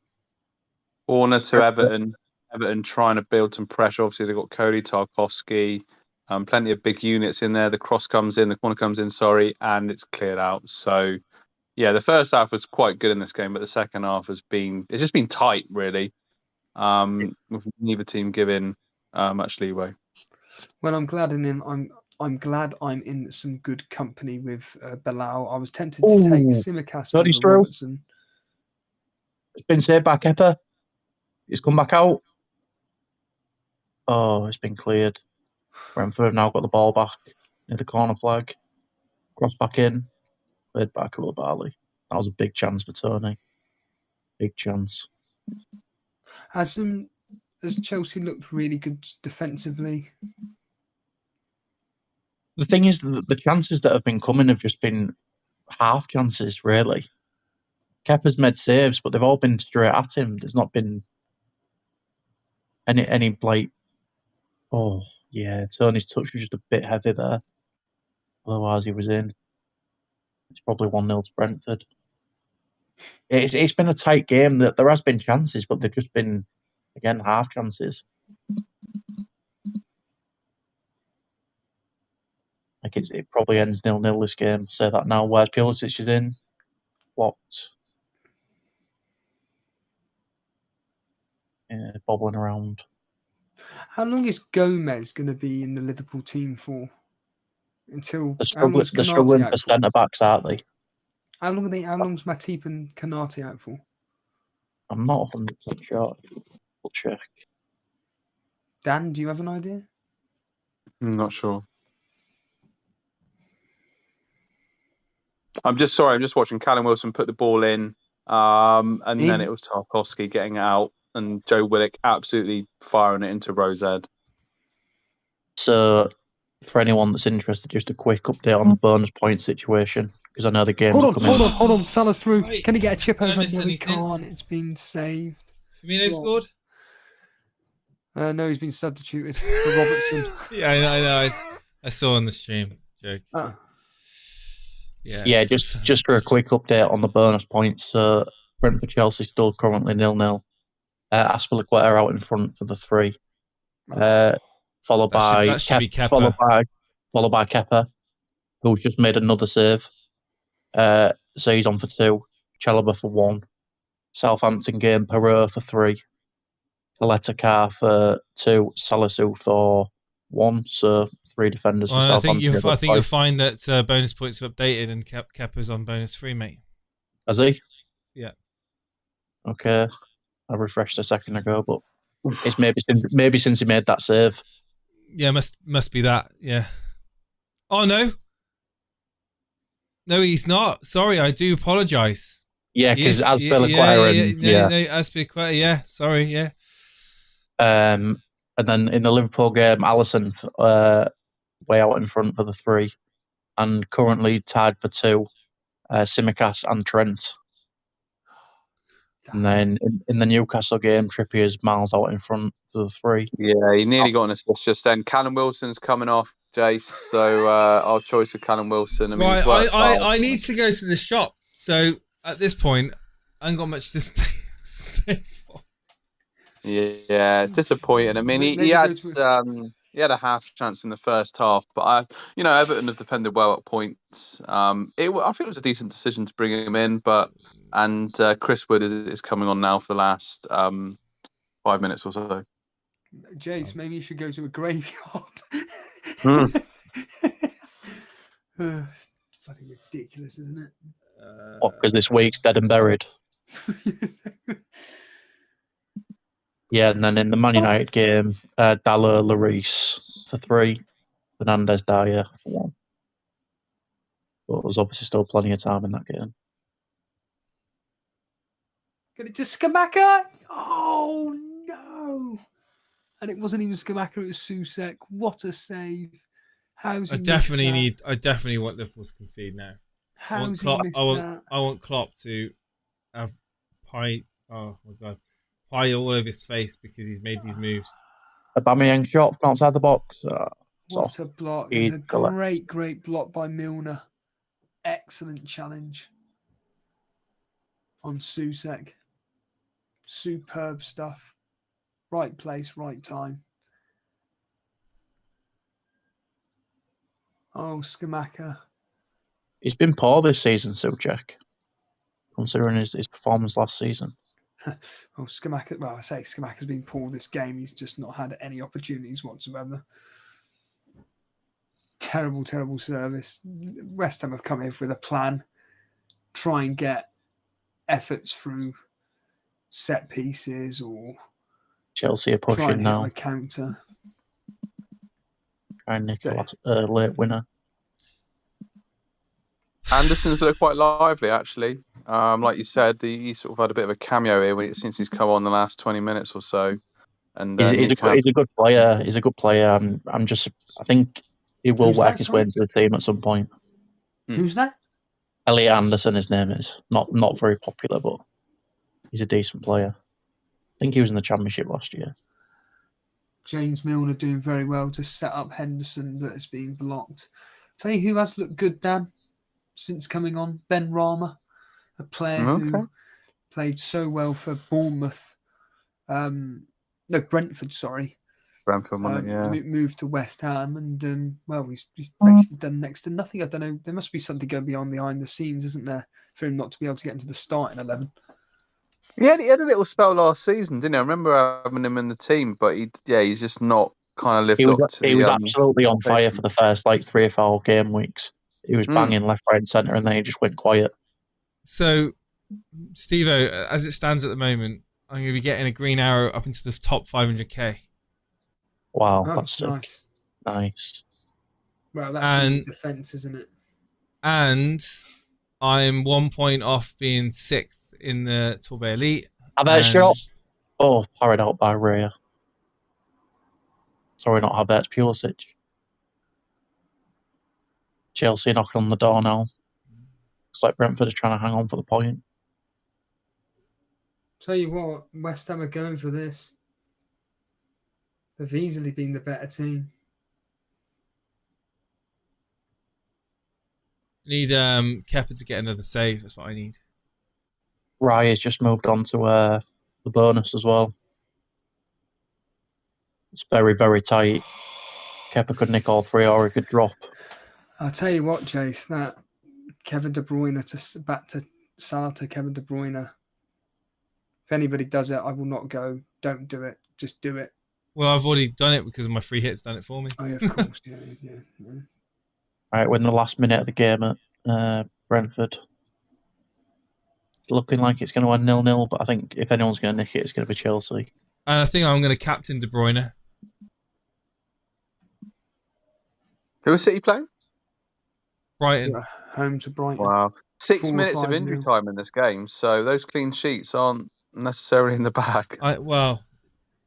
Corner to Everton. Everton trying to build some pressure. Obviously, they've got Cody Tarkowski. Plenty of big units in there. The cross comes in, the corner comes in, and it's cleared out. So, yeah, the first half was quite good in this game, but the second half it's just been tight, really. With neither team giving much leeway. Well, I'm glad I'm glad I'm in some good company with Bilal. I was tempted to take Tsimikas over Robertson. It's been saved by Kepa. He's come back out. Oh, it's been cleared. Brentford have now got the ball back near the corner flag. Cross back in. Played back a little Barley. That was a big chance for Tony. Big chance. Has Chelsea looked really good defensively? The thing is, the chances that have been coming have just been half chances, really. Kepa's made saves, but they've all been straight at him. There's not been any like, oh yeah, Tony's touch was just a bit heavy there. Otherwise, he was in. It's probably 1-0 to Brentford. It's been a tight game. That there has been chances, but they've just been, again, half chances. Like it probably ends 0-0 this game. Say that now. Where's Pulisic is in? Blocked. Yeah, bobbling around. How long is Gomez going to be in the Liverpool team for? Until they're struggling for centre backs, aren't they? How long's Matip and Kanate out for? I'm not 100% sure. We'll check. Dan, do you have an idea? I'm not sure. I'm just watching Callum Wilson put the ball in, and then it was Tarkowski getting it out, and Joe Willock absolutely firing it into Rosed. So, for anyone that's interested, just a quick update on the bonus point situation, because I know the game's coming. Hold on. Salah's through. Wait, can he get a chip over? No, he can't. It's been saved. Firmino scored? No, he's been substituted for Robertson. Yeah, I know. I saw on the stream. Joke. Yeah, just for a quick update on the bonus points. Brentford Chelsea still currently 0-0. Aspilicueta out in front for the 3. Followed by that should be followed Kepa. by Kepa, who's just made another save. So he's on for 2. Chalobah for 1. Southampton game, Perot for 3. Aletakar for 2. Salisu for 1. So 3 defenders for Well, I think Southampton. you'll find that bonus points have updated and Kepa's on bonus 3, mate. Has he? Yeah. Okay. I refreshed a second ago, but it's maybe since he made that save. Yeah, must be that. Yeah. Oh no. No, he's not. Sorry, I do apologise. Yeah, because Aspilicueta Aspilicueta. Yeah, sorry. Yeah. And then in the Liverpool game, Alisson way out in front for the 3, and currently tied for 2, Tsimikas and Trent. And then in the Newcastle game, Trippier's miles out in front for the 3. Yeah, he nearly got an assist just then. Callum Wilson's coming off, Jace. So our choice of Callum Wilson. I mean, right, I need to go to the shop. So at this point, I ain't got much to stay for. Yeah, it's disappointing. I mean, he had a half chance in the first half, but Everton have defended well at points. I think it was a decent decision to bring him in, and Chris Wood is coming on now for the last 5 minutes or so. Jace, maybe you should go to a graveyard. Fucking ridiculous, isn't it? Because this week's dead and buried. Yeah, and then in the Man United game, Dalla Lloris for 3, Fernandez Dyer for 1. But there's obviously still plenty of time in that game. Get it to Skamaka? Oh no! And it wasn't even Skamaka; it was Susek. What a save! I definitely want Liverpool to concede now. I want Klopp to have pie. Oh my god, pie all over his face because he's made these moves. Aubameyang shot from outside the box. What a block! It was a great block by Milner. Excellent challenge on Susek. Superb stuff. Right place, right time. Oh, Skamaka. He's been poor this season, Souček, considering his performance last season. Oh, Skamaka. Well, I say Skamaka's been poor this game. He's just not had any opportunities whatsoever. Terrible, terrible service. West Ham have come in with a plan. Try and get efforts through set pieces or Chelsea are pushing now. On a counter. Try and nick a late winner. Anderson's looked quite lively, actually. Like you said, he sort of had a bit of a cameo here since he's come on the last 20 minutes or so. And he's a good player. He's a good player. I think he will work his way into the team at some point. Who's that? Elliot Anderson, his name is. Not very popular, but he's a decent player. I think he was in the Championship last year. James Milner doing very well to set up Henderson, but it's being blocked. Tell you who has looked good, Dan, since coming on? Ben Rama, a player who played so well for Bournemouth. Brentford, sorry. Brentford, moved to West Ham, and he's basically done next to nothing. I don't know. There must be something going behind the scenes, isn't there, for him not to be able to get into the starting 11? He had a little spell last season, didn't he? I remember having him in the team, but he's just not kind of lived up to. He was absolutely on fire for the first 3 or 4 game weeks. He was banging left, right, and centre, and then he just went quiet. So, Steve-O, as it stands at the moment, I'm going to be getting a green arrow up into the top 500k. Wow, that's nice. Well, that's defence, isn't it? And I'm 1 point off being 6th in the Torbay Elite. Havertz shot. Oh, parried out by Raya. Sorry, not Havertz, Pulisic. Chelsea knocking on the door now. Looks like Brentford are trying to hang on for the point. Tell you what, West Ham are going for this. They've easily been the better team. Need Kepa to get another save. That's what I need. Raya's just moved on to the bonus as well. It's very, very tight. Kepa could nick all 3 or he could drop. I'll tell you what, Jace, that Kevin De Bruyne back to Salah to Kevin De Bruyne. If anybody does it, I will not go. Don't do it. Just do it. Well, I've already done it because my free hit's done it for me. Oh, yeah, of course. Yeah. All right, we're in the last minute of the game at Brentford. It's looking like it's going to end 0-0, but I think if anyone's going to nick it, it's going to be Chelsea. And I think I'm going to captain De Bruyne. Who is City playing? Brighton. Yeah, home to Brighton. Wow. 6 4 or minutes of 5 injury nil. time in this game, so those clean sheets aren't necessarily in the bag. Well,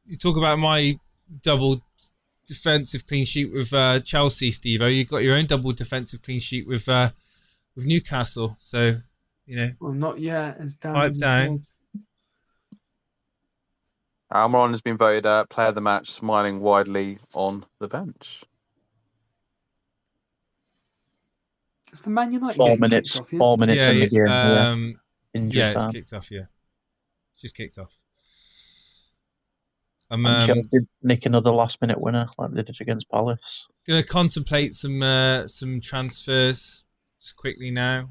you talk about my double defensive clean sheet with Chelsea, Steve-O. You've got your own double defensive clean sheet with Newcastle. So, you know. Well, not yet. As Dan Pipe down. said. Almiron has been voted player of the match, smiling widely on the bench. It's the Man United 4 game minutes. kicked off, yeah? 4 minutes in the game. Injury Yeah, it's time. kicked off, yeah. It's just kicked off. And Chelsea did nick another last-minute winner like they did against Palace. Going to contemplate some transfers just quickly now.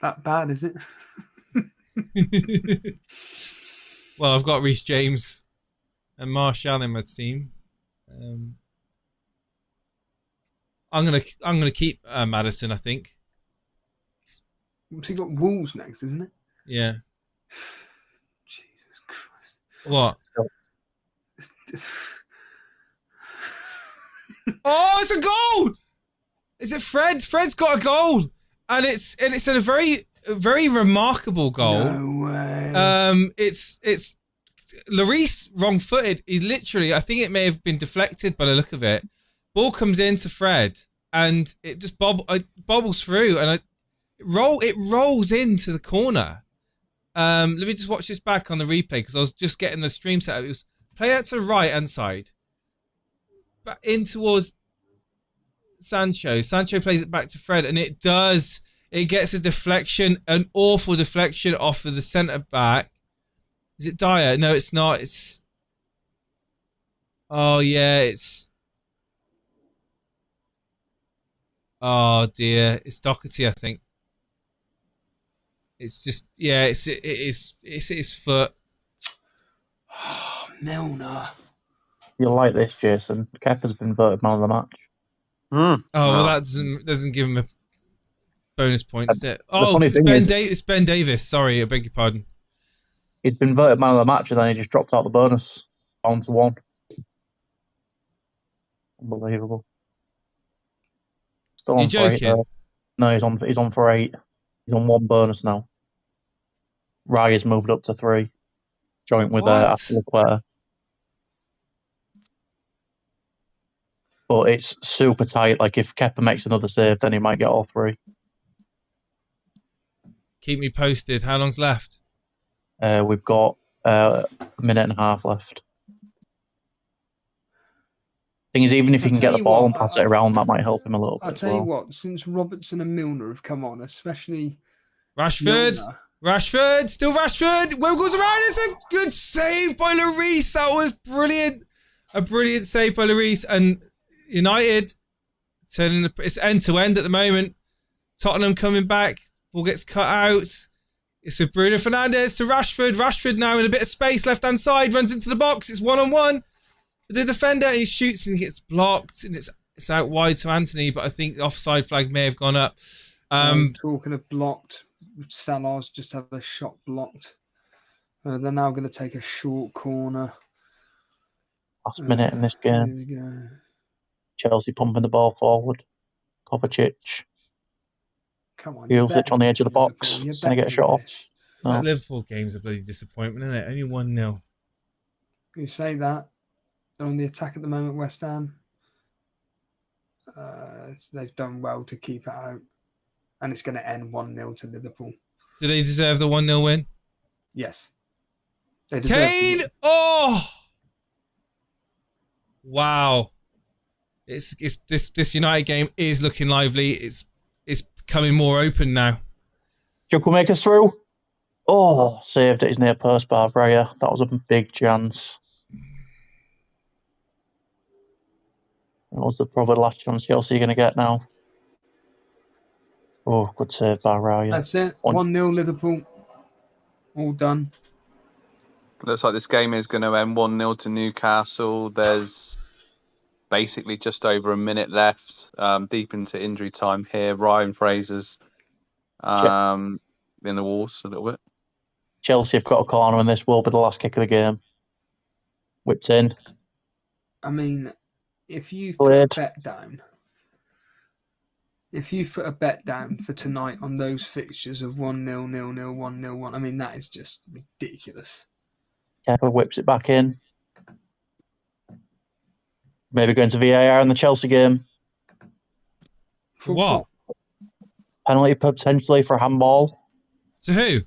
That bad, is it? Well, I've got Reece James and Martial in my team. I'm gonna keep Maddison, I think. So you got Wolves next, isn't it? Yeah. Jesus Christ. What? Oh, it's a goal! Is it Fred? Fred's got a goal, and it's a very, very remarkable goal. No way. It's Lloris wrong-footed. He's literally, I think it may have been deflected by the look of it. Ball comes into Fred, and it just bobbles through, and it rolls into the corner. Let me just watch this back on the replay because I was just getting the stream set up. It was play out to the right hand side, back in towards Sancho. Sancho plays it back to Fred, and it does. It gets a deflection, an awful deflection off of the centre back. Is it Dyer? No, it's not. It's. Oh yeah, it's. Oh dear, it's Doherty, I think. It's just it is his foot. Oh, Milner. You'll like this, Jason. Kepa's been voted man of the match. Oh well, that doesn't give him a bonus point, does it? Oh, funny thing is- it's Ben Davis. Sorry, I beg your pardon. He's been voted man of the match and then he just dropped out the bonus down to 1. Unbelievable. Still on You're for 8, joking? though. No, he's on for 8. He's on 1 bonus now. Raya's moved up to 3. Joint with What? Aspilicueta. But it's super tight. Like if Kepa makes another save, then he might get all 3. Keep me posted. How long's left? We've got a minute and a half left. Thing is, even if he I'll can get tell the you ball what, and pass it around, that might help him a little bit I'll as tell you well. what, since Robertson and Milner have come on, especially Rashford. Milner, Rashford. Still Rashford. Where goes around? It's a good save by Lloris. That was brilliant. A brilliant save by Lloris. And United turning it's end to end at the moment. Tottenham coming back. Ball gets cut out. It's with Bruno Fernandes to Rashford. Rashford now in a bit of space, left hand side, runs into the box. It's 1-on-1. The defender, and he shoots and he gets blocked, and it's out wide to Anthony, but I think the offside flag may have gone up. talking of blocked, Salah's just had a shot blocked. They're now going to take a short corner. Last minute in this There game. you go. Chelsea pumping the ball forward. Kovacic. Come on. Pulisic you're better on the than edge of the this, box. Liverpool. You're Gonna get a better shot than off. this. No. That Liverpool game's a bloody disappointment, isn't it? Only 1-0. You say that. They're on the attack at the moment, West Ham. They've done well to keep it out. And it's going to end 1-0 to Liverpool. Do they deserve the 1-0 win? Yes. They deserve to Kane! win. Oh! Wow. It's this United game is looking lively. It's becoming more open now. Chuck will make us through. Oh, saved it. He's near post bar, Raya. That was a big chance. That was probably the last chance Chelsea are going to get now. Oh, good save by Raya. That's it. 1-0 Liverpool. All done. Looks like this game is going to end 1-0 to Newcastle. There's basically just over a minute left, deep into injury time here. Ryan Fraser's in the walls a little bit. Chelsea have got a corner, and this will be the last kick of the game. Whipped in. I mean, if you've put a bet down, for tonight on those fixtures of 1-0, 0-0, 1-0, 1, I mean, that is just ridiculous. Kepa whips it back in. Maybe going to VAR in the Chelsea game. For what? Penalty potentially for a handball. To who?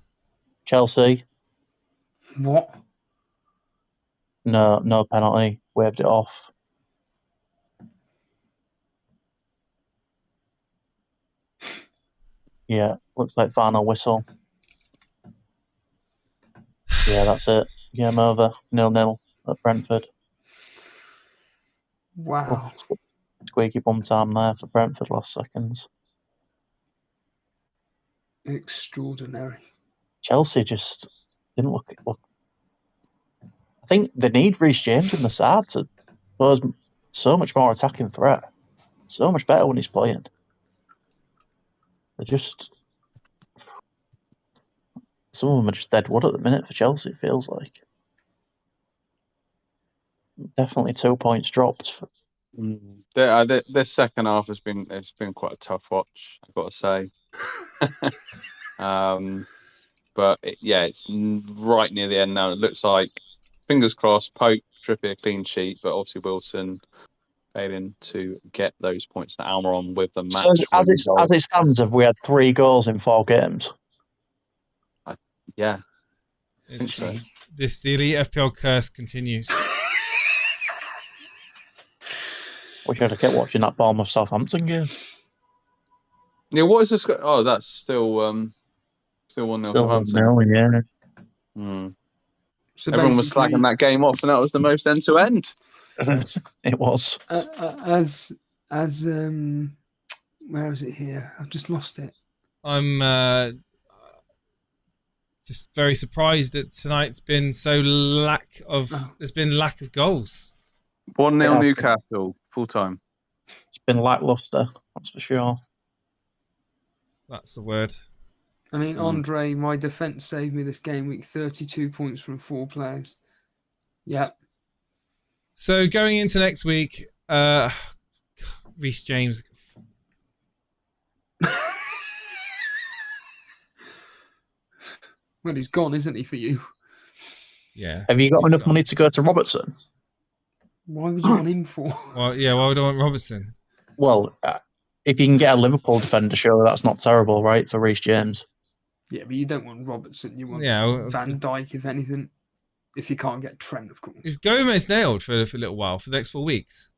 Chelsea. What? No penalty. Waved it off. Yeah, looks like final whistle. Yeah, that's it. Game over. 0-0 at Brentford. Wow. Squeaky bum time there for Brentford last seconds. Extraordinary. Chelsea just didn't look. I think they need Reece James in the side to pose so much more attacking threat. So much better when he's playing. They're just... Some of them are just dead wood at the minute for Chelsea, it feels like. Definitely 2 points dropped. Their second half has been quite a tough watch, I've got to say. But it's right near the end now. It looks like, fingers crossed, Pope, Trippier clean sheet, but obviously Wilson failing to get those points. And Almiron with the match. So as it stands, have we had 3 goals in 4 games? Yeah. The elite FPL curse continues. Wish I'd have kept watching that Bournemouth Southampton game. Yeah, what is this? Oh, that's still 1-0 Southampton. Yeah. So everyone was slagging that game off, and that was the most end to end. It was. Where is it here? I've just lost it. I'm just very surprised that tonight's been so there's been lack of goals. 1-0 Newcastle, full time. It's been lackluster, that's for sure. That's the word. I mean, Andre, my defence saved me this game week. 32 points from 4 players. Yep. So going into next week, Reece James. Well, he's gone, isn't he, for you? Yeah. Have you got enough money to go to Robertson? Why would you want him for? Well, yeah, why would I want Robertson? Well, if you can get a Liverpool defender, surely that's not terrible, right, for Reece James? Yeah, but you don't want Robertson. You want Van Dijk, if anything. If you can't get Trent, of course. Is Gomez nailed for a little while, for the next 4 weeks?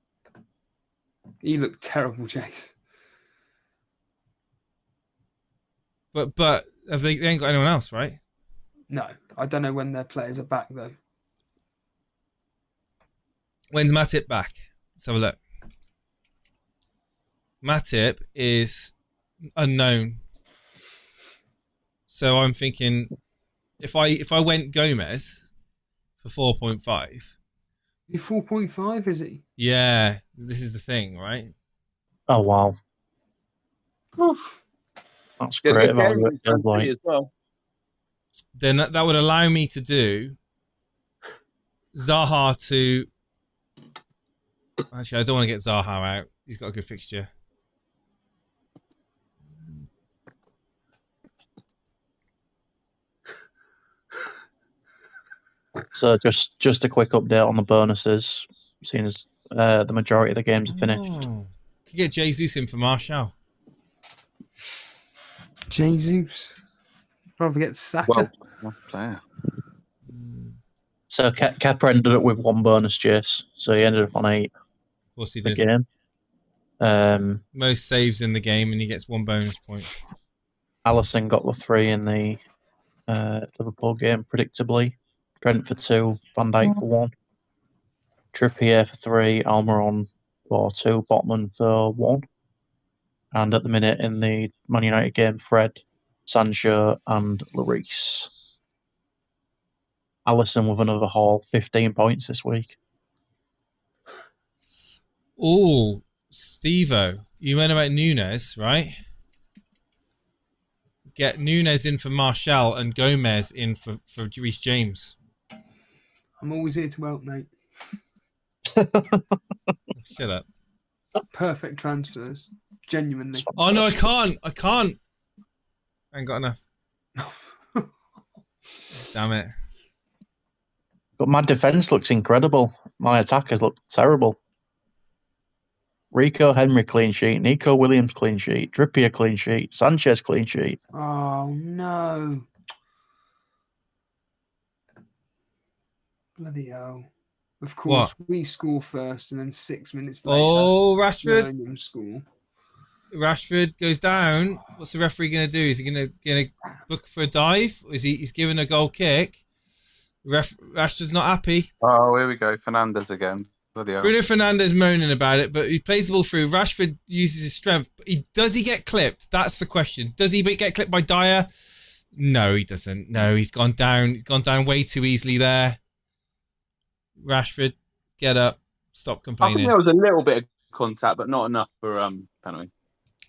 He looked terrible, Chase. But have they ain't got anyone else, right? No, I don't know when their players are back, though. When's Matip back? Let's have a look. Matip is unknown. So I'm thinking if I went Gomez for 4.5. 4.5, is he? Yeah, this is the thing, right? Oh wow. Oof. That's great value as well. Then that would allow me to do Zaha to... Actually, I don't want to get Zaha out. He's got a good fixture. So just a quick update on the bonuses, seeing as the majority of the games are finished. Could get Jesus in for Martial. Jesus. Probably get Saka. Well player. So Kepa ended up with 1 bonus chase, so he ended up on 8. Of course he the did. game. Most saves in the game, and he gets 1 bonus point. Allison got the 3 in the Liverpool game, predictably. Trent for 2, Van Dijk for 1. Trippier for 3, Almiron for 2, Botman for 1. And at the minute in the Man United game, Fred, Sancho and Lloris. Allison with another haul, 15 points this week. Oh, Steve-O, you went about Nunes, right? Get Nunes in for Martial and Gomez in for Reece James. I'm always here to help, mate. Shut up. Perfect transfers. Genuinely. Oh, no, I can't. I ain't got enough. Damn it. But my defence looks incredible. My attackers look terrible. Rico Henry clean sheet, Nico Williams clean sheet, Trippier clean sheet, Sanchez clean sheet. Oh, no. Bloody hell. Of course, we score first and then 6 minutes later. Oh, Rashford. Birmingham score. Rashford goes down. What's the referee going to do? Is he going to book for a dive? Or is he's giving a goal kick? Rashford's not happy. Oh, here we go. Fernandes again. Bloody hell. Bruno Fernandes moaning about it, but he plays the ball through. Rashford uses his strength. Does he get clipped? That's the question. Does he get clipped by Dyer? No, he doesn't. No, he's gone down. He's gone down way too easily there. Rashford, get up. Stop I think complaining. there was a little bit of contact, but not enough for penalty.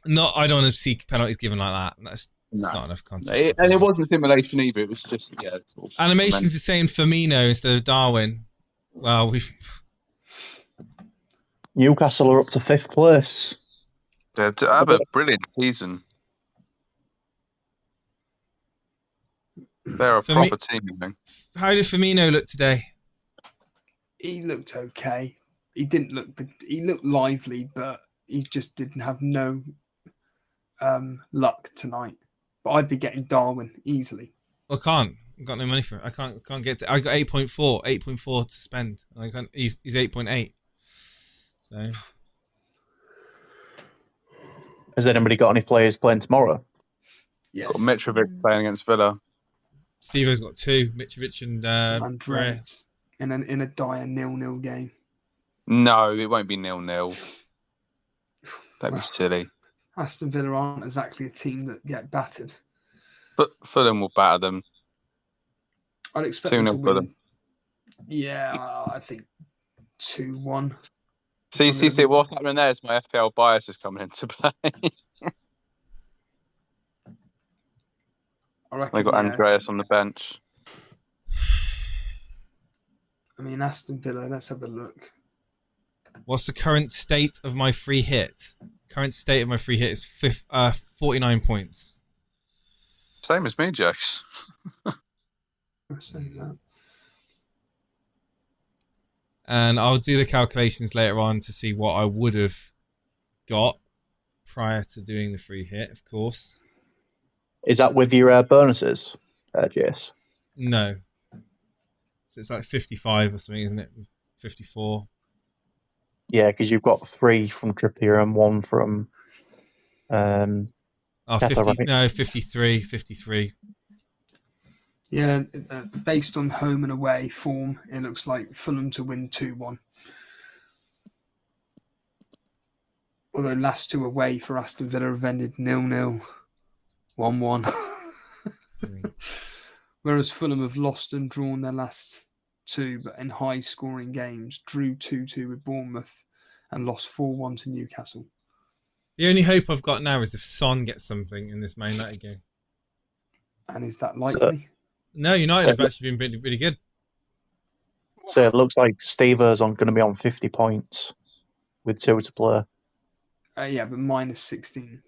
No, I don't want to see penalties given like that. That's not enough contact. And it wasn't simulation either. It was just, yeah. Sort of Animations are saying Firmino instead of Darwin. Well, Newcastle are up to 5th place. Yeah, to have a brilliant season. They're a proper team, I think. How did Firmino look today? He looked okay. He didn't look. He looked lively, but he just didn't have no luck tonight. But I'd be getting Darwin easily. I can't. I've got no money for it. I can't get to. I got 8.4 to spend. I can't. He's 8.8. So, Has anybody got any players playing tomorrow? Yes. Got Mitrovic playing against Villa. Steve-O's got 2, Mitrovic and Andreas in a dire 0-0 game. No, it won't be 0-0. That'd be silly. Aston Villa aren't exactly a team that get battered. But Fulham will batter them. I'd expect them to 2-0 win. Fulham. Yeah, I think 2-1. See, what's happening there is my FPL bias is coming into play. I reckon They got Andreas on the bench. I mean, Aston Villa, let's have a look. what's the current state of my free hit? Current state of my free hit is 49 points. Same as me, Jax. Let's say that. And I'll do the calculations later on to see what I would have got prior to doing the free hit, of course. Is that with your bonuses, Jess? No. So it's like 55 or something, isn't it? 54. Yeah, because you've got 3 from Trippier and 1 from... Oh, Pepper, 50, right? no, 53. Yeah, based on home and away form, it looks like Fulham to win 2-1. Although last 2 away for Aston Villa have ended 0-0, 1-1. Whereas Fulham have lost and drawn their last 2, but in high-scoring games, drew 2-2 with Bournemouth and lost 4-1 to Newcastle. The only hope I've got now is if Son gets something in this Man United game. And is that likely? No, United have actually been really, really good. So it looks like Steve's going to be on 50 points with 2 to play. Yeah, but minus 16.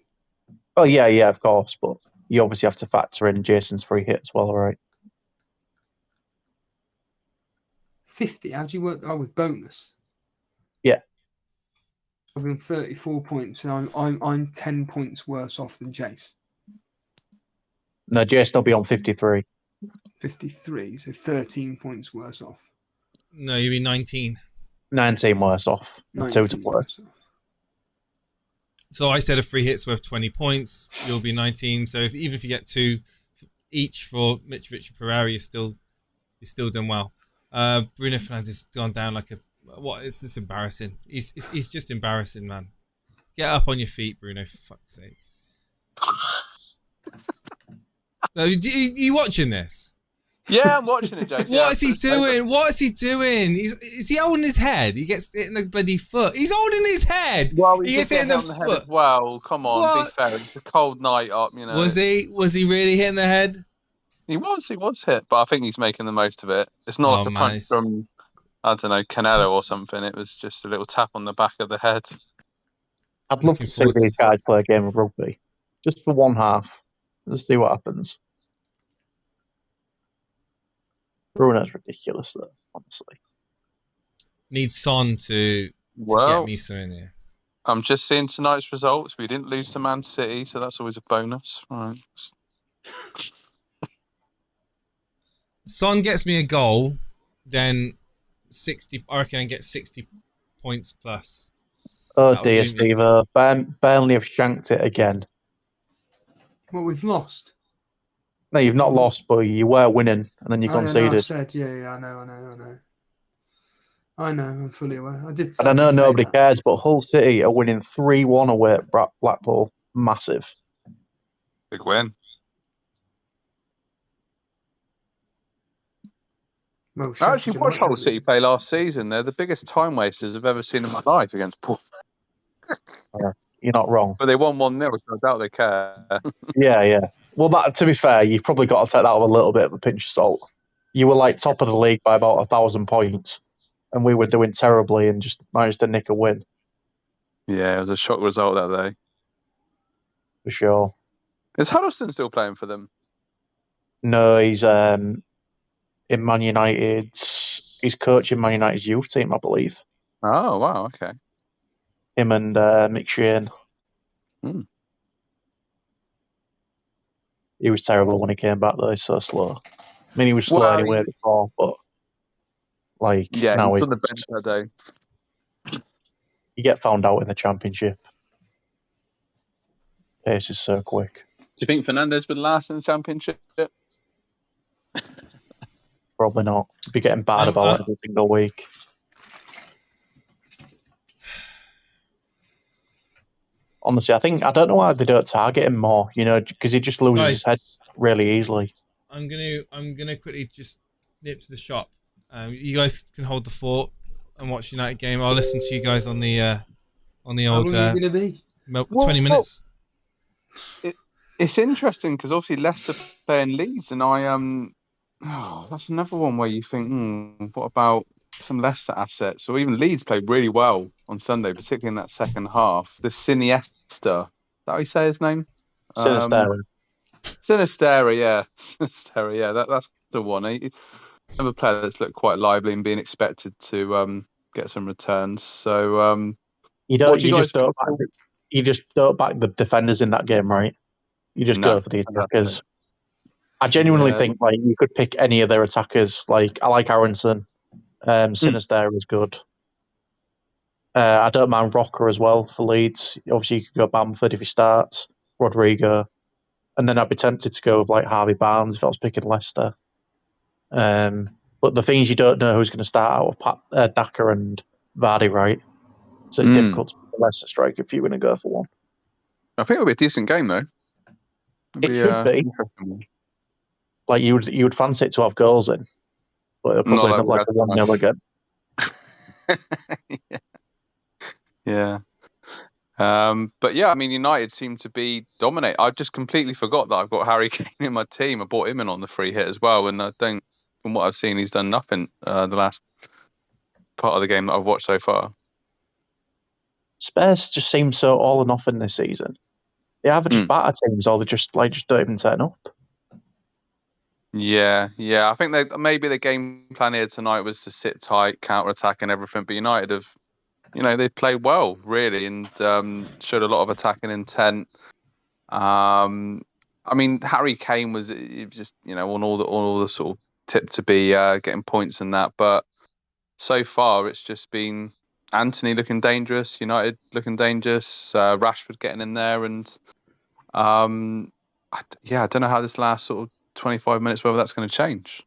Oh, yeah, of course. But you obviously have to factor in Jason's free hit as well, right? 50? How do you work? Oh, with bonus? Yeah. I've been 34 points, and I'm 10 points worse off than Jace. No, Jason will be on 53. 53, so 13 points worse off. No, you'd be 19. 19 worse off. 2 to play. Worse off. So I said a free hit's worth 20 points. You'll be 19. So even if you get 2 each for Mitrovic and Pereira, you're still done well. Bruno Fernandes has gone down like a what? It's just embarrassing. He's just embarrassing, man. Get up on your feet, Bruno. For fuck's sake. No, you watching this? Yeah, I'm watching it, James. What is he doing? What is he doing? Is he holding his head? He gets hit in the bloody foot. He's holding his head. Well, he he gets gets hit in hit the on the head foot. as well. Come on, What? be fair. It's a cold night up, you know. Was he really hitting the head? He was hit, but I think he's making the most of it. It's not like a punch from, I don't know, Canelo or something. It was just a little tap on the back of the head. I'd love to see these guys play a game of rugby, just for one half. Let's see what happens. Bruno's ridiculous, though, honestly. Needs Son to get me something here. I'm just seeing tonight's results. We didn't lose to Man City, so that's always a bonus. Right. Son gets me a goal, then 60. I reckon I get 60 points plus. Oh dear, Steve. Burnley have shanked it again. Well, we've lost. No, you've not lost, but you were winning, and then you conceded. I know. I'm fully aware. And I know nobody cares, but Hull City are winning 3-1 away at Blackpool. Massive. Big win. Well, I actually watched Hull City play last season. They're the biggest time wasters I've ever seen in my life against Paul. You're not wrong. But they won 1-0, so I doubt they care. Yeah. Well, that to be fair, you've probably got to take that with a little bit of a pinch of salt. You were like top of the league by about 1,000 points, and we were doing terribly and just managed to nick a win. Yeah, it was a shock result that day. For sure. Is Huddleston still playing for them? No, he's in Man United's. He's coaching Man United's youth team, I believe. Oh, wow, okay. Him and Mick Shane. He was terrible when he came back, though. He's so slow. I mean, he was slow anyway before, but now he's on the bench that day. You get found out in the Championship. Pace is so quick. Do you think Fernandes would last in the Championship? Probably not. He'd be getting bad about it every single week. Honestly, I don't know why they don't target him more, because he just loses his head really easily. I'm gonna quickly just nip to the shop. You guys can hold the fort and watch United game. I'll listen to you guys on the old. How long are you gonna be? 20 minutes. It's interesting because obviously Leicester playing Leeds, and that's another one where you think, what about some Leicester assets? Or even Leeds played really well on Sunday, particularly in that second half. The Sinister, is that how you say his name? Sinister, yeah. Sinister, yeah. That's the one. Another player that's looked quite lively and being expected to get some returns. So you just don't back the defenders in that game, right? You just go for the attackers. I genuinely think you could pick any of their attackers. I like Aronson. Sinister is good. I don't mind Rocker as well for Leeds. Obviously, you could go Bamford if he starts, Rodrigo, and then I'd be tempted to go with Harvey Barnes if I was picking Leicester. But the thing is, you don't know who's going to start out with Daka and Vardy, right? So it's difficult to pick a Leicester striker if you're going to go for one. I think it'll be a decent game though. It should be. You would fancy it to have goals in, but it'll probably look like a 1-0 again. Yeah. But yeah, I mean, United seem to be dominate. I just completely forgot that I've got Harry Kane in my team. I bought him in on the free hit as well, and I think from what I've seen, he's done nothing the last part of the game that I've watched so far. Spurs just seem so all or nothing this season. They either just batter teams or they just don't even turn up. Yeah. I think maybe the game plan here tonight was to sit tight, counter attack, and everything. But United have, they played well really and showed a lot of attacking intent. I mean, Harry Kane was just on all the sort of tip to be getting points and that, but so far it's just been Anthony looking dangerous, United looking dangerous, Rashford getting in there, and I don't know how this last sort of 25 minutes, whether that's going to change.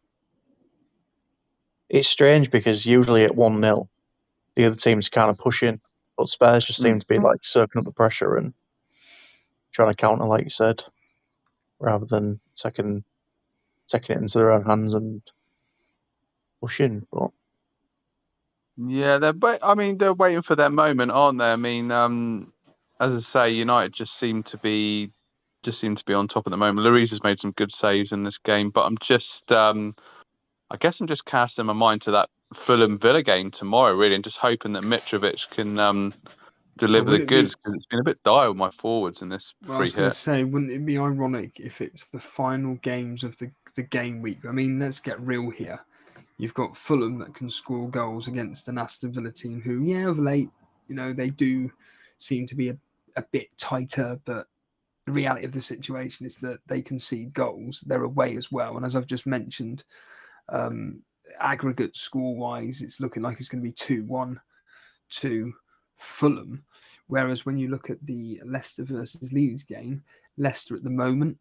It's strange because usually at 1-0, the other team's kind of pushing, but Spurs just seem to be like soaking up the pressure and trying to counter, like you said, rather than taking it into their own hands and pushing. But yeah, they're waiting for their moment, aren't they? I mean, as I say, United just seem to be on top at the moment. Lloris has made some good saves in this game, but I'm just I guess I'm just casting my mind to that Fulham Villa game tomorrow, really, and just hoping that Mitrovic can deliver the goods, because it's been a bit dire with my forwards in this Well, I free was going hit. to say, wouldn't it be ironic if it's the final games of the game week? I mean, let's get real here. You've got Fulham that can score goals against an Aston Villa team who, of late, they do seem to be a bit tighter, but the reality of the situation is that they concede goals. They're away as well. And as I've just mentioned, aggregate score-wise, it's looking like it's going to be 2-1 to Fulham. Whereas when you look at the Leicester versus Leeds game, Leicester at the moment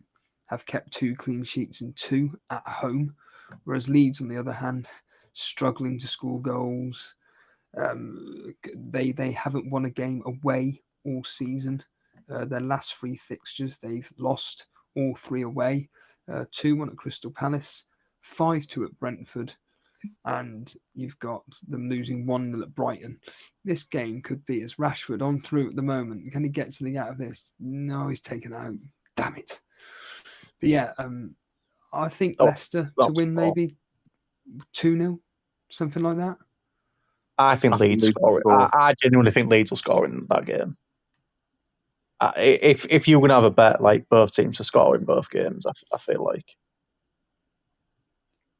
have kept 2 clean sheets and 2 at home, whereas Leeds, on the other hand, struggling to score goals. They haven't won a game away all season. Their last 3 fixtures, they've lost all 3 away. 2-1 at Crystal Palace, 5-2 at Brentford, and you've got them losing 1-0 at Brighton. This game could be, as Rashford on through at the moment. Can he get something out of this? No, he's taken out. Damn it. But yeah, I think Leicester to win maybe 2-0, something like that. I think Leeds score. I genuinely think Leeds will score in that game. If you're going to have a bet, like both teams to score in both games, I feel like.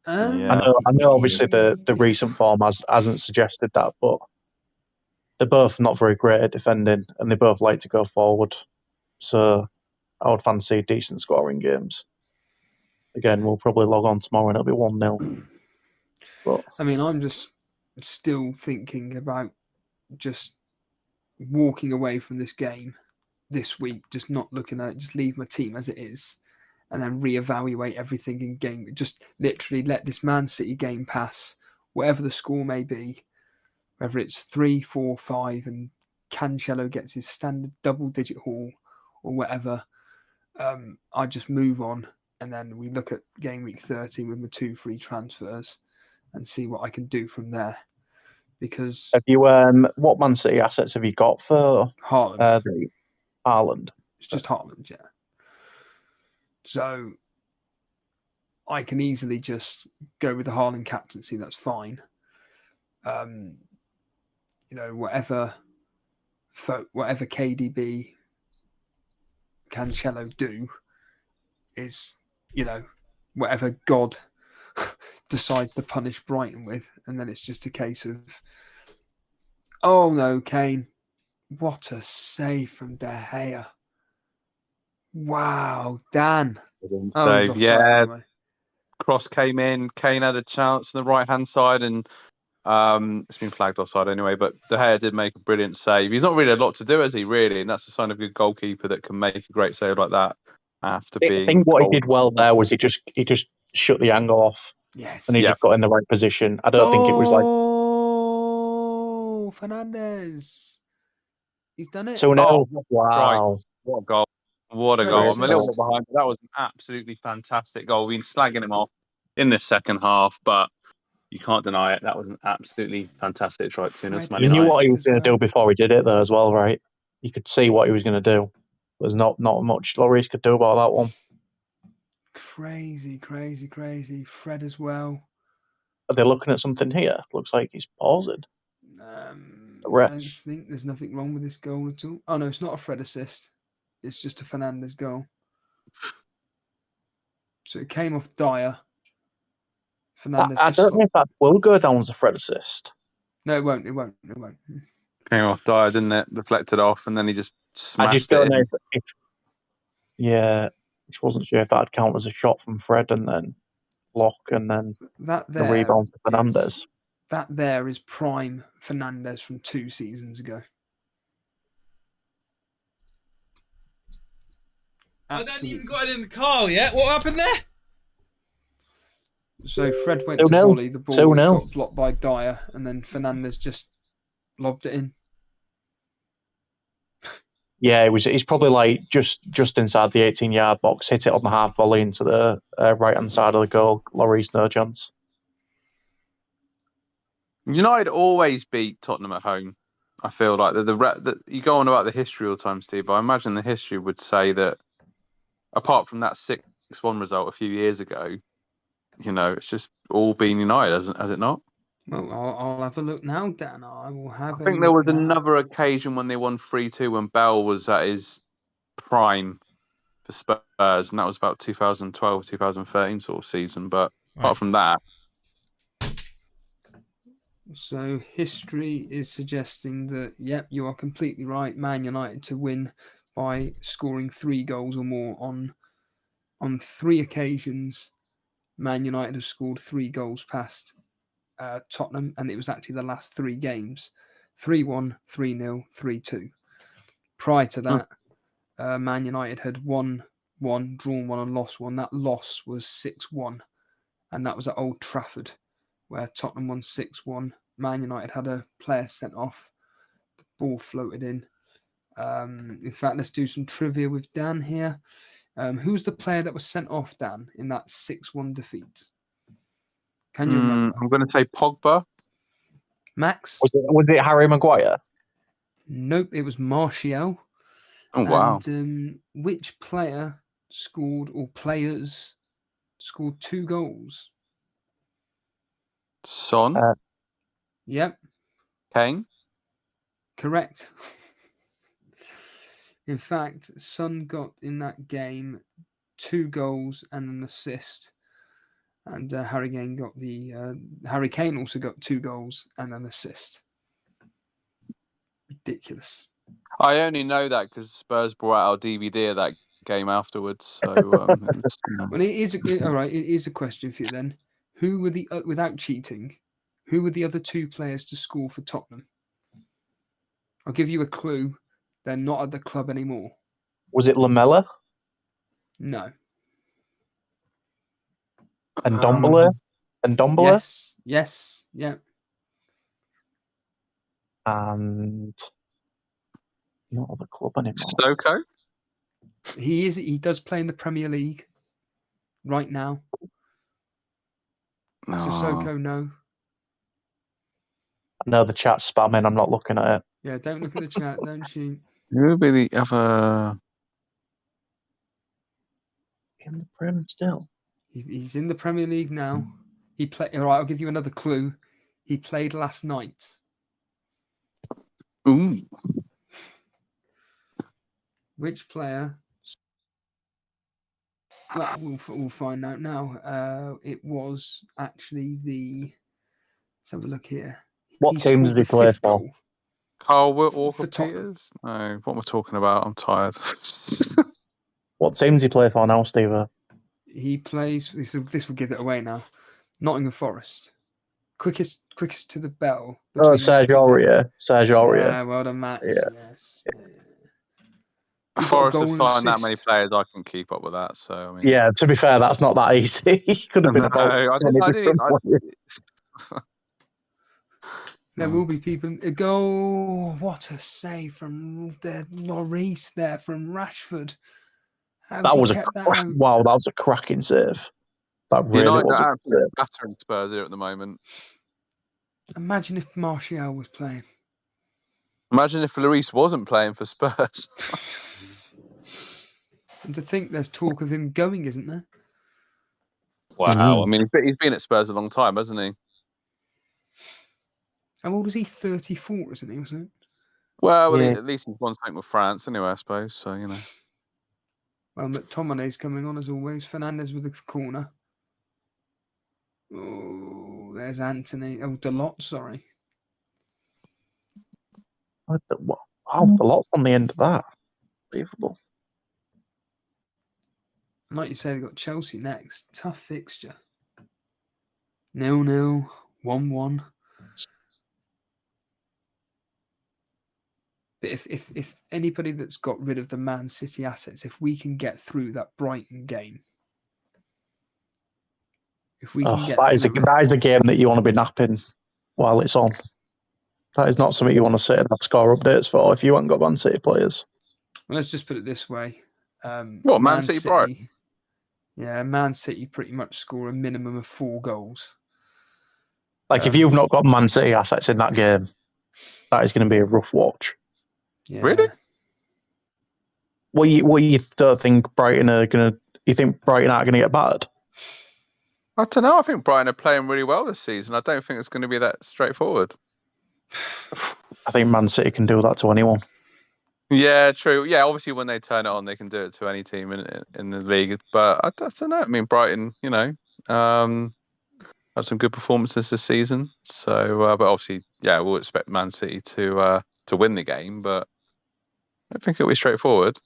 I know. Obviously, the recent form hasn't suggested that, but they're both not very great at defending, and they both like to go forward. So I would fancy decent scoring games. Again, we'll probably log on tomorrow and it'll be 1-0. But I mean, I'm just still thinking about just walking away from this game this week, just not looking at it, just leave my team as it is, and then reevaluate everything in game. Just literally let this Man City game pass, whatever the score may be, whether it's 3, 4, 5, and Cancelo gets his standard double-digit haul or whatever. I just move on, and then we look at game week 30 with my 2 free transfers and see what I can do from there. Because have you what Man City assets have you got for Haaland? Haaland. It's just Haaland, yeah. So I can easily just go with the Haaland captaincy. That's fine. Whatever KDB, Cancelo do is, whatever God decides to punish Brighton with, and then it's just a case of, oh no, Kane, what a save from De Gea. Wow, Dan. Save, yeah. Cross came in, Kane had a chance on the right-hand side, and it's been flagged offside anyway, but De Gea did make a brilliant save. He's not really a lot to do, has he, really? And that's a sign of a good goalkeeper that can make a great save like that after being... I think what he did well there was he just shut the angle off. Yes. And he just got in the right position. I don't think it was like... Oh, Fernandes. He's done it. 2-0. Oh, wow. Right. What a goal. What a goal. I'm a little bit behind, but that was an absolutely fantastic goal. We've been slagging him off in this second half, but you can't deny it. That was an absolutely fantastic try to us. You knew what he was going to do before he did it, though, as well, right? You could see what he was going to do. There's not much Lloris could do about that one. Crazy. Fred as well. Are they looking at something here? Looks like he's pausing. I think there's nothing wrong with this goal at all. Oh, no, it's not a Fred assist. It's just a Fernandes goal. So it came off Dyer. Fernandes. I don't know if that will go down as a Fred assist. No, it won't. Came off Dyer, didn't it? Deflected off, and then he just smashed it. I just don't know if yeah, just wasn't sure if that'd count as a shot from Fred and then block and then that the rebound to Fernandes. That there is prime Fernandez from 2 seasons ago. I hadn't even got it in the car yet. What happened there? So Fred went to 2-0. volley the ball, 2-0. got blocked by Dyer, and then Fernandez just lobbed it in. Yeah, he's probably like just inside the 18-yard box, hit it on the half volley into the right-hand side of the goal. Lloris, no chance. United always beat Tottenham at home. I feel like you go on about the history all the time, Steve. But I imagine the history would say that, apart from that 6-1 result a few years ago, it's just all been United, has it not? Well, I'll have a look now, Dan. I will have I think there was another occasion when they won 3-2 when Bell was at his prime for Spurs, and that was about 2012, 2013 sort of season. But apart from that, so history is suggesting that, yep, you are completely right. Man United to win by scoring 3 goals or more on 3 occasions. Man United have scored 3 goals past Tottenham, and it was actually the last 3 games: 3-1, 3-0, 3-2. Prior to that, Man United had won 1, drawn 1, and lost 1. That loss was 6-1, and that was at Old Trafford, where Tottenham won 6-1. Man United had a player sent off. The ball floated in. In fact, let's do some trivia with Dan here. Who's the player that was sent off, Dan, in that 6-1 defeat? Can you remember? I'm going to say Pogba. Max? Was it Harry Maguire? Nope, it was Martial. Oh, wow. And which player players scored 2 goals? Son? Yep. Kane? Correct. In fact, Son got in that game 2 goals and an assist. And Harry Kane also got 2 goals and an assist. Ridiculous. I only know that because Spurs brought out our DVD of that game afterwards. So, Well, it is all right. It is a question for you then. Who were without cheating? Who were the other 2 players to score for Tottenham? I'll give you a clue. They're not at the club anymore. Was it Lamella No. and Dombele? Yes. Yeah. And not at the club anymore. Sissoko? He does play in the Premier League right now. No. Sissoko, no. I know the chat's spamming. I'm not looking at it. Yeah, don't look at the chat, don't you? Who would be the other? In the Prem still. He's in the Premier League now. He played. All right, I'll give you another clue. He played last night. Ooh. Which player? Well, we'll find out now. It was actually let's have a look here. What teams did he play for? Goal. Carl Walker For Tottenham. Peters? No, what am I talking about? I'm tired. What team does he play for now, Steve? He plays. This will give it away now. Nottingham Forest. Quickest to the bell. Oh, Serge Aurier. Yeah, well done, Matt. Yeah. Yes. Forest have signed that many players, I can keep up with that. So I mean, yeah, to be fair, that's not that easy. He could have been about 20 different players. There will be people. Go! What a save from Lloris there from Rashford. That was wow! That was a cracking save. That really was. Absolutely battering Spurs here at the moment. Imagine if Martial was playing. Imagine if Lloris wasn't playing for Spurs. And to think there's talk of him going, isn't there? Wow! I mean, he's been at Spurs a long time, hasn't he? How old is he? 34, isn't he? Wasn't it? Well, at least he's won something with France anyway, I suppose. So, you know. Well, McTominay's coming on as always. Fernandez with the corner. Oh, there's Anthony. Oh, Dalot, sorry. Wow, Dalot's on the end of that. Unbelievable. And like you say, they've got Chelsea next. Tough fixture. 0-0, 1-1. But if anybody that's got rid of the Man City assets, if we can get through that Brighton game, if we can get through it, that is a game that you want to be napping while it's on. That is not something you want to sit and have score updates for if you haven't got Man City players. well, let's just put it this way. Man City, Brighton? Yeah, Man City pretty much score a minimum of 4 goals. Like, if you've not got Man City assets in that game, that is going to be a rough watch. Yeah. Really? What you don't think Brighton are going to... You think Brighton aren't going to get battered? I don't know. I think Brighton are playing really well this season. I don't think it's going to be that straightforward. I think Man City can do that to anyone. Yeah, true. Yeah, obviously when they turn it on, they can do it to any team in the league. But I don't know. I mean, Brighton, had some good performances this season. So, but obviously, yeah, we'll expect Man City to win the game. But I don't think it'll be straightforward.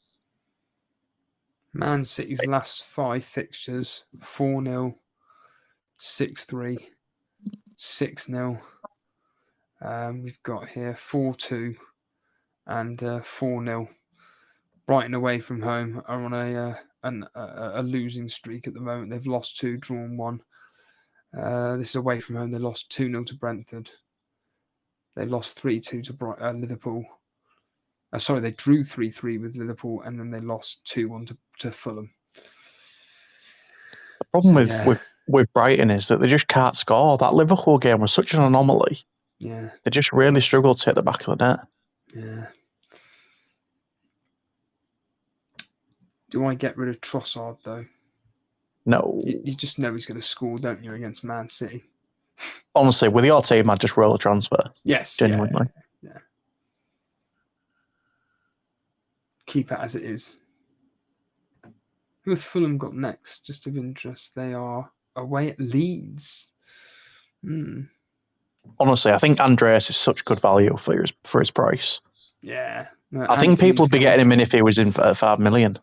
Man City's last 5 fixtures: 4-0, 6-3, 6-0. We've got here 4-2 and 4-0. Brighton away from home are on a losing streak at the moment. They've lost 2, drawn 1. This is away from home. They lost 2-0 to Brentford. They lost 3-2 to Liverpool. Sorry, they drew 3-3 with Liverpool, and then they lost 2-1 to Fulham. The problem with Brighton is that they just can't score. That Liverpool game was such an anomaly. Yeah. They just really struggled to hit the back of the net. Yeah. Do I get rid of Trossard, though? No. You just know he's going to score, don't you, against Man City? Honestly, with your team, I'd just roll a transfer. Yes. Genuinely. Yeah. Keep it as it is. Who have Fulham got next? Just of interest. They are away at Leeds. Honestly, I think Andreas is such good value for his price. Yeah. No, I think people would be getting him in if he was in for 5 million.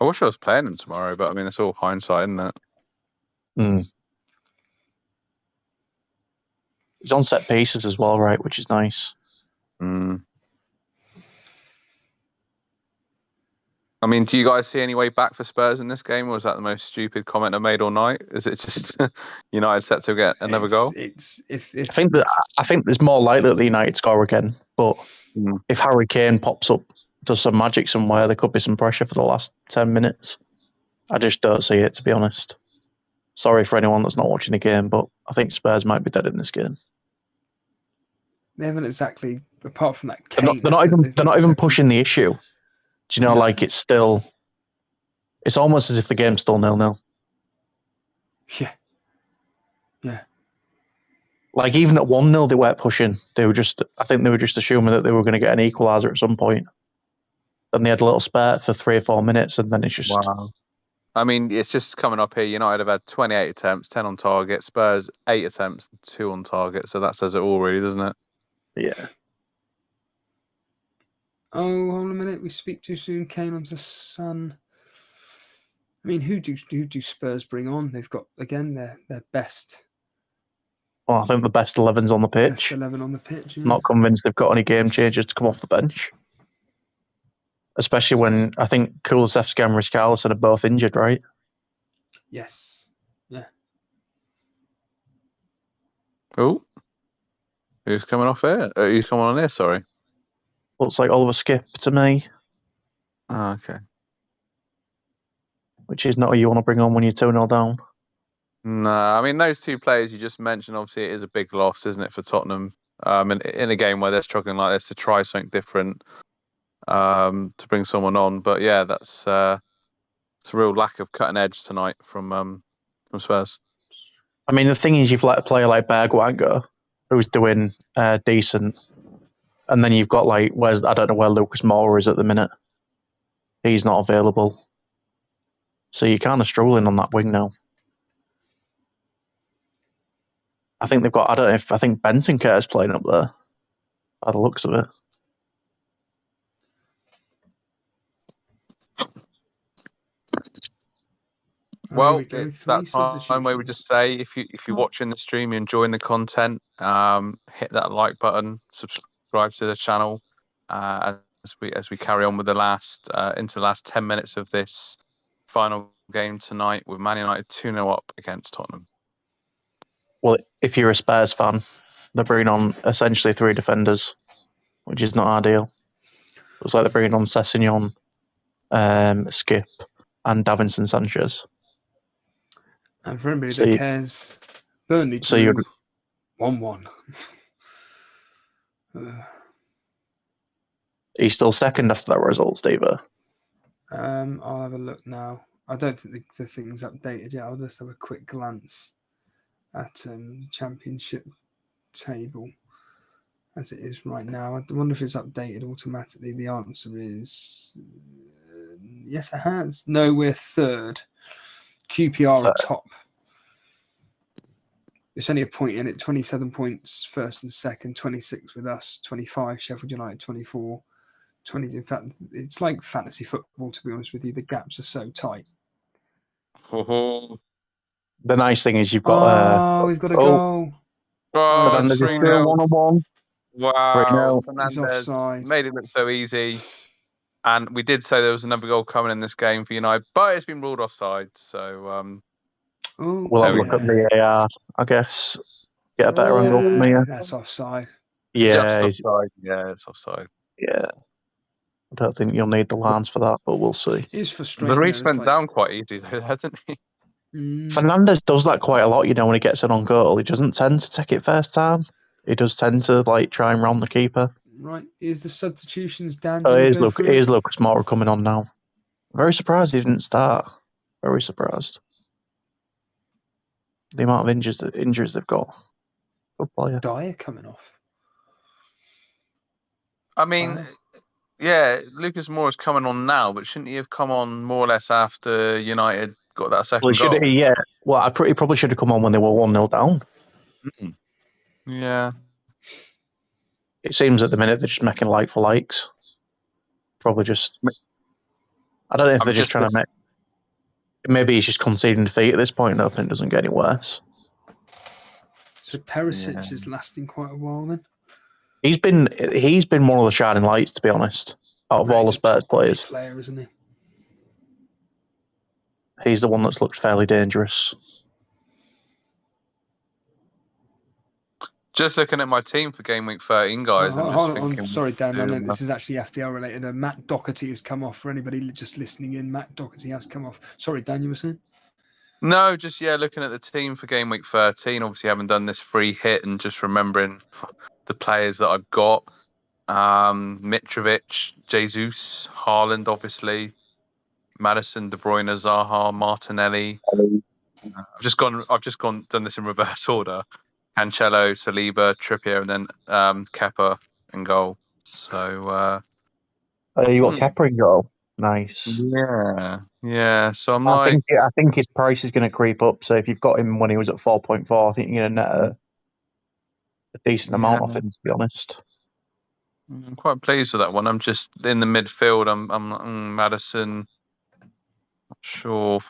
I wish I was playing him tomorrow, but I mean, it's all hindsight, isn't it? He's on set pieces as well, right? Which is nice. I mean, do you guys see any way back for Spurs in this game, or is that the most stupid comment I made all night? Is it just United set to get another goal? I think there's more likely that the United score again, but if Harry Kane pops up, does some magic somewhere, there could be some pressure for the last 10 minutes. I just don't see it, to be honest. Sorry for anyone that's not watching the game, but I think Spurs might be dead in this game. They haven't exactly, apart from that Kane. They're not even pushing the issue. Do you know, like, it's almost as if the game's still 0-0. Yeah. Yeah. Like, even at 1-0, they weren't pushing. I think they were just assuming that they were going to get an equaliser at some point. Then they had a little spare for 3 or 4 minutes, and then it's just... Wow. I mean, it's just coming up here. United have had 28 attempts, 10 on target. Spurs, 8 attempts, 2 on target. So that says it all, really, doesn't it? Yeah. Oh, hold on a minute. We speak too soon. Kane onto Son. I mean, who do Spurs bring on? They've got, again, their best. Well, I think the best 11's on the pitch. Best 11 on the pitch. Yeah. Not convinced they've got any game changers to come off the bench. Especially when I think Kulusevski and Richarlison are both injured, right? Yes. Yeah. Oh. Who's coming off here? Who's coming on here, sorry? Looks like Oliver Skip to me. Oh, okay. Which is not who you want to bring on when you're 2-0 down. No, I mean, those 2 players you just mentioned, obviously it is a big loss, isn't it, for Tottenham? In a game where they're struggling like this, to try something different, to bring someone on. But yeah, it's a real lack of cutting edge tonight from Spurs. I mean, the thing is, you've let a player like Bergwijn go, who's doing decent. And then you've got, like, I don't know where Lucas Moura is at the minute. He's not available. So you're kind of struggling on that wing now. I think they've got, I think Bentancur is playing up there, by the looks of it. Well, it's that time where we just say, if you're watching the stream, you're enjoying the content, hit that like button, subscribe to the channel, as we carry on with the last into the last 10 minutes of this final game tonight, with Man United 2-0 up against Tottenham. Well, if you're a Spurs fan, they're bringing on essentially 3 defenders, which is not ideal. It's like they're bringing on Sessegnon, Skip, and Davinson Sanchez. And for anybody So that you- cares, Burnley so you're- drew 1-1. He's still second after that result, Steve. I'll have a look now. I don't think the thing's updated yet. I'll just have a quick glance at championship table as it is right now. I wonder if it's updated automatically. The answer is yes, it has. No, we're third. QPR are top. It's only a point in it. 27 points, first and second. 26 with us. 25 Sheffield United. 24. 20. In fact, it's like fantasy football. To be honest with you, the gaps are so tight. Oh, The nice thing is you've got. We've got a goal. Fernandez is 3-0. still 1-1. Wow, 3-0. Fernandez offside. made it look so easy. And we did say there was another goal coming in this game for United, but it's been ruled offside. So We'll have a There we look at the VAR, I guess. Get a better angle from here. That's offside. Yeah, just offside. Yeah, it's offside. yeah. I don't think you'll need the lines for that, but we'll see. It's frustrating. Lloris went down quite easy, though, hasn't he? Fernandez does that quite a lot, when he gets an on goal. He doesn't tend to take it first time. He does tend to try and round the keeper. Right, here's the substitutions, Dan. Here's Lucas Moura coming on now. Very surprised he didn't start. Very surprised. The amount of injuries they've got. Good player. Dyer coming off. I mean, yeah, Lucas Moura's coming on now, but shouldn't he have come on more or less after United got that second goal? Well, he probably should have come on when they were 1-0 down. Yeah. It seems at the minute they're just making like for likes. Probably just. I don't know if they're just trying to make. Maybe he's just conceding defeat at this point and hoping it doesn't get any worse. So Perisic is lasting quite a while then. He's been one of the shining lights, to be honest, out of all the Spurs players. Player, isn't he? He's the one that's looked fairly dangerous. Just looking at my team for game week 13, guys. I'm sorry, Dan. I know this is actually FPL related. Matt Doherty has come off. For anybody just listening in, Matt Doherty has come off. Sorry, Dan, you were saying? No, just looking at the team for game week 13. Obviously, haven't done this free hit and just remembering the players that I've got. Mitrovic, Jesus, Haaland, obviously, Maddison, De Bruyne, Zaha, Martinelli. I've just done this in reverse order. Cancelo, Saliba, Trippier, and then Kepa in goal. So you got Kepa in goal. Nice. Yeah. So I think his price is going to creep up. So if you've got him when he was at 4.4, I think you're going to net a decent amount off him. To be honest, I'm quite pleased with that one. I'm just in the midfield. I'm Maddison. Not sure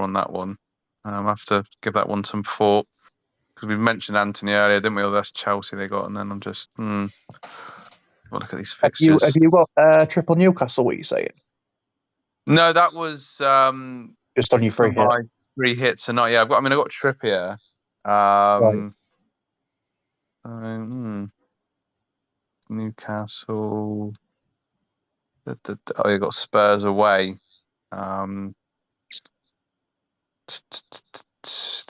on that one. I have to give that one some thought. Because we mentioned Anthony earlier, didn't we? Oh, that's Chelsea they got, and then I'm just look at these fixtures. Have you got triple Newcastle? What are you saying? No, that was just on your free hit. Free hit tonight. Yeah, I got Trippier. Newcastle. Oh, you got Spurs away.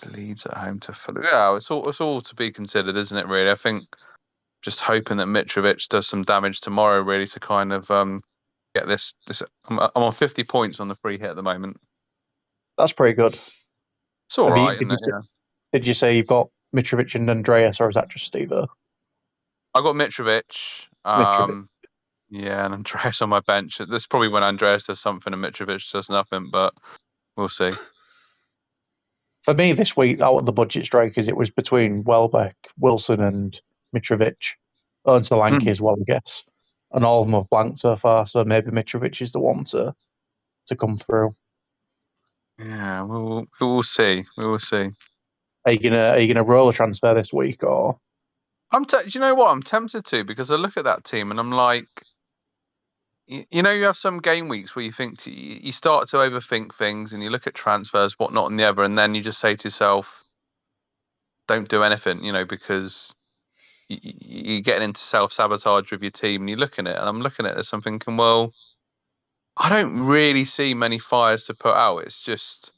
Leeds at home to Fulham. Yeah, it's all to be considered, isn't it? Really, I think just hoping that Mitrovic does some damage tomorrow, really, to kind of get this. I'm on 50 points on the free hit at the moment. That's pretty good. It's all right. Did you say you've got Mitrovic and Andreas, or is that just Steve? I got Mitrovic. Yeah, and Andreas on my bench. This is probably when Andreas does something and Mitrovic does nothing, but we'll see. For me, this week, out of the budget strikers, it was between Welbeck, Wilson, and Mitrovic. And Solanke as well, I guess. And all of them have blanked so far, so maybe Mitrovic is the one to come through. Yeah, we'll see. We will see. Are you gonna roll a transfer this week, or? Do you know what? I'm tempted to, because I look at that team and I'm like, you know, you have some game weeks where you think you start to overthink things and you look at transfers, whatnot, and the other, and then you just say to yourself, don't do anything, you know, because you're getting into self-sabotage with your team, and you're looking at it, and I'm looking at this, I'm thinking, well, I don't really see many fires to put out. It's just,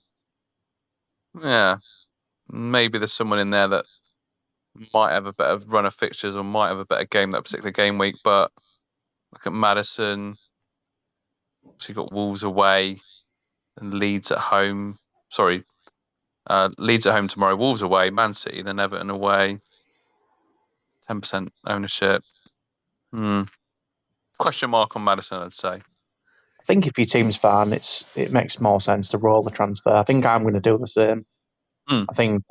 yeah, maybe there's someone in there that might have a better run of fixtures or might have a better game that particular game week, but look at Maddison. So you've got Wolves away and Leeds at home. Sorry, Leeds at home tomorrow, Wolves away, Man City, then Everton away. 10% ownership. Question mark on Maddison, I'd say. I think if your team's fine, it makes more sense to roll the transfer. I think I'm going to do the same. I think,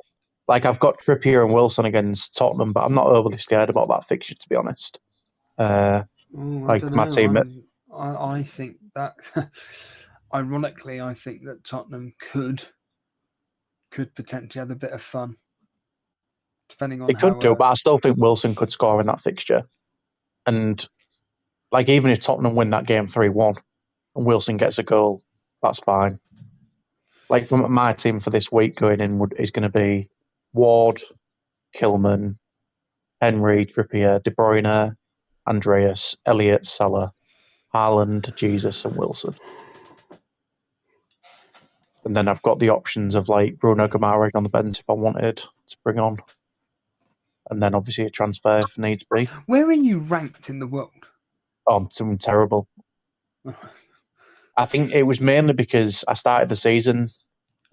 like, I've got Trippier and Wilson against Tottenham, but I'm not overly scared about that fixture, to be honest. I Like don't my know. team, I think that, ironically, I think that Tottenham could potentially have a bit of fun, depending on they how. could do, but I still think Wilson could score in that fixture. And like, even if Tottenham win that game 3-1 and Wilson gets a goal, that's fine. Like, from my team for this week going in is going to be Ward, Kilman, Henry, Trippier, De Bruyne, Andreas, Elliott, Salah, Haaland, Jesus, and Wilson. And then I've got the options of like Bruno Guimaraes on the bench if I wanted to bring on. And then obviously a transfer if needs be. Where are you ranked in the world? Oh, I'm something terrible. I think it was mainly because I started the season.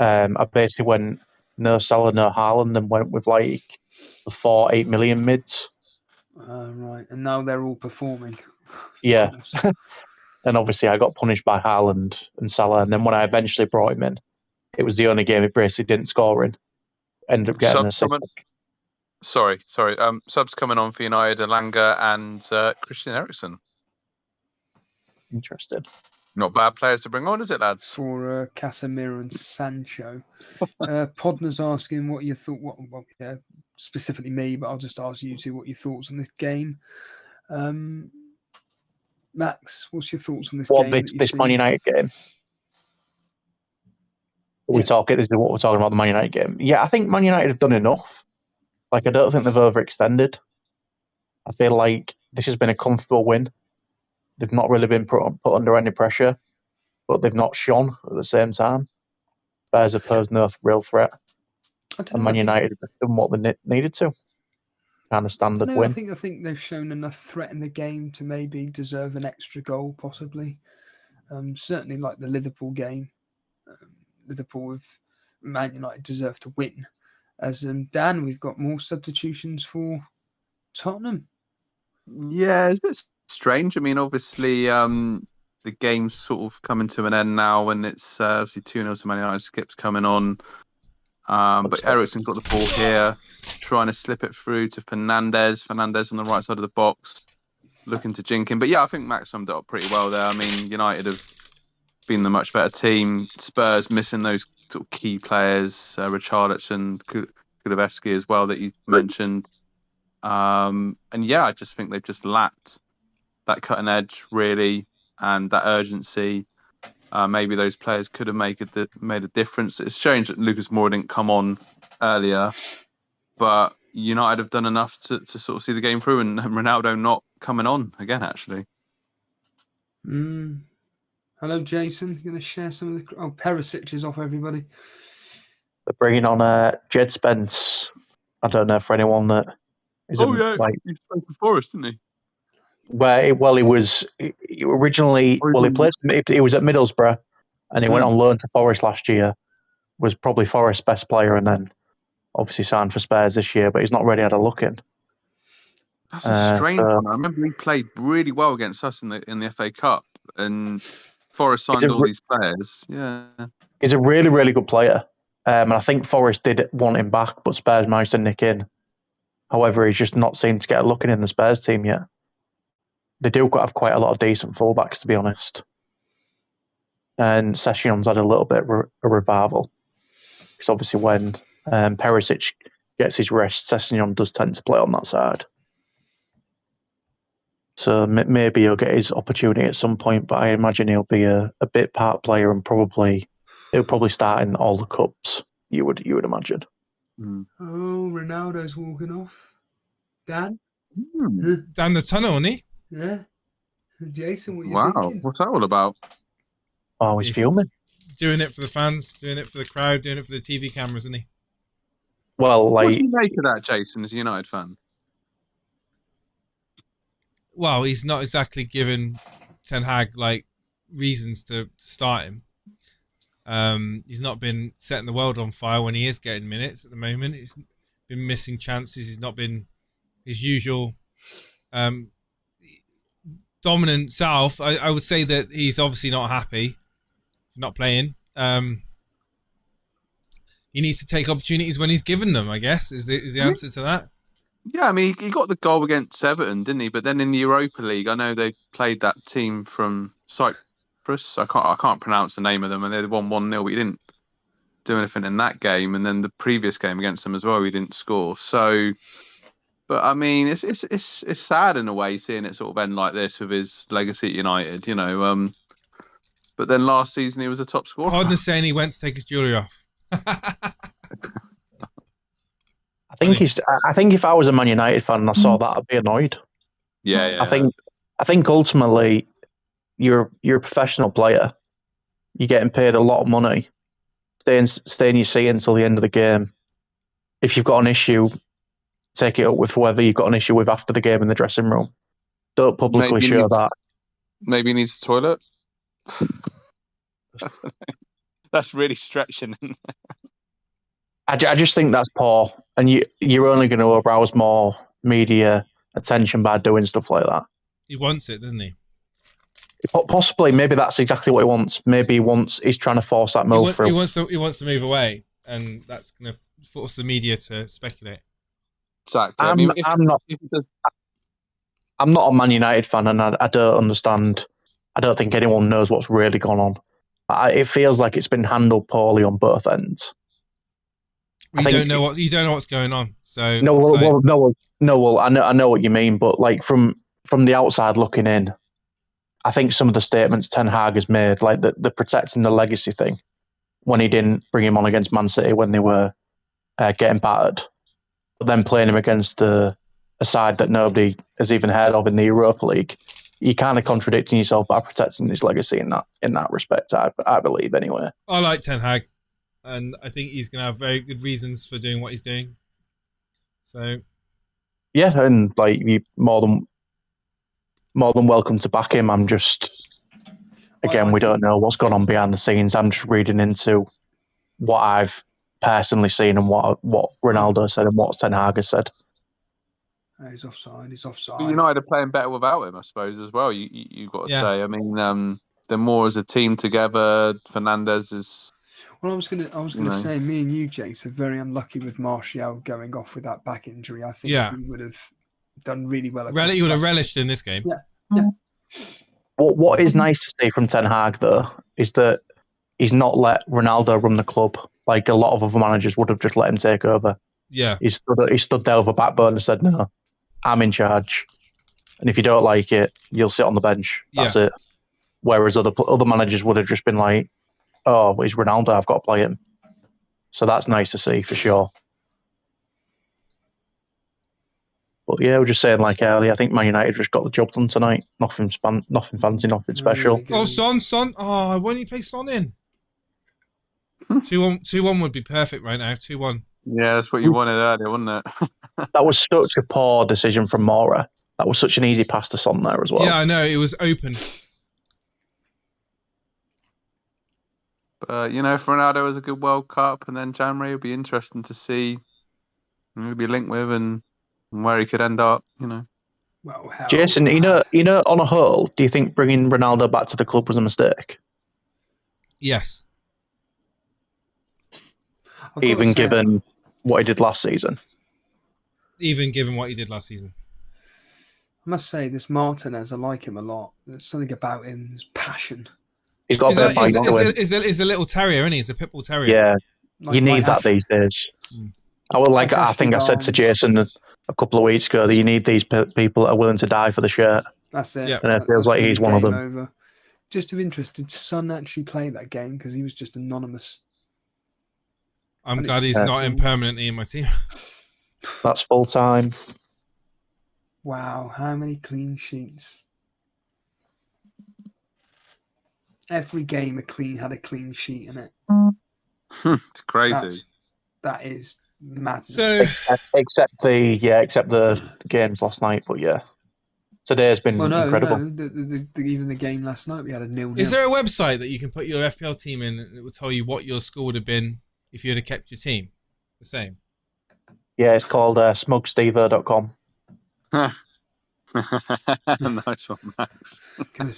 I basically went no Salah, no Haaland, and went with like the 4-8 million mids. Right, and now they're all performing. Yeah. And obviously I got punished by Haaland and Salah, and then when I eventually brought him in, it was the only game he basically didn't score in. Ended up getting a six. Sorry. Subs coming on for United, Elanga and Christian Eriksen. Interesting. Not bad players to bring on, is it, lads? For Casemiro and Sancho. Podner's asking what you thought, specifically me, but I'll just ask you two what your thoughts on this game. Max, what's your thoughts on this game? This Man United game? This is what we're talking about, the Man United game. Yeah, I think Man United have done enough. Like, I don't think they've overextended. I feel like this has been a comfortable win. They've not really been put under any pressure, but they've not shone at the same time. Spurs have posed no real threat. And Man United have done what they needed to. Kind of standard win. I think they've shown enough threat in the game to maybe deserve an extra goal, possibly. Certainly like the Liverpool game. Liverpool with Man United deserve to win. As Dan, we've got more substitutions for Tottenham. Yeah, it's a bit strange. I mean, obviously, the game's sort of coming to an end now, and it's obviously 2-0 to Man United. Skip's coming on. But Eriksen's got the ball here, trying to slip it through to Fernandes. Fernandes on the right side of the box, looking to jink him. But yeah, I think Max summed it up pretty well there. I mean, United have been the much better team. Spurs missing those sort of key players, Richarlison, Kulusevski as well that you mentioned. And yeah, I just think they've just lacked that cutting edge really, and that urgency. Maybe those players could have made a difference. It's strange that Lucas Moura didn't come on earlier, but United have done enough to sort of see the game through, and Ronaldo not coming on again, actually. Hello, Jason. You're going to share some of the... Oh, Perisic is off, everybody. They're bringing on Jed Spence. I don't know for anyone that is... He played for Forest, didn't he? He was originally... he was at Middlesbrough, and he went on loan to Forest last year, was probably Forest's best player, and then obviously signed for Spurs this year, but he's not really had a look in. That's a strange one. I remember he played really well against us in the FA Cup, and Forest signed all these players. Yeah, he's a really, really good player, and I think Forest did want him back, but Spurs managed to nick in. However, he's just not seemed to get a look in the Spurs team yet. They do have quite a lot of decent fullbacks, to be honest. And Session's had a little bit of a revival. Because obviously when Perisic gets his rest, Session does tend to play on that side. So maybe he'll get his opportunity at some point, but I imagine he'll be a bit part player and he'll probably start in all the cups. You would imagine. Mm. Oh, Ronaldo's walking off. Dan? Down the tunnel, isn't he? Yeah. Jason, what you Wow, thinking? what's that all about? Oh, he's fuming. Doing it for the fans, doing it for the crowd, doing it for the TV cameras, isn't he? Well, What like, do you make of that, Jason, as a United fan? Well, he's not exactly given Ten Hag like reasons to start him. He's not been setting the world on fire when he is getting minutes at the moment. He's been missing chances. He's not been his usual dominant self. I would say that he's obviously not happy for not playing. He needs to take opportunities when he's given them, I guess, is the answer to that. Yeah, I mean, he got the goal against Everton, didn't he? But then in the Europa League, I know they played that team from Cyprus. I can't pronounce the name of them, and they won 1-0. But he didn't do anything in that game, and then the previous game against them as well, he didn't score. So, but I mean, it's sad in a way seeing it sort of end like this with his legacy at United, you know. But then last season he was a top scorer. Hardness saying he went to take his jewellery off. I think if I was a Man United fan and I saw that, I'd be annoyed. Yeah. I think ultimately you're a professional player. You're getting paid a lot of money. Stay in your seat until the end of the game. If you've got an issue, take it up with whoever you've got an issue with after the game in the dressing room. Don't publicly show that. Maybe he needs a toilet. That's really stretching. I just think that's poor, and you're only going to arouse more media attention by doing stuff like that. He wants it, doesn't he? Possibly, maybe that's exactly what he wants. Maybe he's trying to force that move through. He wants to move away, and that's going to force the media to speculate. Exactly. I'm not a Man United fan, and I don't understand. I don't think anyone knows what's really gone on. It feels like it's been handled poorly on both ends. You don't know what's going on. So I know what you mean, but like from the outside looking in, I think some of the statements Ten Hag has made, like the protecting the legacy thing, when he didn't bring him on against Man City when they were getting battered, but then playing him against a side that nobody has even heard of in the Europa League, you're kind of contradicting yourself by protecting his legacy in that respect. I believe anyway. I like Ten Hag, and I think he's going to have very good reasons for doing what he's doing. So, yeah, and like you more than welcome to back him. I'm just, again, we don't know what's gone on behind the scenes. I'm just reading into what I've personally seen and what Ronaldo said and what Ten Hag has said. He's offside. United are playing better without him, I suppose, as well. You got to say. I mean, they're more as a team together. Fernandes is. Well, I was gonna say, me and you, Jace, are very unlucky with Martial going off with that back injury. I think he would have done really well. He would have relished in this game. Yeah. What is nice to see from Ten Hag though is that he's not let Ronaldo run the club like a lot of other managers would have just let him take over. Yeah, he stood there with a backbone and said, "No, I'm in charge, and if you don't like it, you'll sit on the bench." That's it. Whereas other managers would have just been like, "Oh, he's Ronaldo. I've got to play him." So that's nice to see for sure. But yeah, we're just saying like earlier, I think Man United just got the job done tonight. Nothing fancy, nothing special. Oh, Son! Oh, why don't you play Son in? 2-1 would be perfect right now. 2-1. Yeah, that's what you wanted earlier, wasn't it? That was such a poor decision from Mora. That was such an easy pass to Son there as well. Yeah, I know. It was open. But, if Ronaldo has a good World Cup and then January, it'll be interesting to see who he'll be linked with and where he could end up, Well, Jason, on a whole, do you think bringing Ronaldo back to the club was a mistake? Yes. Even given what he did last season? Even given what he did last season. I must say, this Martinez, I like him a lot. There's something about him, his passion. He's got a bit of fight on him. He's a little terrier, isn't he? He's a pit bull terrier. Yeah, you need that these days. I think I said to Jason a couple of weeks ago that you need these people that are willing to die for the shirt. That's it. Yeah. And it feels That's like when he's the one of game them. Over. Just of interest, did Son actually play that game? Because he was just anonymous. I'm And glad it's he's not still- in permanently in my team. That's full time. Wow, how many clean sheets? Every game had a clean sheet in it. It's crazy. That is madness. So Except the games last night. But yeah, today's been incredible. Even the game last night, we had a 0-0. is there a website that you can put your FPL team in and it will tell you what your score would have been if you had kept your team the same? Yeah, it's called smugstever.com. Nice one, Max. Good.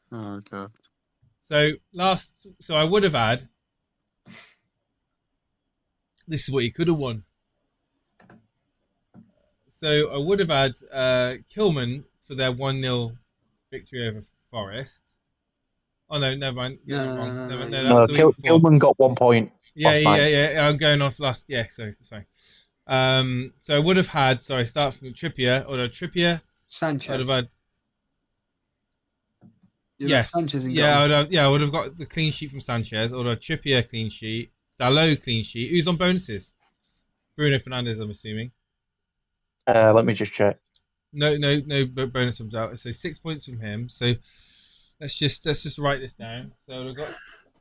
Oh god. So I would have had. This is what you could have won. So I would have had Kilman for their 1-0 victory over Forest. Oh no, never mind. No, Wrong. no, No, that's the week before. Kilman got 1 point. Yeah. I'm going off last. Yeah, sorry. So I would have had. Sorry, start from Trippier. Or Trippier. Sanchez. I would have had. Yes. Sanchez in goal. I would have got the clean sheet from Sanchez. Or Trippier clean sheet. Dalot clean sheet. Who's on bonuses? Bruno Fernandes, I'm assuming. Let me just check. No bonus comes out. So 6 points from him. So let's just write this down. So we've got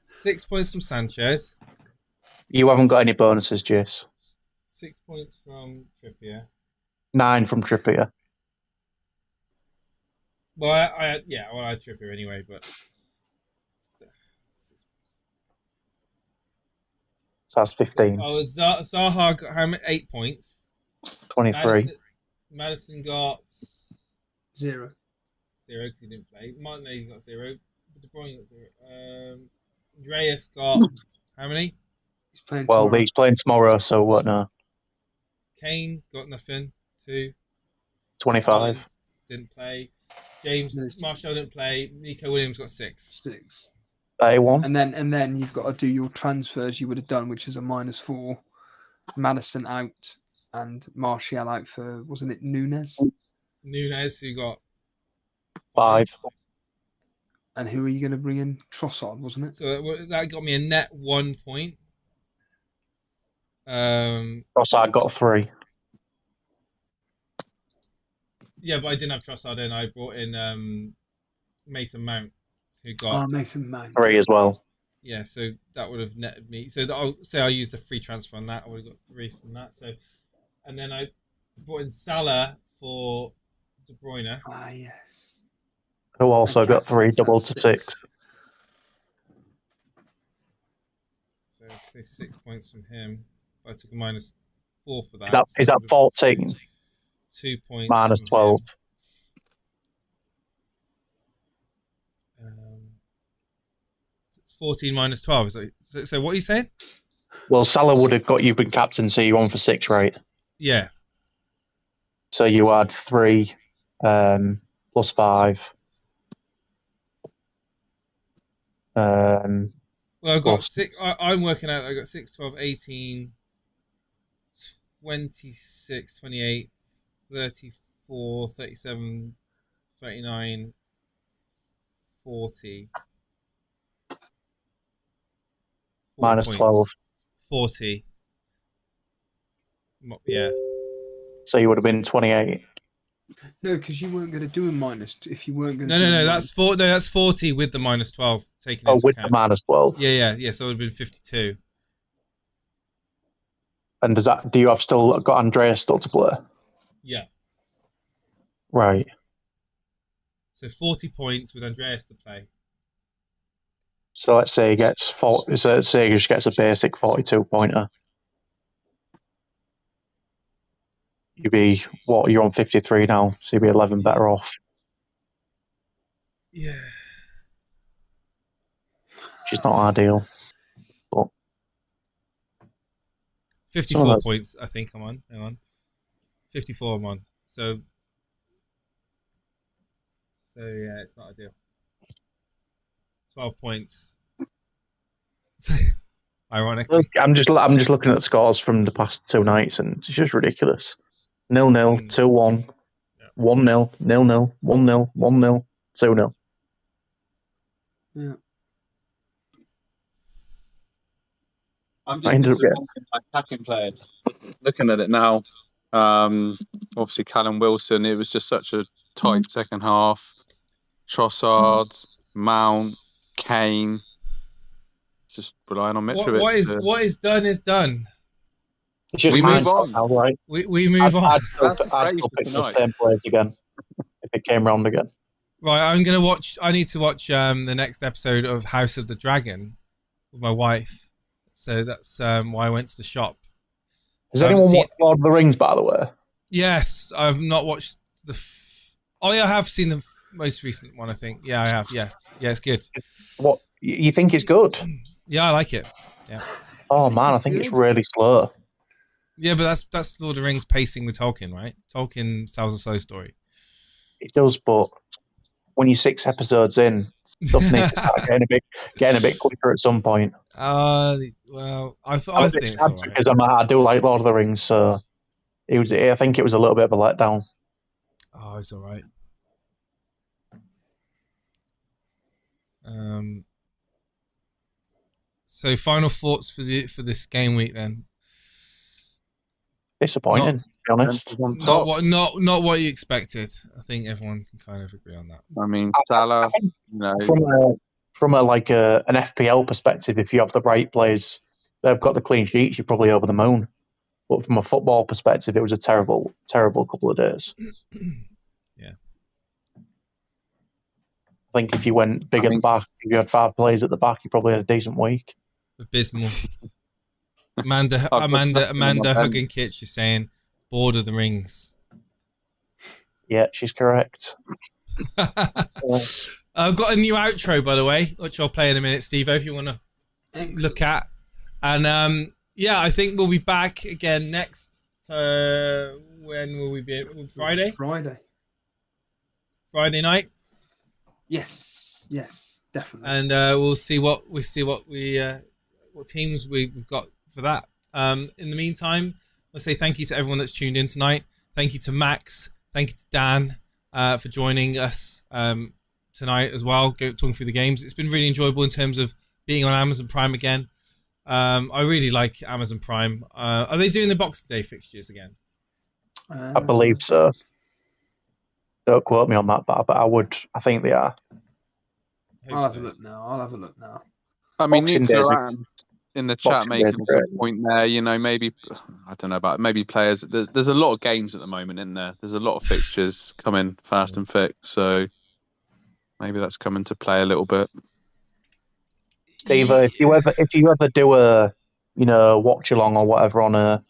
6 points from Sanchez. You haven't got any bonuses, Jace. 6 points from Trippier. 9 from Trippier. Well, I had Trippier anyway, but So that's 15. oh, Zaha got how many? 8 points. 23. Madison got 0. 0 because he didn't play. Martinelli got 0. De Bruyne got 0. Andreas got how many? He's playing Well, tomorrow. he's playing tomorrow, so what now? Kane got nothing. 2. 25. Didn't play. James Marshall didn't play. Nico Williams got 6. 6. 31. And then you've got to do your transfers you would have done, which is a -4. Madison out and Martial out for, wasn't it Nunes? Nunes, who got 5. And who are you going to bring in? Trossard, wasn't it? So that got me a net 1 point. Trossard got 3. Yeah, but I didn't have Trossard in. I brought in Mason Mount, who got Mason Mount. 3 as well. yeah. So that would have netted me. So I'll say I used the free transfer on that. I would have got 3 from that. So, and then I brought in Salah for De Bruyne. Ah, yes. Who also And got 3, Captain's double at to 6. 6. So say 6 points from him. I took a -4 for that. Is that 14? 2 points. Minus from 12. him. It's 14 minus 12. So what are you saying? Well, Salah would have got you been captain, so you're on for 6, right? Yeah. So you had 3 plus 5. Well, I've got Plus- 6. I'm working out. I got 6, 12, 18, 26, 28, 34, 37, 39, 40. minus 12. 40. Yeah. So you would have been 28. No, because you weren't going to do a minus if you weren't going to. No. That's 4. No, that's 40 with the minus 12 taken Oh, into with account. the minus 12. Yeah. So it would have been 52. And do you have still got Andreas still to play? Yeah. Right. So 40 points with Andreas to play. So let's say he gets 40. So let's say he just gets a basic 42 pointer. You'd be what? You're on 53 now, so you'd be 11 better off. Yeah. Which is not ideal. But 54 points, I think I'm on. Hang on. 54 I'm on. So yeah, it's not ideal. 12 points. Ironically. I'm just looking at the scores from the past 2 nights, and it's just ridiculous. 0-0, 2-1, 1-0, 0-0, 1-0, 1-0, 2-0. Yeah. I'm I just ended up getting- disappointed by attacking players. Looking at it now, obviously Callum Wilson, it was just such a tight second half. Trossard, Mount, Kane, just relying on Mitrovic. What is done is done. It's just We move hindsight on. now, right? We move on. I'd still That's great for pick the tonight. same players again if it came round again. Right, I need to watch the next episode of House of the Dragon with my wife. So that's why I went to the shop. Has I haven't anyone seen- watched Lord of the Rings, by the way? Yes, I've not watched oh yeah, I have seen the most recent one, I think. Yeah, I have. Yeah, it's good. What you think it's good? Yeah, I like it. Yeah, Oh man, I think it's really slow. yeah, but that's Lord of the Rings pacing with Tolkien, right? Tolkien tells a slow story. It does, but when you're 6 episodes in, stuff needs to start getting a bit quicker at some point. Well, I think it's all right. Because I do like Lord of the Rings, so I think it was a little bit of a letdown. Oh, it's all right. So final thoughts for this game week then. Disappointing, to be honest. On top. Not what you expected. I think everyone can kind of agree on that. I mean, Salah, I think you know, from an FPL perspective, if you have the right players, they've got the clean sheets, you're probably over the moon. But from a football perspective, it was a terrible, terrible couple of days. Yeah. I think if you went big at the back, if you had 5 players at the back, you probably had a decent week. Abysmal. Amanda hugging Kitch is saying, bored of the rings. Yeah, she's correct. I've got a new outro, by the way, which I'll play in a minute, Steve, if you want to look at. And yeah, I think we'll be back again next. When will we be? Friday? Friday night. Yes, definitely. And we'll see what teams we've got for that. In the meantime, I'll say thank you to everyone that's tuned in tonight. Thank you to Max. Thank you to Dan for joining us tonight as well, talking through the games. It's been really enjoyable in terms of being on Amazon Prime again. I really like Amazon Prime. Are they doing the Boxing Day fixtures again? I believe so. Don't quote me on that, but I think they are. I'll have a look now. I mean, Boxing Nuclear in the chat Boxing making Day's a great. good point there. You know, maybe I don't know about maybe players. There's a lot of games at the moment in there. There's a lot of fixtures coming fast and thick, so maybe that's coming to play a little bit. Steve, if you ever do a watch along or whatever on a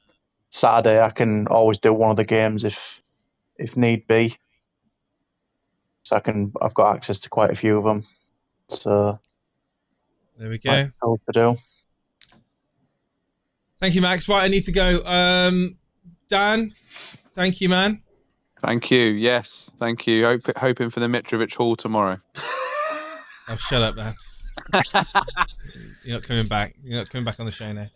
Saturday, I can always do one of the games if need be. So I've got access to quite a few of them. So there we go. All to do. Thank you, Max. Right, I need to go. Dan, thank you, man. Thank you. Yes, thank you. Hoping for the Mitrovic Hall tomorrow. Oh, shut up, man. You're not coming back. You're not coming back on the show now.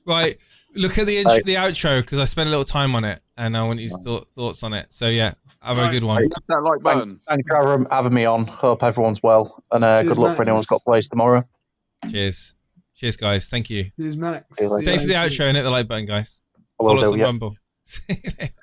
Right, look at the outro because I spent a little time on it and I want your thoughts on it. So yeah, have a good one. Hit that like button. Thanks for having me on. Hope everyone's well, and good luck for anyone who's got plays tomorrow. Cheers, guys. Thank you. Cheers, Max. Stay for the outro and hit the like button, guys. I will Follow us do, on yeah. Rumble. See you later.